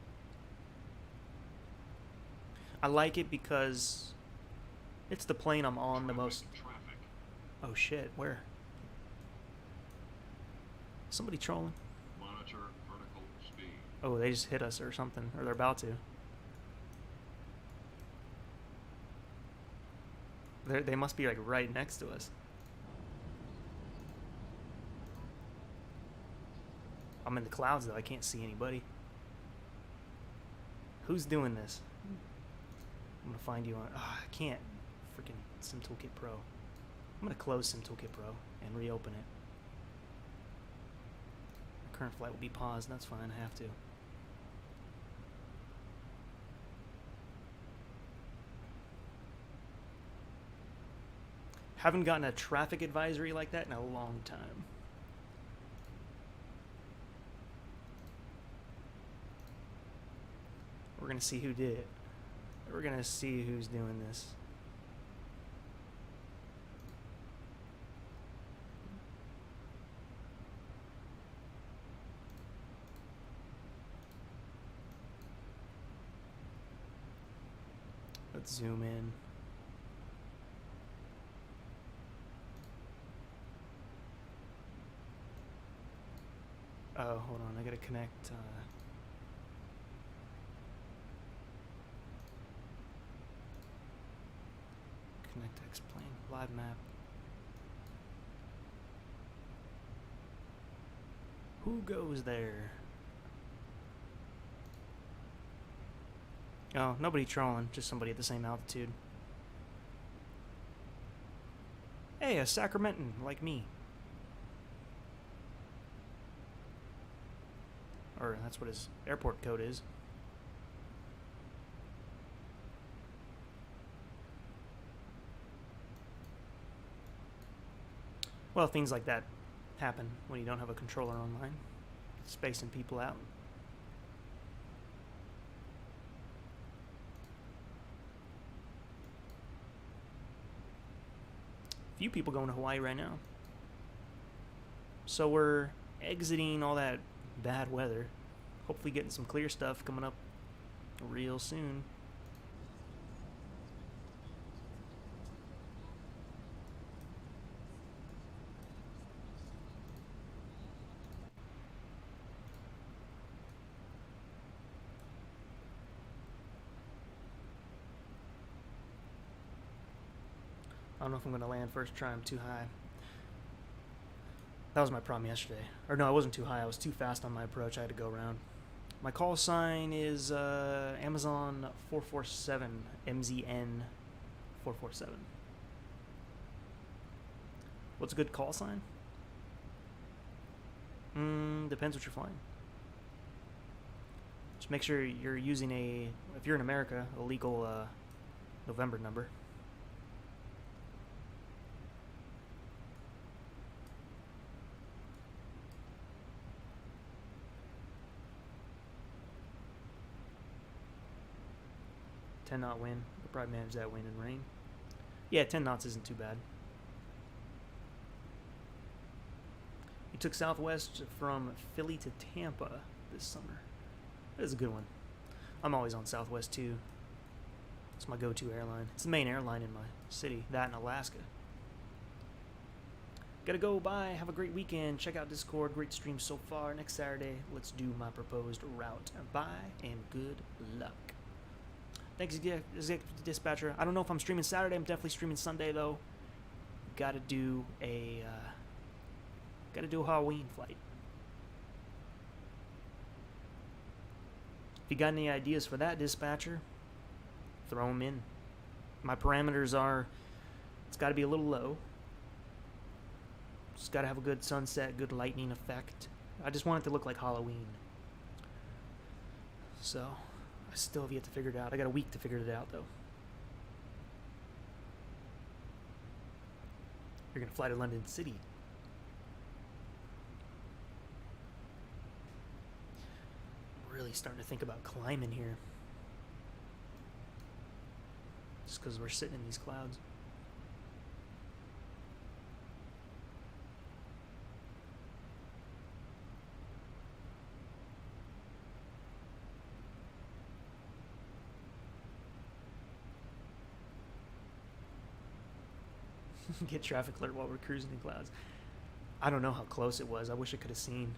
I like it because it's the plane I'm on the most. Oh shit, where? Somebody trolling. Monitor vertical speed. Oh, they just hit us or something, or they're about to. They must be like right next to us. I'm in the clouds though, I can't see anybody. Who's doing this? I'm gonna find you on, I can't. Freaking SimToolkit Pro. I'm gonna close SimToolkit Pro and reopen it. The current flight will be paused, that's fine, I have to. Haven't gotten a traffic advisory like that in a long time. We're gonna see who did it. We're gonna see who's doing this. Let's zoom in. Oh, hold on, I gotta connect. Connect X-Plane, live map. Who goes there? Oh, nobody trolling, just somebody at the same altitude. Hey, a Sacramentan like me. Or that's what his airport code is. Well, things like that happen when you don't have a controller online. Spacing people out. Few people going to Hawaii right now. So we're exiting all that bad weather. Hopefully getting some clear stuff coming up real soon. I don't know if I'm going to land first try. I'm too high. That was my problem yesterday. Or no, I wasn't too high. I was too fast on my approach. I had to go around. My call sign is Amazon 447, MZN 447. What's a good call sign? Depends what you're flying. Just make sure you're using if you're in America, a legal November number. .knot wind. We'll probably manage that wind and rain. Yeah, 10 knots isn't too bad. You took Southwest from Philly to Tampa this summer. That is a good one. I'm always on Southwest too. It's my go-to airline. It's the main airline in my city. That and Alaska. Gotta go. Bye. Have a great weekend. Check out Discord. Great stream so far. Next Saturday, let's do my proposed route. Bye and good luck. Thanks, Executive Dispatcher. I don't know if I'm streaming Saturday. I'm definitely streaming Sunday though. Gotta do a Halloween flight. If you got any ideas for that, Dispatcher, throw them in. My parameters are, it's got to be a little low. It's got to have a good sunset, good lightning effect. I just want it to look like Halloween. So, I still have yet to figure it out. I got a week to figure it out, though. You're going to fly to London City. Really starting to think about climbing here. Just because we're sitting in these clouds. Get traffic alert while we're cruising in clouds. I don't know how close it was. I wish I could have seen.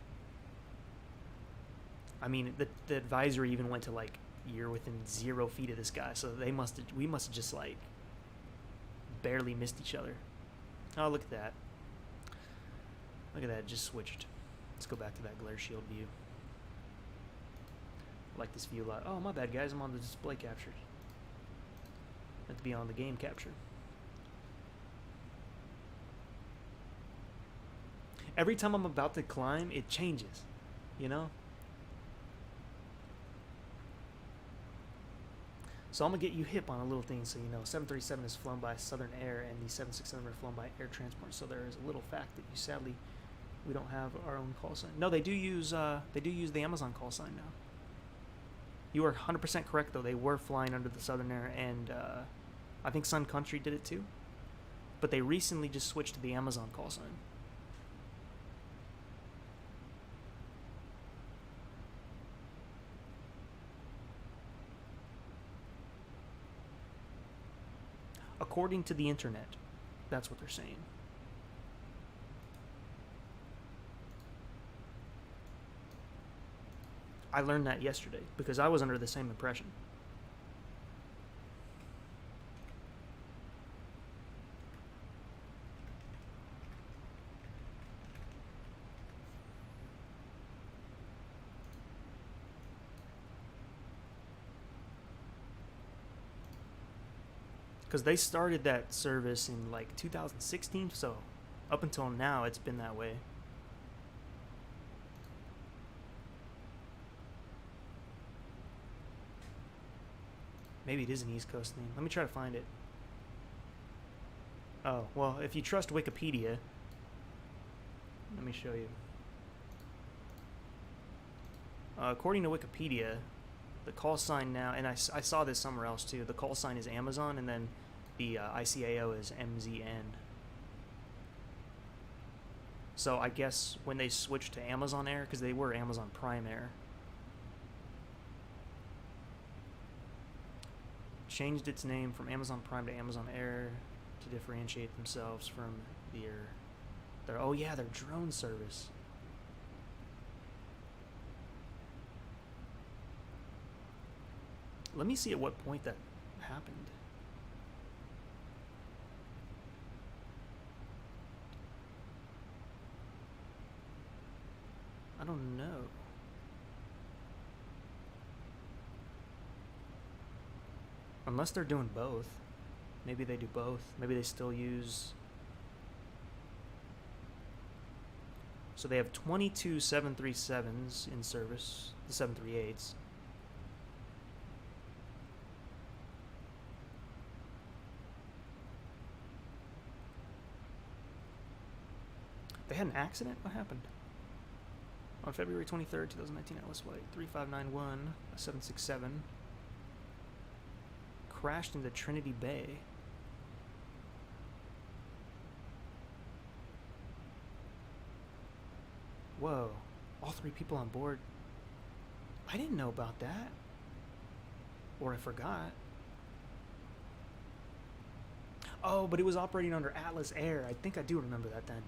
I mean, the advisory even went to like you're within 0 feet of this guy, so we must have just like barely missed each other. Oh, look at that. Look at that, it just switched. Let's go back to that glare shield view. I like this view a lot. Oh, my bad, guys. I'm on the display capture. I have to be on the game capture. Every time I'm about to climb, it changes, you know? So I'm going to get you hip on a little thing so you know. 737 is flown by Southern Air and the 767 are flown by Air Transport. So there is a little fact that you sadly, we don't have our own call sign. No, they do use the Amazon call sign now. You are 100% correct, though. They were flying under the Southern Air, and I think Sun Country did it too. But they recently just switched to the Amazon call sign. According to the internet, that's what they're saying. I learned that yesterday because I was under the same impression. Because they started that service in like 2016, so up until now it's been that way. Maybe it is an East Coast thing. Let me try to find it. Oh, well, if you trust Wikipedia, let me show you. According to Wikipedia, the call sign now, and I saw this somewhere else too, the call sign is Amazon, and then the ICAO is MZN. So I guess when they switched to Amazon Air, because they were Amazon Prime Air, changed its name from Amazon Prime to Amazon Air to differentiate themselves from their oh yeah, their drone service. Let me see at what point that happened. I don't know. Unless they're doing both. Maybe they do both. Maybe they still use... So they have 22 737s in service, the 738s. They had an accident? What happened? On February 23rd, 2019, Atlas Flight 3591, a 767, crashed into Trinity Bay. Whoa, all 3 people on board. I didn't know about that. Or I forgot. Oh, but it was operating under Atlas Air. I think I do remember that then.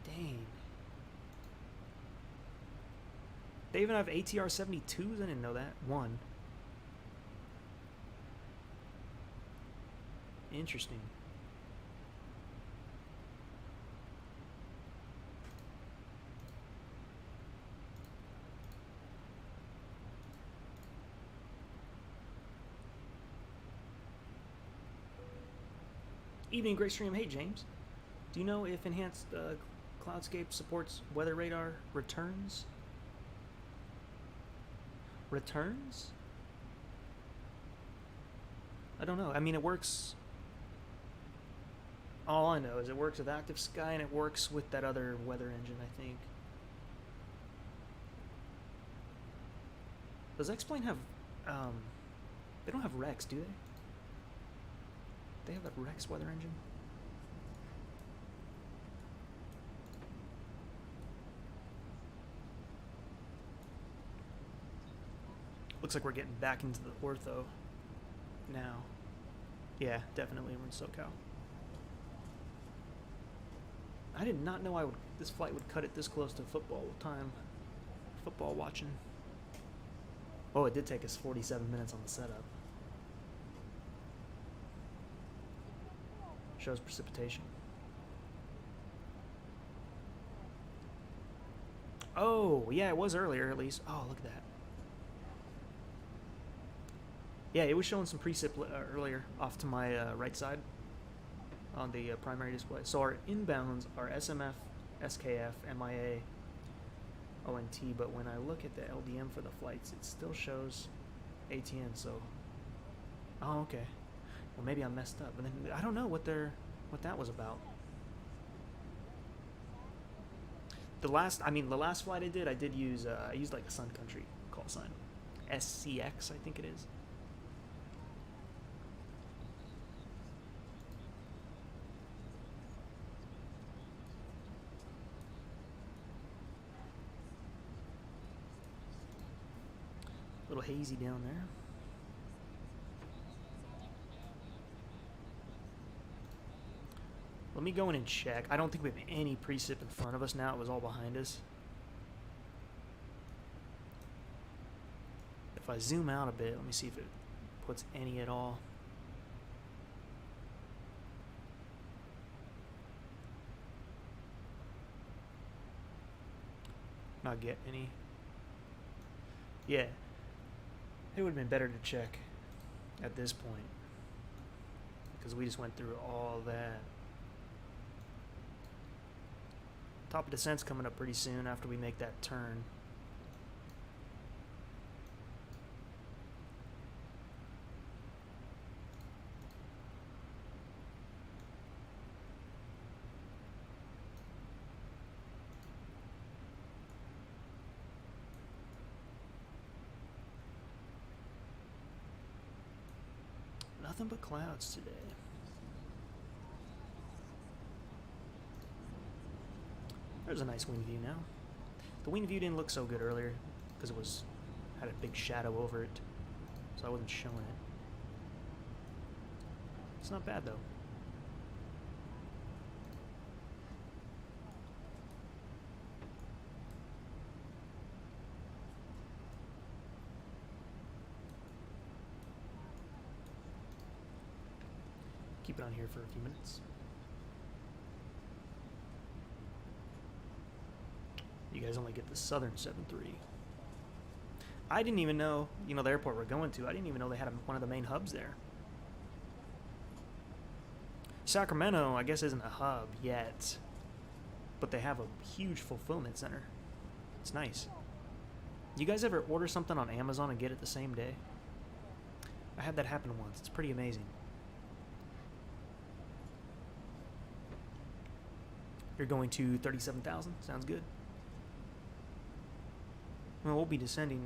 Dang. They even have ATR 72s? I didn't know that. 1. Interesting. Evening, Great Stream. Hey, James. Do you know if enhanced Cloudscape supports weather radar returns? Returns? I don't know. I mean, it works. All I know is it works with Active Sky and it works with that other weather engine, I think. Does X-Plane have, they don't have Rex, do they? They have a Rex weather engine? Looks like we're getting back into the ortho now. Yeah, definitely we're in SoCal. I did not know this flight would cut it this close to football time. Football watching. Oh, it did take us 47 minutes on the setup. Shows precipitation. Oh, yeah, it was earlier at least. Oh, look at that. Yeah, it was showing some precip earlier off to my right side on the primary display. So our inbounds are SMF, SKF, MIA, ONT, but when I look at the LDM for the flights, it still shows ATN, so... Oh, okay. Well, maybe I messed up, but then I don't know what that was about. The last flight I did use, I used like a Sun Country call sign. SCX, I think it is. A little hazy down there. Let me go in and check. I don't think we have any precip in front of us now. It was all behind us. If I zoom out a bit, let me see if it puts any at all. Not get any. Yeah. It would have been better to check at this point, because we just went through all that. Top of descent's coming up pretty soon after we make that turn. Nothing but clouds today. There's a nice wind view now. The wind view didn't look so good earlier because it had a big shadow over it, so I wasn't showing it. It's not bad though. Keep it on here for a few minutes. You guys only get the Southern 7.3. I didn't even know, the airport we're going to, I didn't even know they had one of the main hubs there. Sacramento, I guess, isn't a hub yet, but they have a huge fulfillment center. It's nice. You guys ever order something on Amazon and get it the same day? I had that happen once. It's pretty amazing. You're going to 37,000. Sounds good. Well, we'll be descending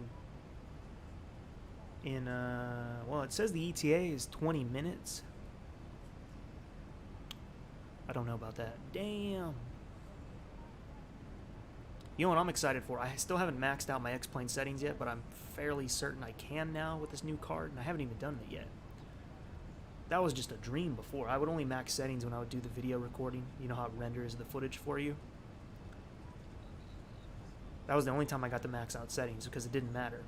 in, well, it says the ETA is 20 minutes. I don't know about that. Damn. You know what I'm excited for? I still haven't maxed out my X-Plane settings yet, but I'm fairly certain I can now with this new card, and I haven't even done it yet. That was just a dream before. I would only max settings when I would do the video recording. You know how it renders the footage for you? That was the only time I got to max out settings because it didn't matter.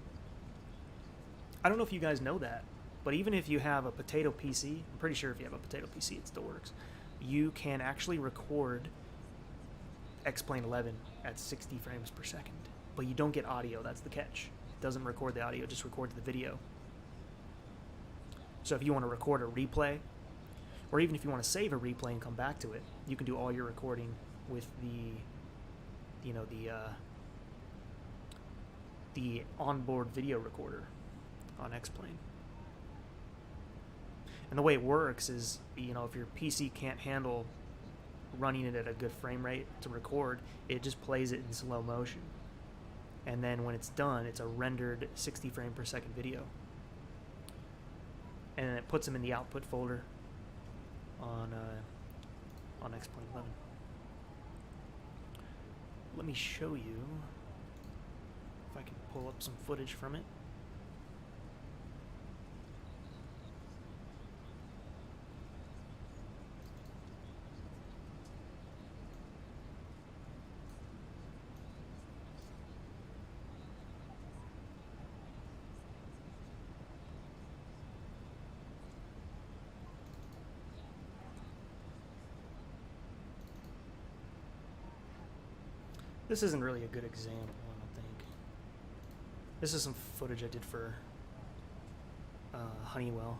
I don't know if you guys know that, but even if you have a potato PC, I'm pretty sure if you have a potato PC it still works, you can actually record X-Plane 11 at 60 frames per second. But you don't get audio, that's the catch. It doesn't record the audio, it just records the video. So if you want to record a replay, or even if you want to save a replay and come back to it, you can do all your recording with the onboard video recorder on X-Plane. And the way it works is, if your PC can't handle running it at a good frame rate to record, it just plays it in slow motion. And then when it's done, it's a rendered 60 frame per second video. And then it puts them in the output folder on X-Plane 11. Let me show you if I can pull up some footage from it. This isn't really a good example, I don't think. This is some footage I did for Honeywell.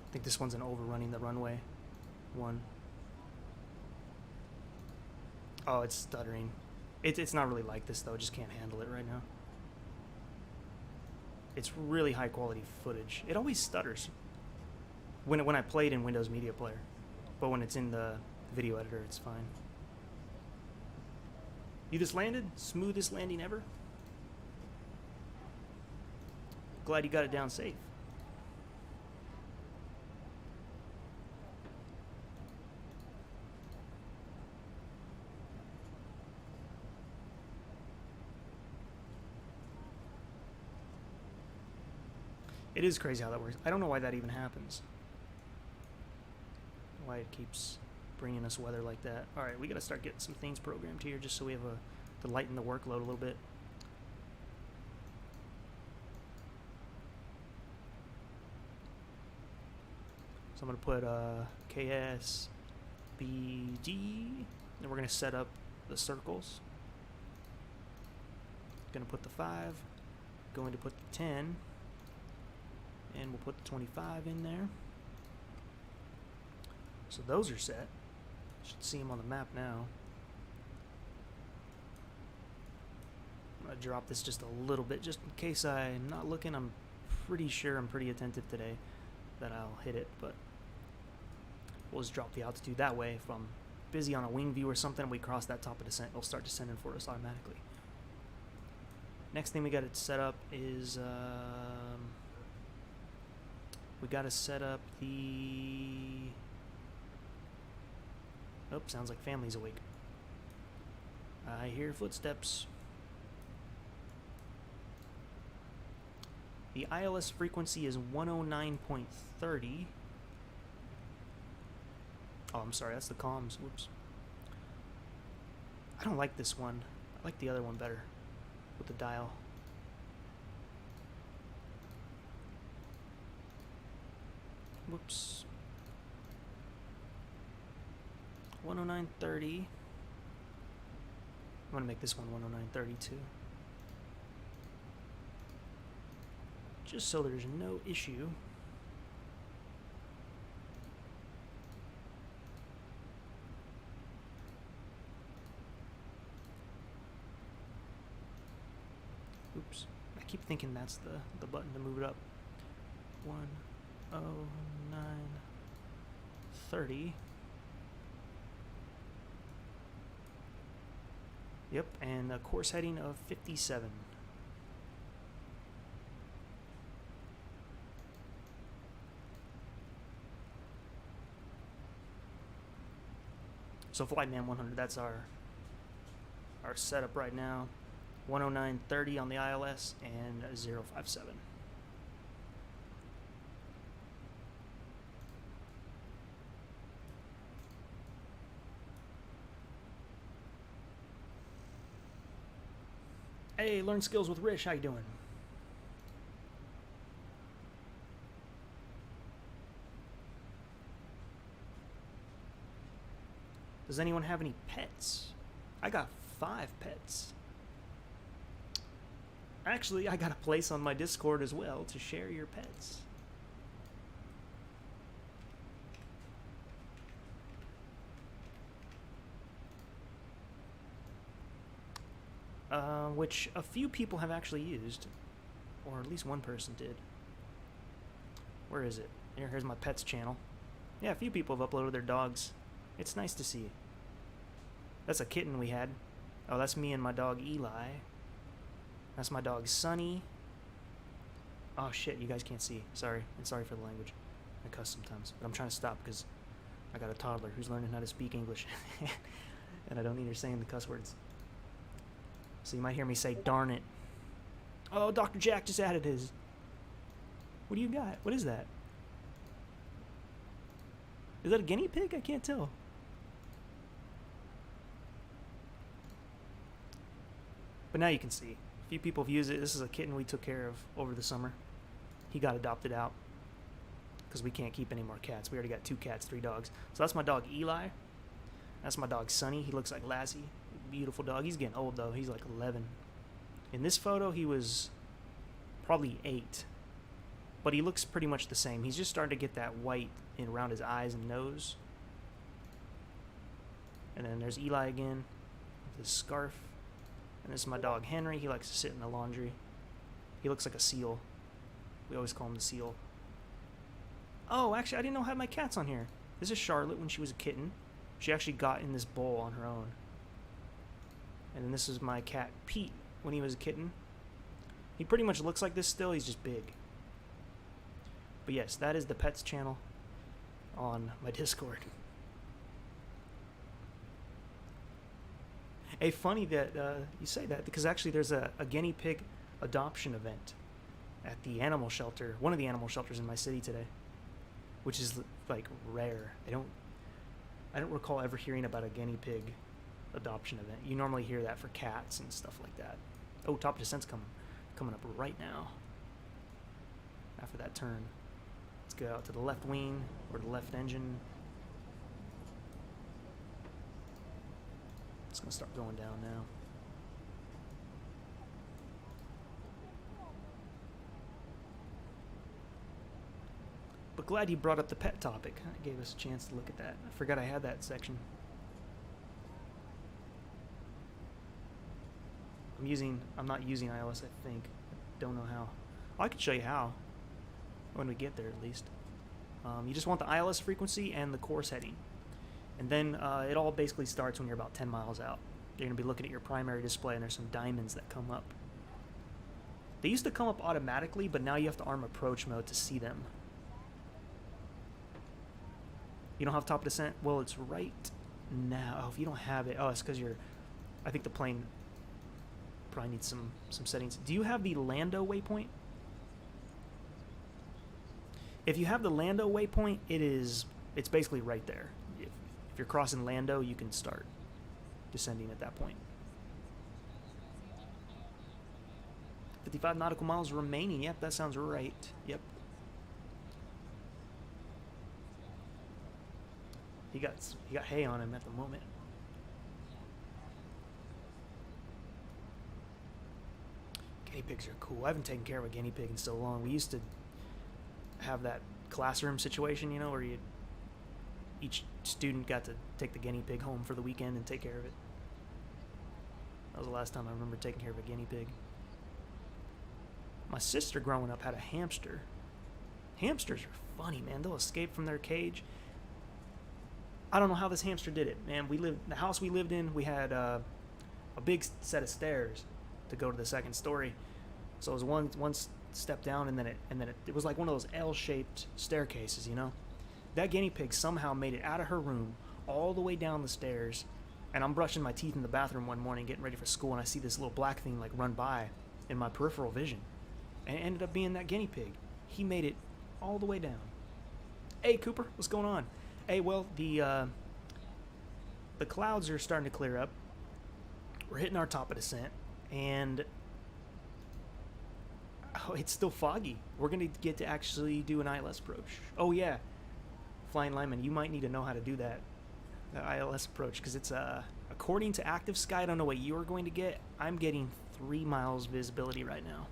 I think this one's an overrunning the runway one. Oh, it's stuttering. It's not really like this though, it just can't handle it right now. It's really high quality footage. It always stutters when I play it in Windows Media Player, but when it's in the video editor, it's fine. You just landed? Smoothest landing ever? Glad you got it down safe. It is crazy how that works. I don't know why that even happens. Why it keeps bringing us weather like that. All right, we got to start getting some things programmed here just so we have to lighten the workload a little bit. So I'm going to put KSBD, and we're going to set up the circles. Going to put the 5, going to put the 10, and we'll put the 25 in there. So those are set. Should see them on the map now. I'm going to drop this just a little bit just in case I'm not looking. I'm pretty sure I'm pretty attentive today that I'll hit it, but we'll just drop the altitude that way. If I'm busy on a wing view or something, we cross that top of descent, it'll start descending for us automatically. Next thing we got to set up is we got to set up the... Oh, sounds like family's awake. I hear footsteps. The ILS frequency is 109.30. Oh, I'm sorry, that's the comms. Whoops. I don't like this one. I like the other one better with the dial. Whoops. 109.30. I'm gonna make this one 109.30 too, just so there's no issue. Oops, I keep thinking that's the button to move it up. 109.30. Yep, and a course heading of 57. So Flightman 100, that's our setup right now. 109.30 on the ILS and 057. Hey, Learn Skills with Rish, how you doing? Does anyone have any pets? I got 5 pets. Actually, I got a place on my Discord as well to share your pets. which a few people have actually used, or at least one person did. Where is it? Here's my pets channel. Yeah, a few people have uploaded their dogs. It's nice to see. That's a kitten we had. Oh, that's me and my dog Eli. That's my dog Sunny. Oh shit, you guys can't see. Sorry, and sorry for the language. I cuss sometimes, but I'm trying to stop because I got a toddler who's learning how to speak English, and I don't need her saying the cuss words. So you might hear me say, darn it. Oh, Dr. Jack just added his. What do you got? What is that? Is that a guinea pig? I can't tell. But now you can see. A few people have used it. This is a kitten we took care of over the summer. He got adopted out because we can't keep any more cats. We already got 2 cats, 3 dogs. So that's my dog Eli. That's my dog Sunny. He looks like Lassie. Beautiful dog. He's getting old though. He's like 11. In this photo, he was probably 8. But he looks pretty much the same. He's just starting to get that white in around his eyes and nose. And then there's Eli again with his scarf. And this is my dog Henry. He likes to sit in the laundry. He looks like a seal. We always call him the seal. Oh, actually, I didn't know I had my cats on here. This is Charlotte when she was a kitten. She actually got in this bowl on her own. And then this is my cat Pete when he was a kitten. He pretty much looks like this still. He's just big. But yes, that is the pets channel on my Discord. Hey, funny that you say that, because actually there's a guinea pig adoption event at the animal shelter, one of the animal shelters in my city today, which is like rare. I don't recall ever hearing about a guinea pig adoption event. You normally hear that for cats and stuff like that. Oh, top descent's coming up right now. After that turn. Let's go out to the left wing or the left engine. It's gonna start going down now. But glad you brought up the pet topic. It gave us a chance to look at that. I forgot I had that section. I'm not using iOS, I think. Don't know how. I can show you how. When we get there, at least. You just want the ILS frequency and the course heading. And then it all basically starts when you're about 10 miles out. You're going to be looking at your primary display, and there's some diamonds that come up. They used to come up automatically, but now you have to arm approach mode to see them. You don't have top descent? Well, it's right now. Oh, if you don't have it, oh, it's because I think the plane probably needs some settings. Do you have the Lando waypoint? If you have the Lando waypoint, it's basically right there. If you're crossing Lando, you can start descending at that point. 55 nautical miles remaining. Yep, that sounds right. Yep. He got hay on him at the moment. Guinea pigs are cool. I haven't taken care of a guinea pig in so long. We used to have that classroom situation, you know, where each student got to take the guinea pig home for the weekend and take care of it. That was the last time I remember taking care of a guinea pig. My sister growing up had a hamster. Hamsters are funny, man. They'll escape from their cage. I don't know how this hamster did it, man. The house we lived in, we had a big set of stairs to go to the second story. So it was one step down, and then it was like one of those L-shaped staircases, you know. That guinea pig somehow made it out of her room all the way down the stairs, and I'm brushing my teeth in the bathroom one morning getting ready for school, and I see this little black thing like run by in my peripheral vision, and it ended up being that guinea pig. He made it all the way down. Hey Cooper, what's going on? Hey, well, the clouds are starting to clear up. We're hitting our top of descent, and oh, it's still foggy. We're going to get to actually do an ILS approach. Oh, yeah. Flying lineman, you might need to know how to do that, the ILS approach, because it's, according to Active Sky, I don't know what you're going to get. I'm getting 3 miles visibility right now,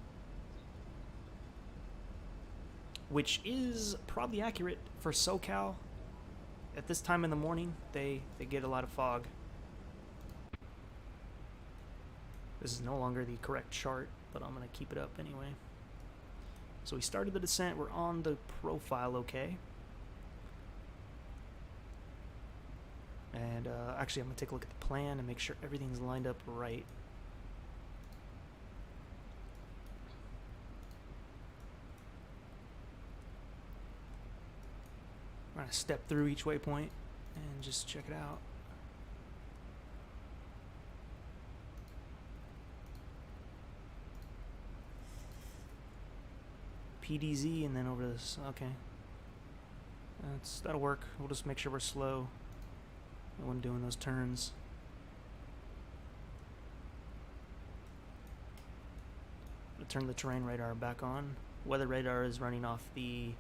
which is probably accurate for SoCal. At this time in the morning, they get a lot of fog. This is no longer the correct chart, but I'm going to keep it up anyway. So we started the descent. We're on the profile okay. And actually, I'm going to take a look at the plan and make sure everything's lined up right. I'm going to step through each waypoint and just check it out. PDZ and then over this. Okay. That'll work. We'll just make sure we're slow when doing those turns. I'll turn the terrain radar back on. Weather radar is running off the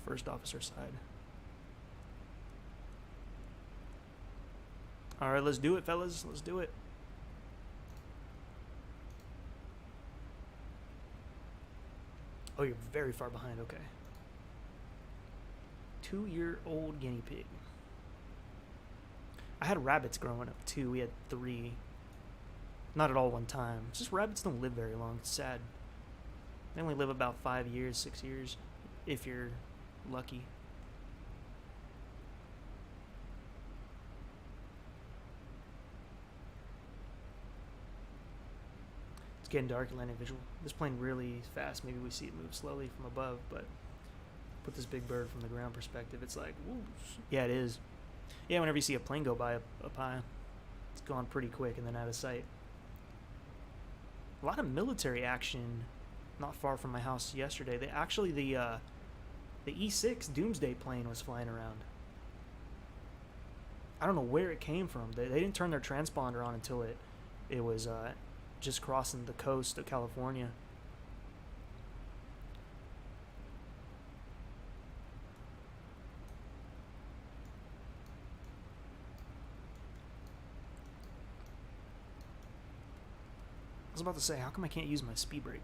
first officer side. Alright, let's do it, fellas. Let's do it. Oh, you're very far behind. Okay. 2-year-old guinea pig. I had rabbits growing up too. We had 3. Not at all one time. It's just rabbits don't live very long. It's sad. They only live about 5 years, 6 years, if you're lucky. It's getting dark in landing visual. This plane really fast. Maybe we see it move slowly from above, but put this big bird from the ground perspective, it's like, whoosh. Yeah, it is. Yeah, whenever you see a plane go by up high, it's gone pretty quick and then out of sight. A lot of military action not far from my house yesterday. They actually, the E6 Doomsday plane was flying around. I don't know where it came from. They didn't turn their transponder on until it was just crossing the coast of California. I was about to say, how come I can't use my speed brake?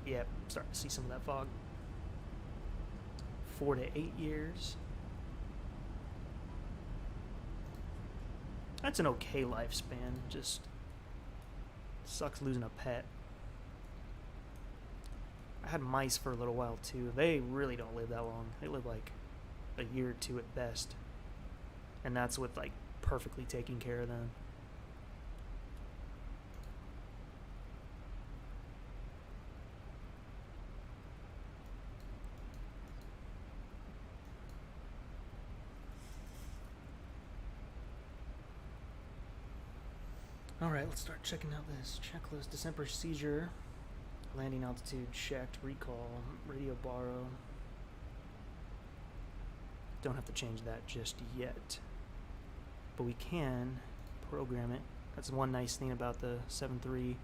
Yep, starting to see some of that fog. 4 to 8 years. That's an okay lifespan. Just sucks losing a pet. I had mice for a little while too. They really don't live that long. They live like a year or 2 at best. And that's with like perfectly taking care of them. Alright, let's start checking out this checklist. Descent procedure, landing altitude checked, recall, radio borrow. Don't have to change that just yet, but we can program it. That's one nice thing about the 7.3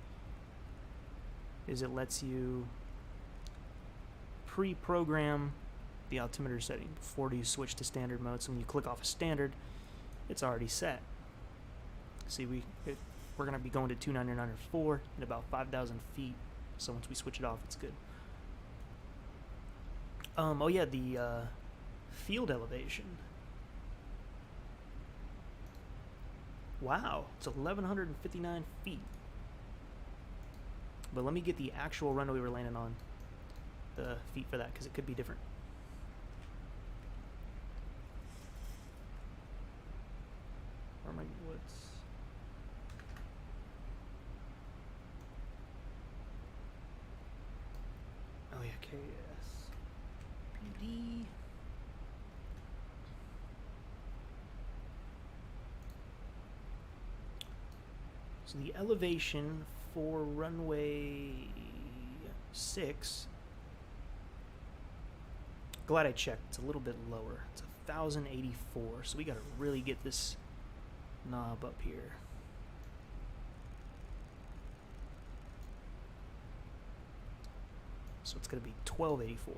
is it lets you pre-program the altimeter setting before you switch to standard mode. So when you click off a standard, it's already set. See, we're going to be going to 29904 at about 5,000 feet. So once we switch it off, it's good. Oh yeah, the field elevation. Wow, it's 1,159 feet. But let me get the actual runway we're landing on, the feet for that, because it could be different. Where am I? What's... Oh yeah, KSBD. So the elevation for runway 6, glad I checked, it's a little bit lower. It's 1,084, so we gotta really get this knob up here. So it's gonna be 1,284,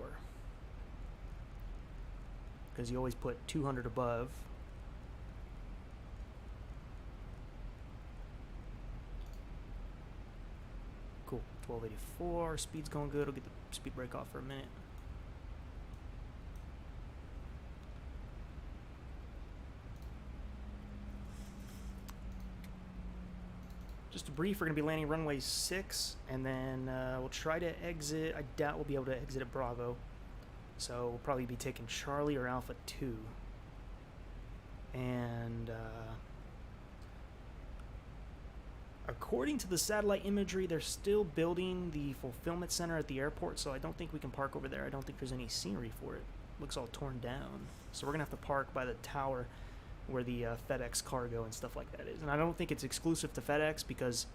because you always put 200 above. Cool, 1,284, speed's going good. I'll get the speed brake off for a minute. Just a brief, we're going to be landing runway 6, and then we'll try to exit. I doubt we'll be able to exit at Bravo. So we'll probably be taking Charlie or Alpha 2. And according to the satellite imagery, they're still building the fulfillment center at the airport, so I don't think we can park over there. I don't think there's any scenery for it. Looks all torn down. So we're going to have to park by the tower where the FedEx cargo and stuff like that is. And I don't think it's exclusive to FedEx because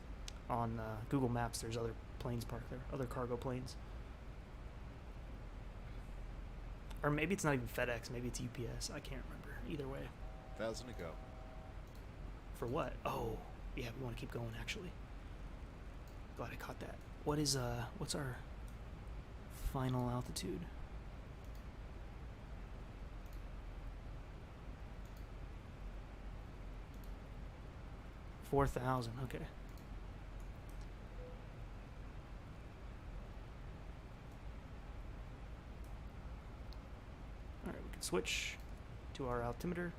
on Google Maps there's other planes parked there, other cargo planes. Or maybe it's not even FedEx, maybe it's UPS. I can't remember. Either way. 1,000 to go. For what? Oh, yeah, we want to keep going actually. Glad I caught that. What is what's our final altitude? 4,000, okay. Alright, we can switch to our altimeter.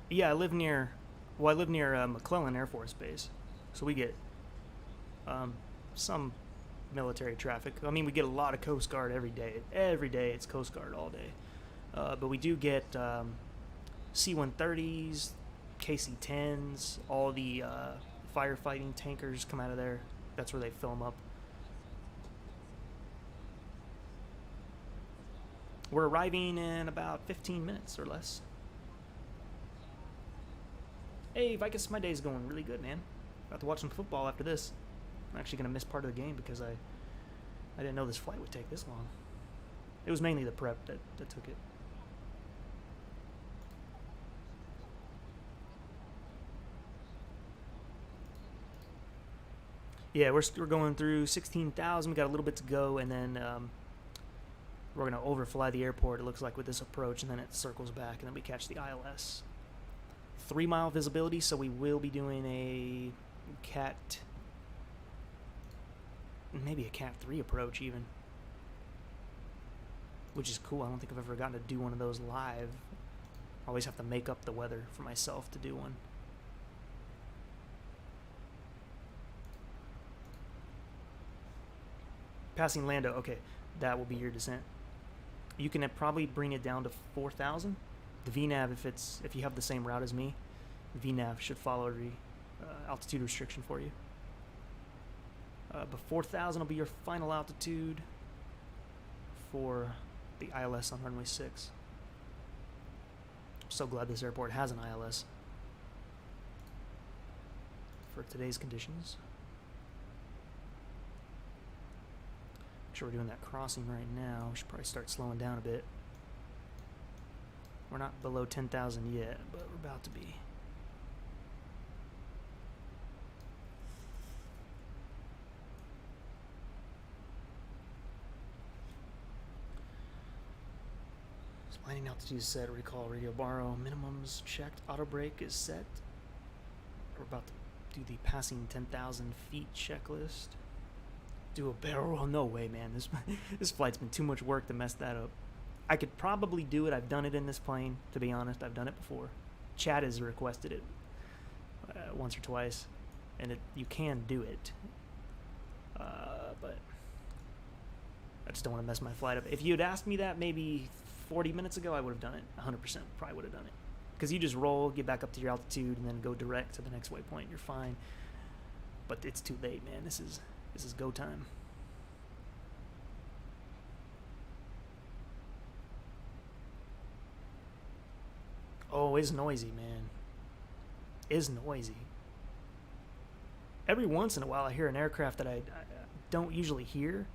Yeah, I live near McClellan Air Force Base, so we get some military traffic. I mean, we get a lot of Coast Guard every day. Every day it's Coast Guard all day. But we do get C-130s, KC-10s, all the firefighting tankers come out of there. That's where they fill them up. We're arriving in about 15 minutes or less. Hey, Vicus, my day's going really good, man. About to watch some football after this. I'm actually going to miss part of the game because I didn't know this flight would take this long. It was mainly the prep that took it. Yeah, we're going through 16,000. We got a little bit to go, and then we're going to overfly the airport, it looks like, with this approach, and then it circles back, and then we catch the ILS. 3-mile visibility, so we will be doing a maybe a Cat 3 approach even, which is cool. I don't think I've ever gotten to do one of those live. I always have to make up the weather for myself to do one. Passing Lando, okay, that will be your descent. You can probably bring it down to 4,000. The VNAV, if you have the same route as me, VNAV should follow the altitude restriction for you. But 4,000 will be your final altitude for the ILS on runway 6. I'm so glad this airport has an ILS for today's conditions. Make sure we're doing that crossing right now. We should probably start slowing down a bit. We're not below 10,000 yet, but we're about to be. Landing altitude is set. Recall radio borrow. Minimums checked. Auto brake is set. We're about to do the passing 10,000 feet checklist. Do a barrel roll. No way, man. This flight's been too much work to mess that up. I could probably do it. I've done it in this plane, to be honest. I've done it before. Chad has requested it once or twice, and you can do it. But I just don't want to mess my flight up. If you had asked me that maybe 40 minutes ago, I would have done it. 100% probably would have done it. Because you just roll, get back up to your altitude, and then go direct to the next waypoint. You're fine. But it's too late, man. This is go time. Oh, it's noisy, man. It's noisy. Every once in a while, I hear an aircraft that I don't usually hear.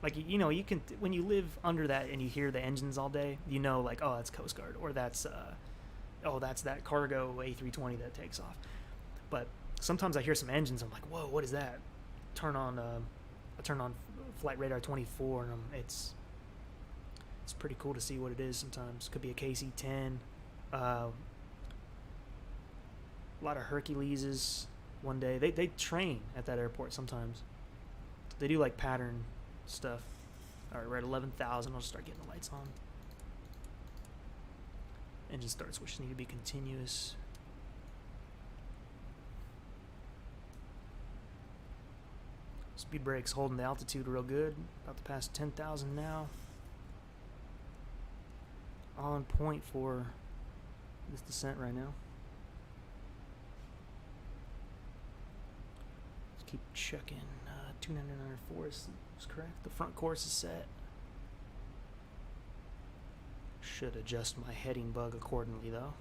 Like, you know, you can, when you live under that and you hear the engines all day, you know, like, oh, that's Coast Guard, or that's that cargo A320 that takes off. But sometimes I hear some engines, I'm like, whoa, what is that? I turn on Flight Radar 24, and it's pretty cool to see what it is sometimes. Could be a KC-10. A lot of Herculeses one day. They train at that airport sometimes. They do like pattern stuff. Alright, we're at 11,000. I'll just start getting the lights on. Engine start switches need to be continuous. Speed brakes holding the altitude real good. About to pass 10,000 now. On point for this descent right now. Let's keep checking. 299 is correct. The front course is set. Should adjust my heading bug accordingly though.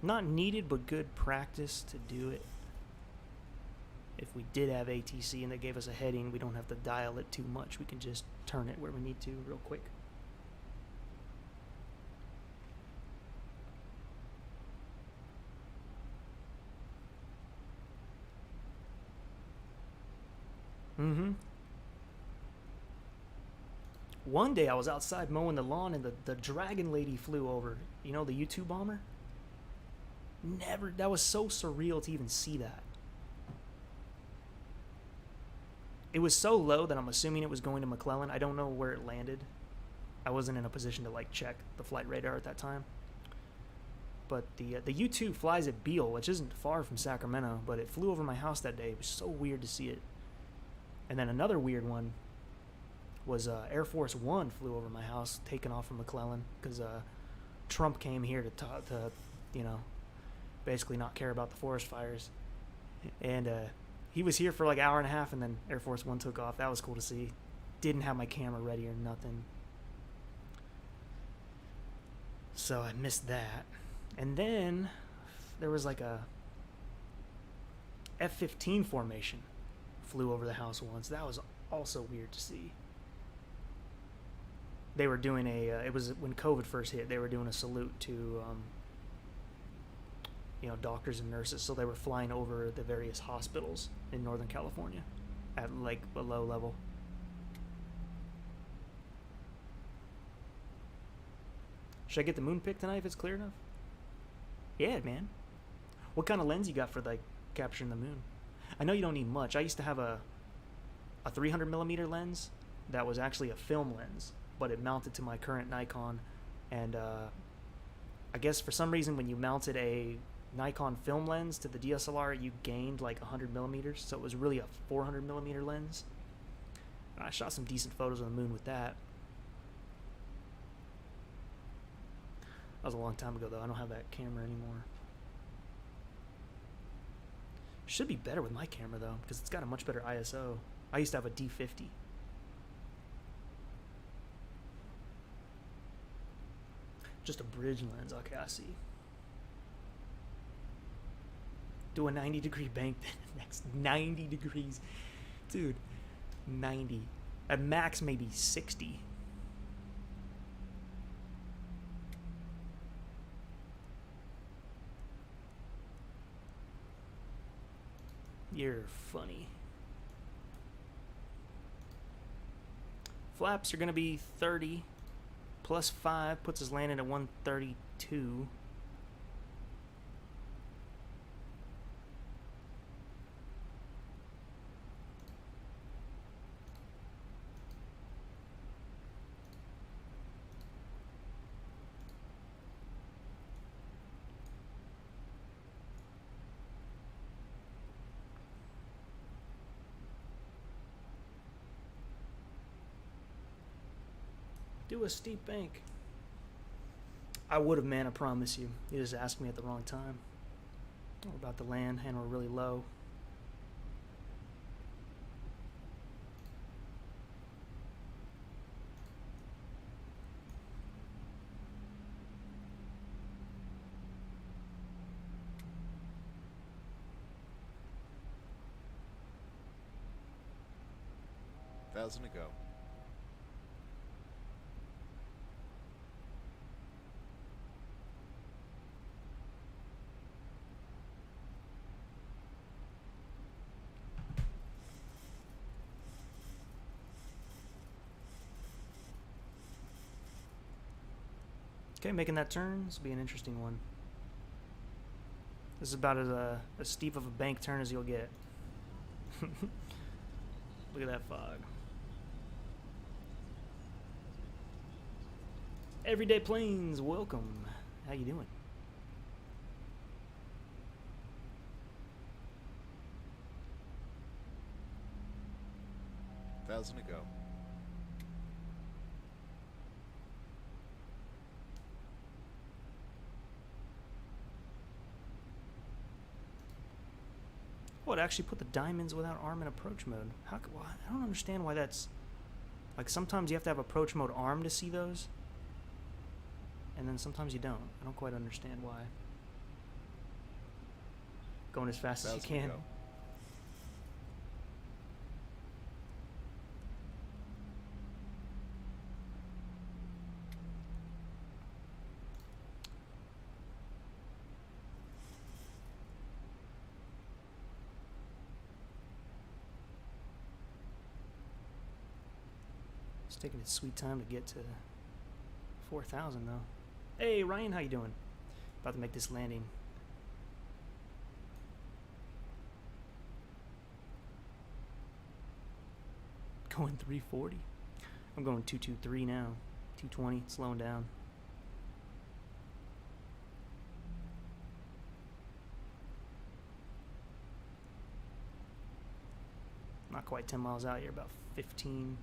Not needed, but good practice to do it. If we did have ATC and they gave us a heading, we don't have to dial it too much. We can just turn it where we need to real quick. One day I was outside mowing the lawn and the dragon lady flew over. You know, the U-2 bomber? That was so surreal to even see that. It was so low that I'm assuming it was going to McClellan. I don't know where it landed. I wasn't in a position to like check the flight radar at that time. But the U-2 flies at Beale, which isn't far from Sacramento, but it flew over my house that day. It was so weird to see it. And then another weird one was Air Force One flew over my house, taken off from McClellan, because Trump came here to, you know, basically not care about the forest fires. And he was here for like an hour and a half, and then Air Force One took off. That was cool to see. Didn't have my camera ready or nothing. So I missed that. And then there was like a F-15 formation flew over the house once. That was also weird to see. They were doing it was when COVID first hit, they were doing a salute to, you know, doctors and nurses. So they were flying over the various hospitals in Northern California at like a low level. Should I get the moon pic tonight if it's clear enough? Yeah, man. What kind of lens you got for like capturing the moon? I know you don't need much. I used to have a 300mm lens that was actually a film lens, but it mounted to my current Nikon, and I guess for some reason when you mounted a Nikon film lens to the DSLR, you gained like 100mm, so it was really a 400mm lens. I shot some decent photos of the moon with that. That was a long time ago though. I don't have that camera anymore. Should be better with my camera though, because it's got a much better ISO. I used to have a D50. Just a bridge lens. Okay, I see. Do a 90-degree bank then. Next 90 degrees. Dude, 90. At max, maybe 60. You're funny. Flaps are going to be 30. Plus 5 puts us landing at 132. Do a steep bank. I would have, man, I promise you. You just asked me at the wrong time. We're about to land and we're really low. Thousand to go. Okay, making that turn. This will be an interesting one. This is about as steep of a bank turn as you'll get. Look at that fog. Everyday Planes, welcome. How you doing? Thousand to go. Well, it actually put the diamonds without arm in approach mode. How? Well, I don't understand why that's... Like, sometimes you have to have approach mode arm to see those. And then sometimes you don't. I don't quite understand why. Going as fast as you can. Go. It's taking its sweet time to get to 4,000 though. Hey Ryan, how you doing? About to make this landing. Going 340. I'm going 223 now. 220, slowing down. Not quite 10 miles out here, about 15.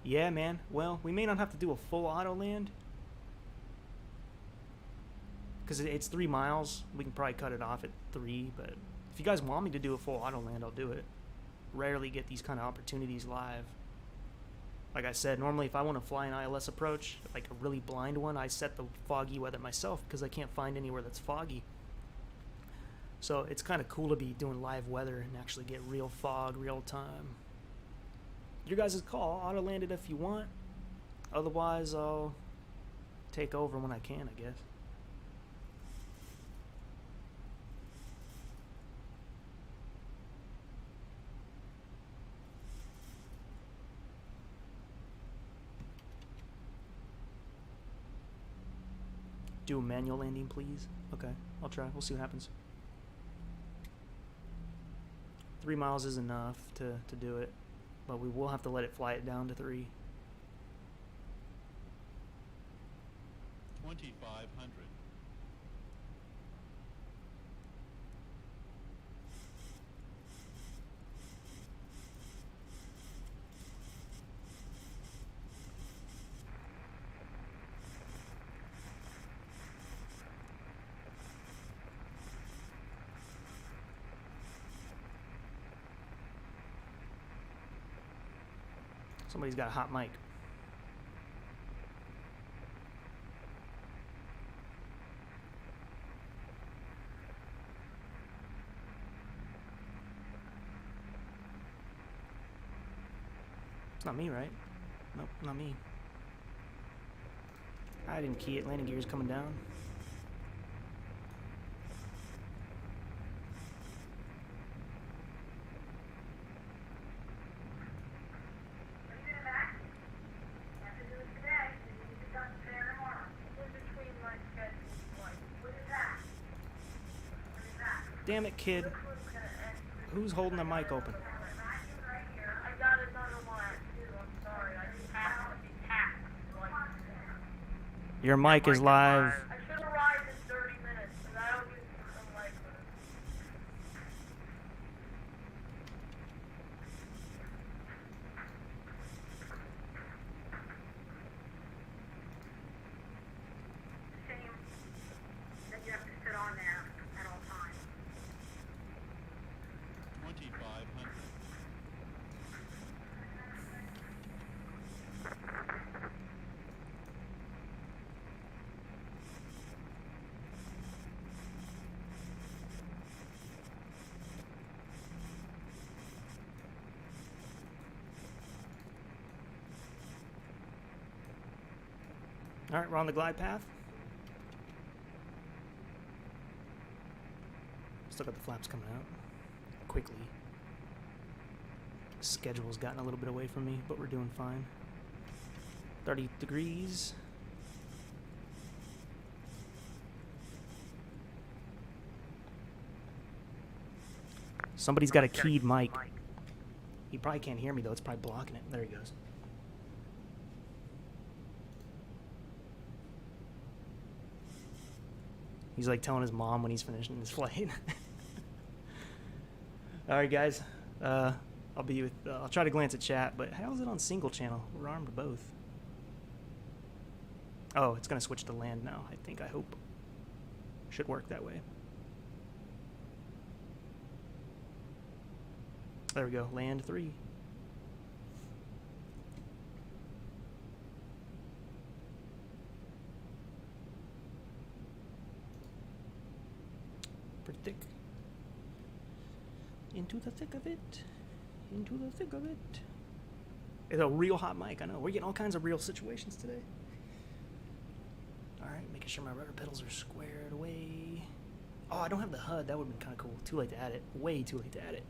Yeah, man. Well, we may not have to do a full auto land. Because it's 3 miles. We can probably cut it off at 3. But if you guys want me to do a full auto land, I'll do it. Rarely get these kind of opportunities live. Like I said, normally if I want to fly an ILS approach, like a really blind one, I set the foggy weather myself because I can't find anywhere that's foggy. So it's kind of cool to be doing live weather and actually get real fog, real time. Your guys' call. Auto land it if you want. Otherwise, I'll take over when I can, I guess. Do a manual landing, please. Okay, I'll try. We'll see what happens. 3 miles is enough to do it. But we will have to let it fly it down to 3. 2,500. Somebody's got a hot mic. It's not me, right? Nope, not me. I didn't key it. Landing gear's coming down. Damn it, kid. Who's holding the mic open? Your mic is live. All right, we're on the glide path. Still got the flaps coming out quickly. Schedule's gotten a little bit away from me, but we're doing fine. 30 degrees. Somebody's got a keyed mic. He probably can't hear me though. It's probably blocking it. There he goes. He's like telling his mom when he's finishing his flight. All right, guys. I'll try to glance at chat, but how is it on single channel? We're armed both. Oh, it's gonna switch to land now. I hope. Should work that way. There we go. Land 3. Pretty thick. Into the thick of it. Into the thick of it. It's a real hot mic, I know. We're getting all kinds of real situations today. Alright, making sure my rudder pedals are squared away. Oh, I don't have the HUD. That would have been kind of cool. Too late to add it. Way too late to add it.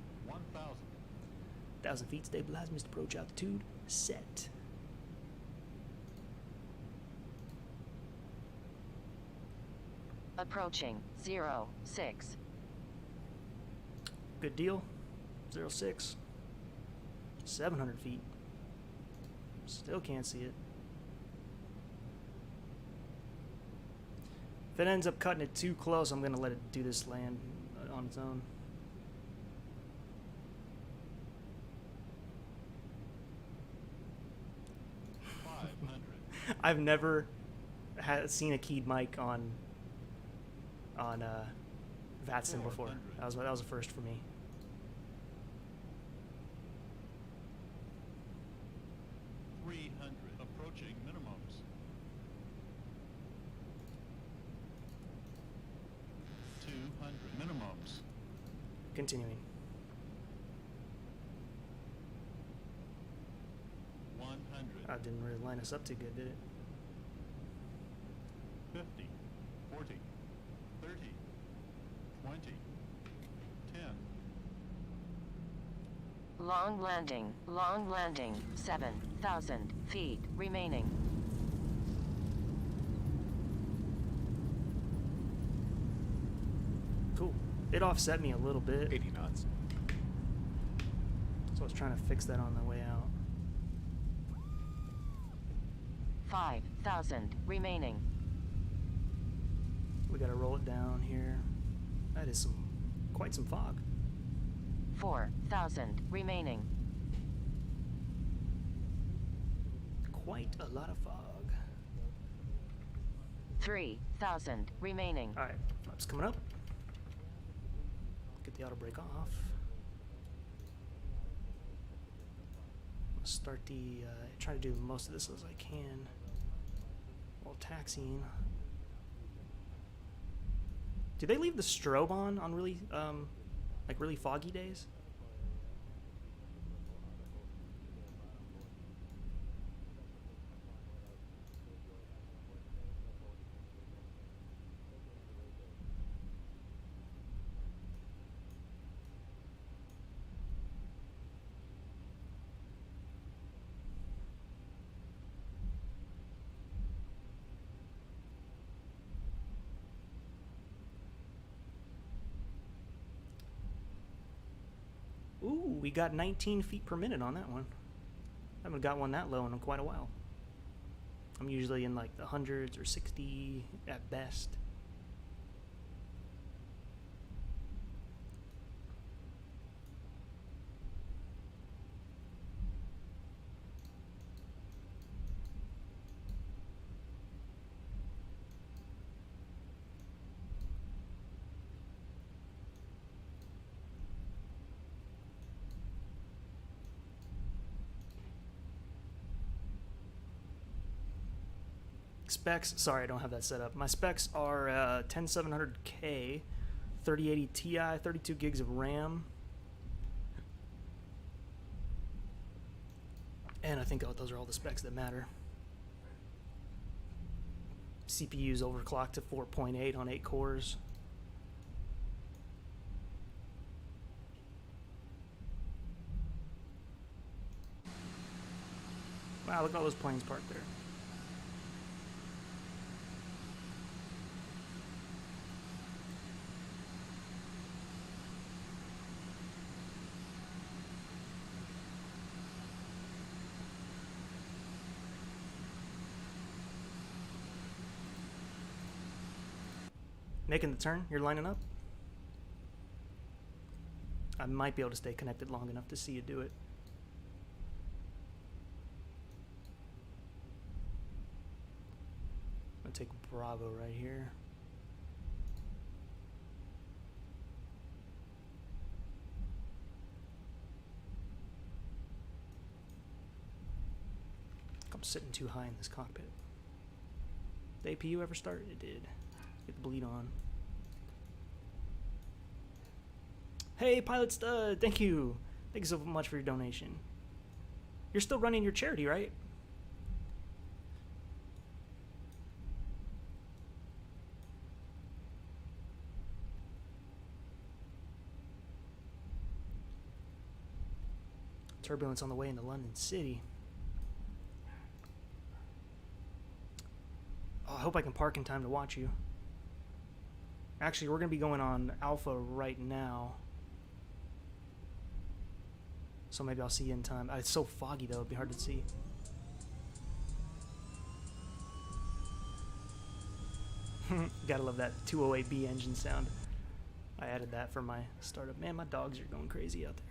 1,000 feet stabilized. Missed approach altitude. Set. Approaching 06. Good deal. 06. 700 feet. Still can't see it. If it ends up cutting it too close, I'm going to let it do this land on its own. I've never seen a keyed mic on VATSIM before. That was a first for me. Approaching minimums. 200 minimums. Continuing. 100. That didn't really line us up too good, did it? 50. 40. 30. 20. 10. Long landing, 7,000 feet remaining. Cool. It offset me a little bit. 80 knots. So I was trying to fix that on the way out. 5,000 remaining. We gotta roll it down here. That is quite some fog. 4,000 remaining. Quite a lot of fog. 3,000 remaining. Alright, flaps coming up. Get the auto brake off. Let's start try to do most of this as I can while taxiing. Do they leave the strobe on really, like really foggy days? Ooh, we got 19 feet per minute on that one. I haven't got one that low in quite a while. I'm usually in like the hundreds or 60 at best. Specs, sorry, I don't have that set up. My specs are 10700K, 3080 Ti, 32 gigs of RAM. And I think those are all the specs that matter. CPU's overclocked to 4.8 on 8 cores. Wow, look at all those planes parked there. Making the turn? You're lining up? I might be able to stay connected long enough to see you do it. I'm gonna take Bravo right here. I'm sitting too high in this cockpit. The APU ever start? It did. Get the bleed on. Hey, Pilot Stud, thank you. Thank you so much for your donation. You're still running your charity, right? Turbulence on the way into London City. Oh, I hope I can park in time to watch you. Actually, we're going to be going on Alpha right now. So maybe I'll see you in time. It's so foggy, though. It'd be hard to see. Gotta love that 208B engine sound. I added that for my startup. Man, my dogs are going crazy out there.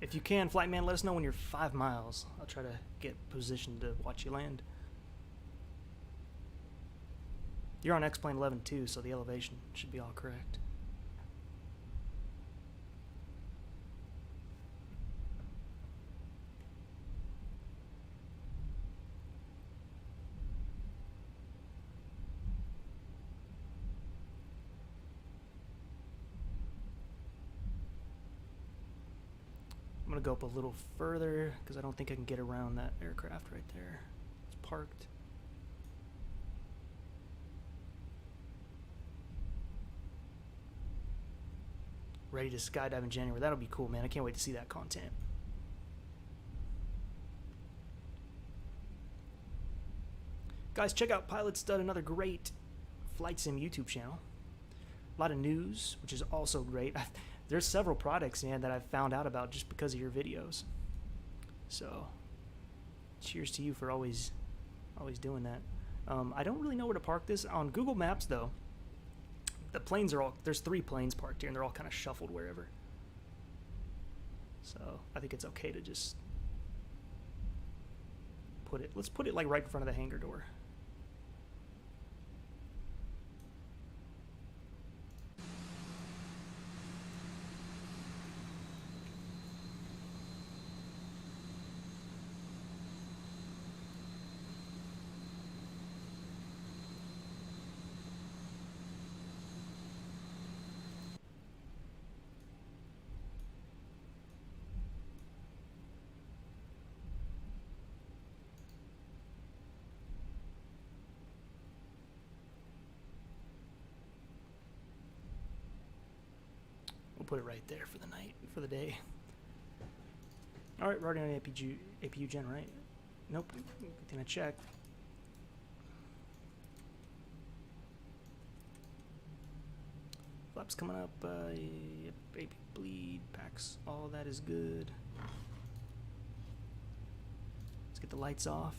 If you can, flight man, let us know when you're 5 miles. I'll try to get positioned to watch you land. You're on X-Plane 11 too, so the elevation should be all correct. I'm gonna go up a little further because I don't think I can get around that aircraft right there. It's parked. Ready to skydive in January. That'll be cool, man. I can't wait to see that content. Guys, check out Pilot Stud, another great flight sim YouTube channel. A lot of news, which is also great. There's several products, man, that I've found out about just because of your videos. So, cheers to you for always doing that. I don't really know where to park this. On Google Maps, though, the planes are all, there's 3 planes parked here, and they're all kind of shuffled wherever. So, I think it's okay to just put it, let's put it like right in front of the hangar door. We'll put it right there for the night, for the day. All right, we're already on APU gen, right? Nope. Gonna check. Flaps coming up. Yep, AP bleed, packs. All that is good. Let's get the lights off.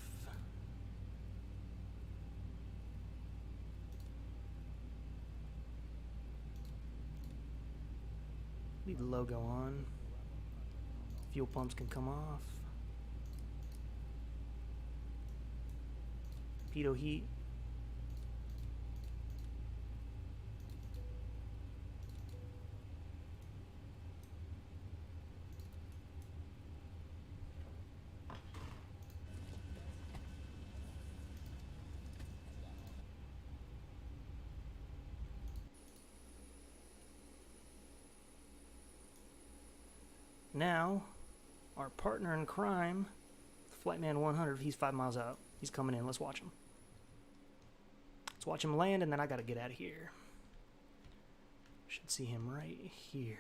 Leave the logo on. Fuel pumps can come off. Pitot heat. Now, our partner in crime, Flightman 100, he's 5 miles out. He's coming in. Let's watch him. Let's watch him land, and then I gotta get out of here. Should see him right here.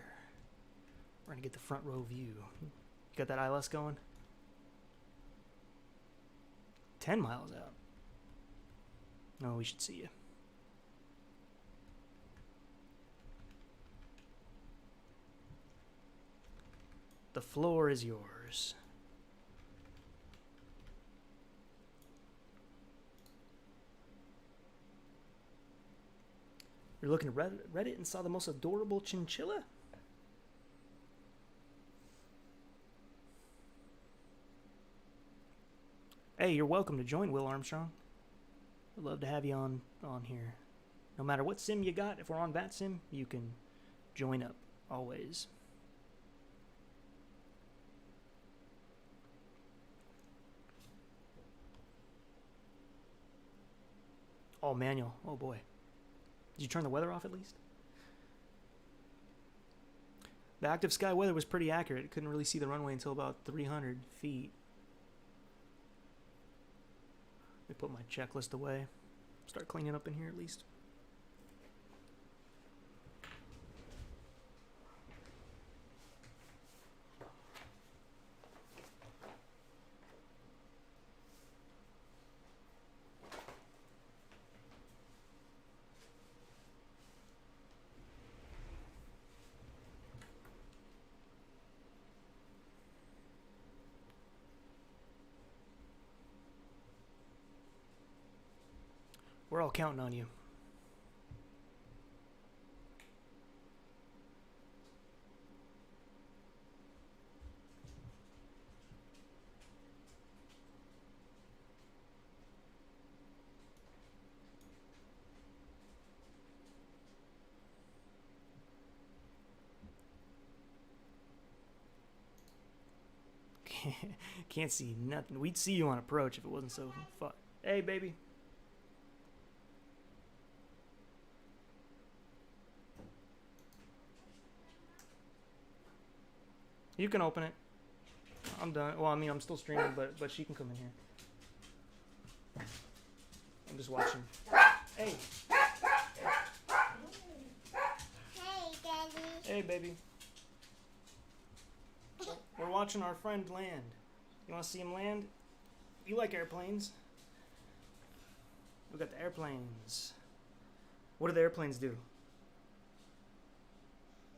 We're gonna get the front row view. You got that ILS going? 10 miles out. Oh, we should see you. The floor is yours. You're looking at Reddit and saw the most adorable chinchilla? Hey, you're welcome to join, Will Armstrong. I'd love to have you on here. No matter what sim you got, if we're on VATSIM, you can join up, always. Oh, manual. Oh, boy. Did you turn the weather off at least? The active sky weather was pretty accurate. Couldn't really see the runway until about 300 feet. Let me put my checklist away. Start cleaning up in here at least. We're all counting on you. Can't see nothing. We'd see you on approach if it wasn't so fun. Hey, baby. You can open it. I'm done. Well, I mean, I'm still streaming, but she can come in here. I'm just watching. Hey. Hey, Daddy. Hey, baby. We're watching our friend land. You want to see him land? You like airplanes? We got the airplanes. What do the airplanes do?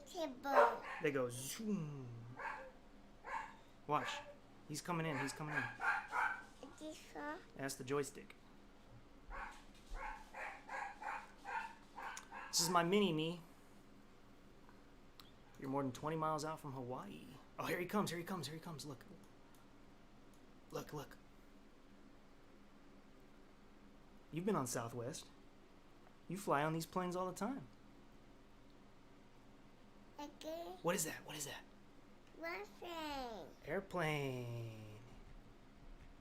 Zibo. They go zoom. Watch. He's coming in. He's coming in. This one. That's the joystick. This is my mini-me. You're more than 20 miles out from Hawaii. Oh, here he comes. Here he comes. Here he comes. Look. Look, look. You've been on Southwest. You fly on these planes all the time. Okay. What is that? What is that? Nothing. Airplane.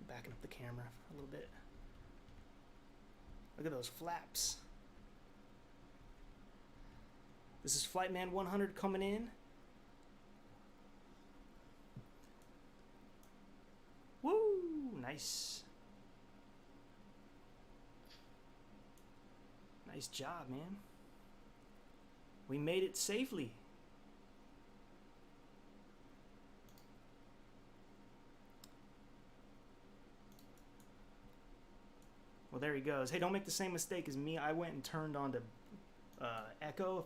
Backing up the camera a little bit. Look at those flaps. This is Flightman 100 coming in. Woo! Nice. Nice job, man. We made it safely. Well, there he goes. Hey, don't make the same mistake as me. I went and turned on to Echo.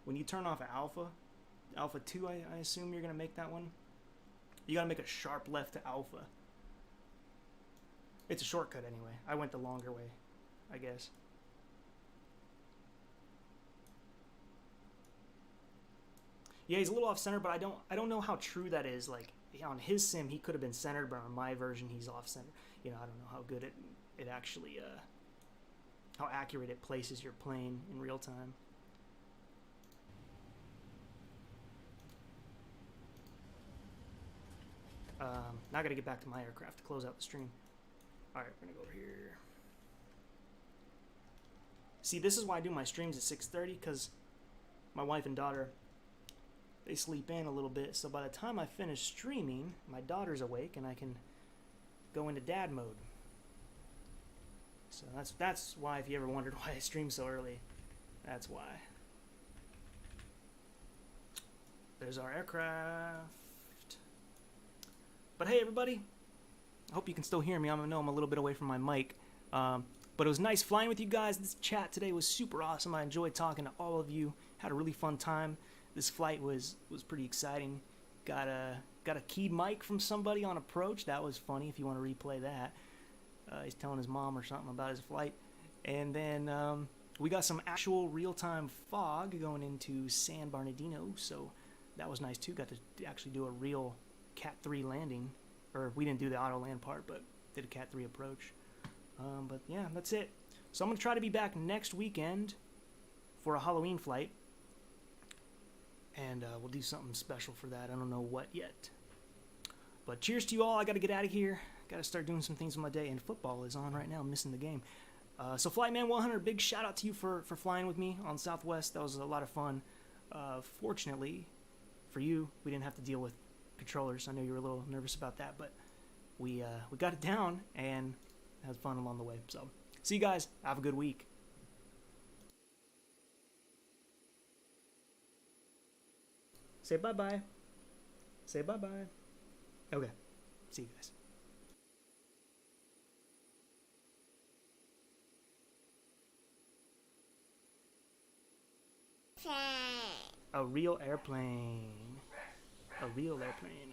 When you turn off Alpha 2, I assume you're going to make that one. You got to make a sharp left to Alpha. It's a shortcut anyway. I went the longer way, I guess. Yeah, he's a little off center, but I don't know how true that is. Like on his sim, he could have been centered, but on my version, he's off center. You know, I don't know how good it actually how accurate it places your plane in real time. Now I gotta get back to my aircraft to close out the stream. Alright, we're gonna go over here. See, this is why I do my streams at 6:30, because my wife and daughter, they sleep in a little bit, so by the time I finish streaming, my daughter's awake and I can go into dad mode. So that's why, if you ever wondered why I stream so early, that's why. There's our aircraft. But hey, everybody, I hope you can still hear me. I know I'm a little bit away from my mic. But it was nice flying with you guys. This chat today was super awesome. I enjoyed talking to all of you. Had a really fun time. This flight was pretty exciting. Got a keyed mic from somebody on approach. That was funny if you want to replay that. He's telling his mom or something about his flight. And then we got some actual real-time fog going into San Bernardino, so that was nice too. Got to actually do a real Cat 3 landing. Or we didn't do the auto land part, but did a Cat 3 approach. But yeah, that's it. So I'm going to try to be back next weekend for a Halloween flight. And we'll do something special for that. I don't know what yet. But cheers to you all. I got to get out of here. Got to start doing some things with my day. And football is on right now. I'm missing the game. So Flightman 100, big shout out to you for flying with me on Southwest. That was a lot of fun. Fortunately for you, we didn't have to deal with controllers. I know you were a little nervous about that, but we got it down and had fun along the way. So see you guys. Have a good week. Say bye-bye. Say bye-bye. Okay. See you guys. A real airplane. A real airplane.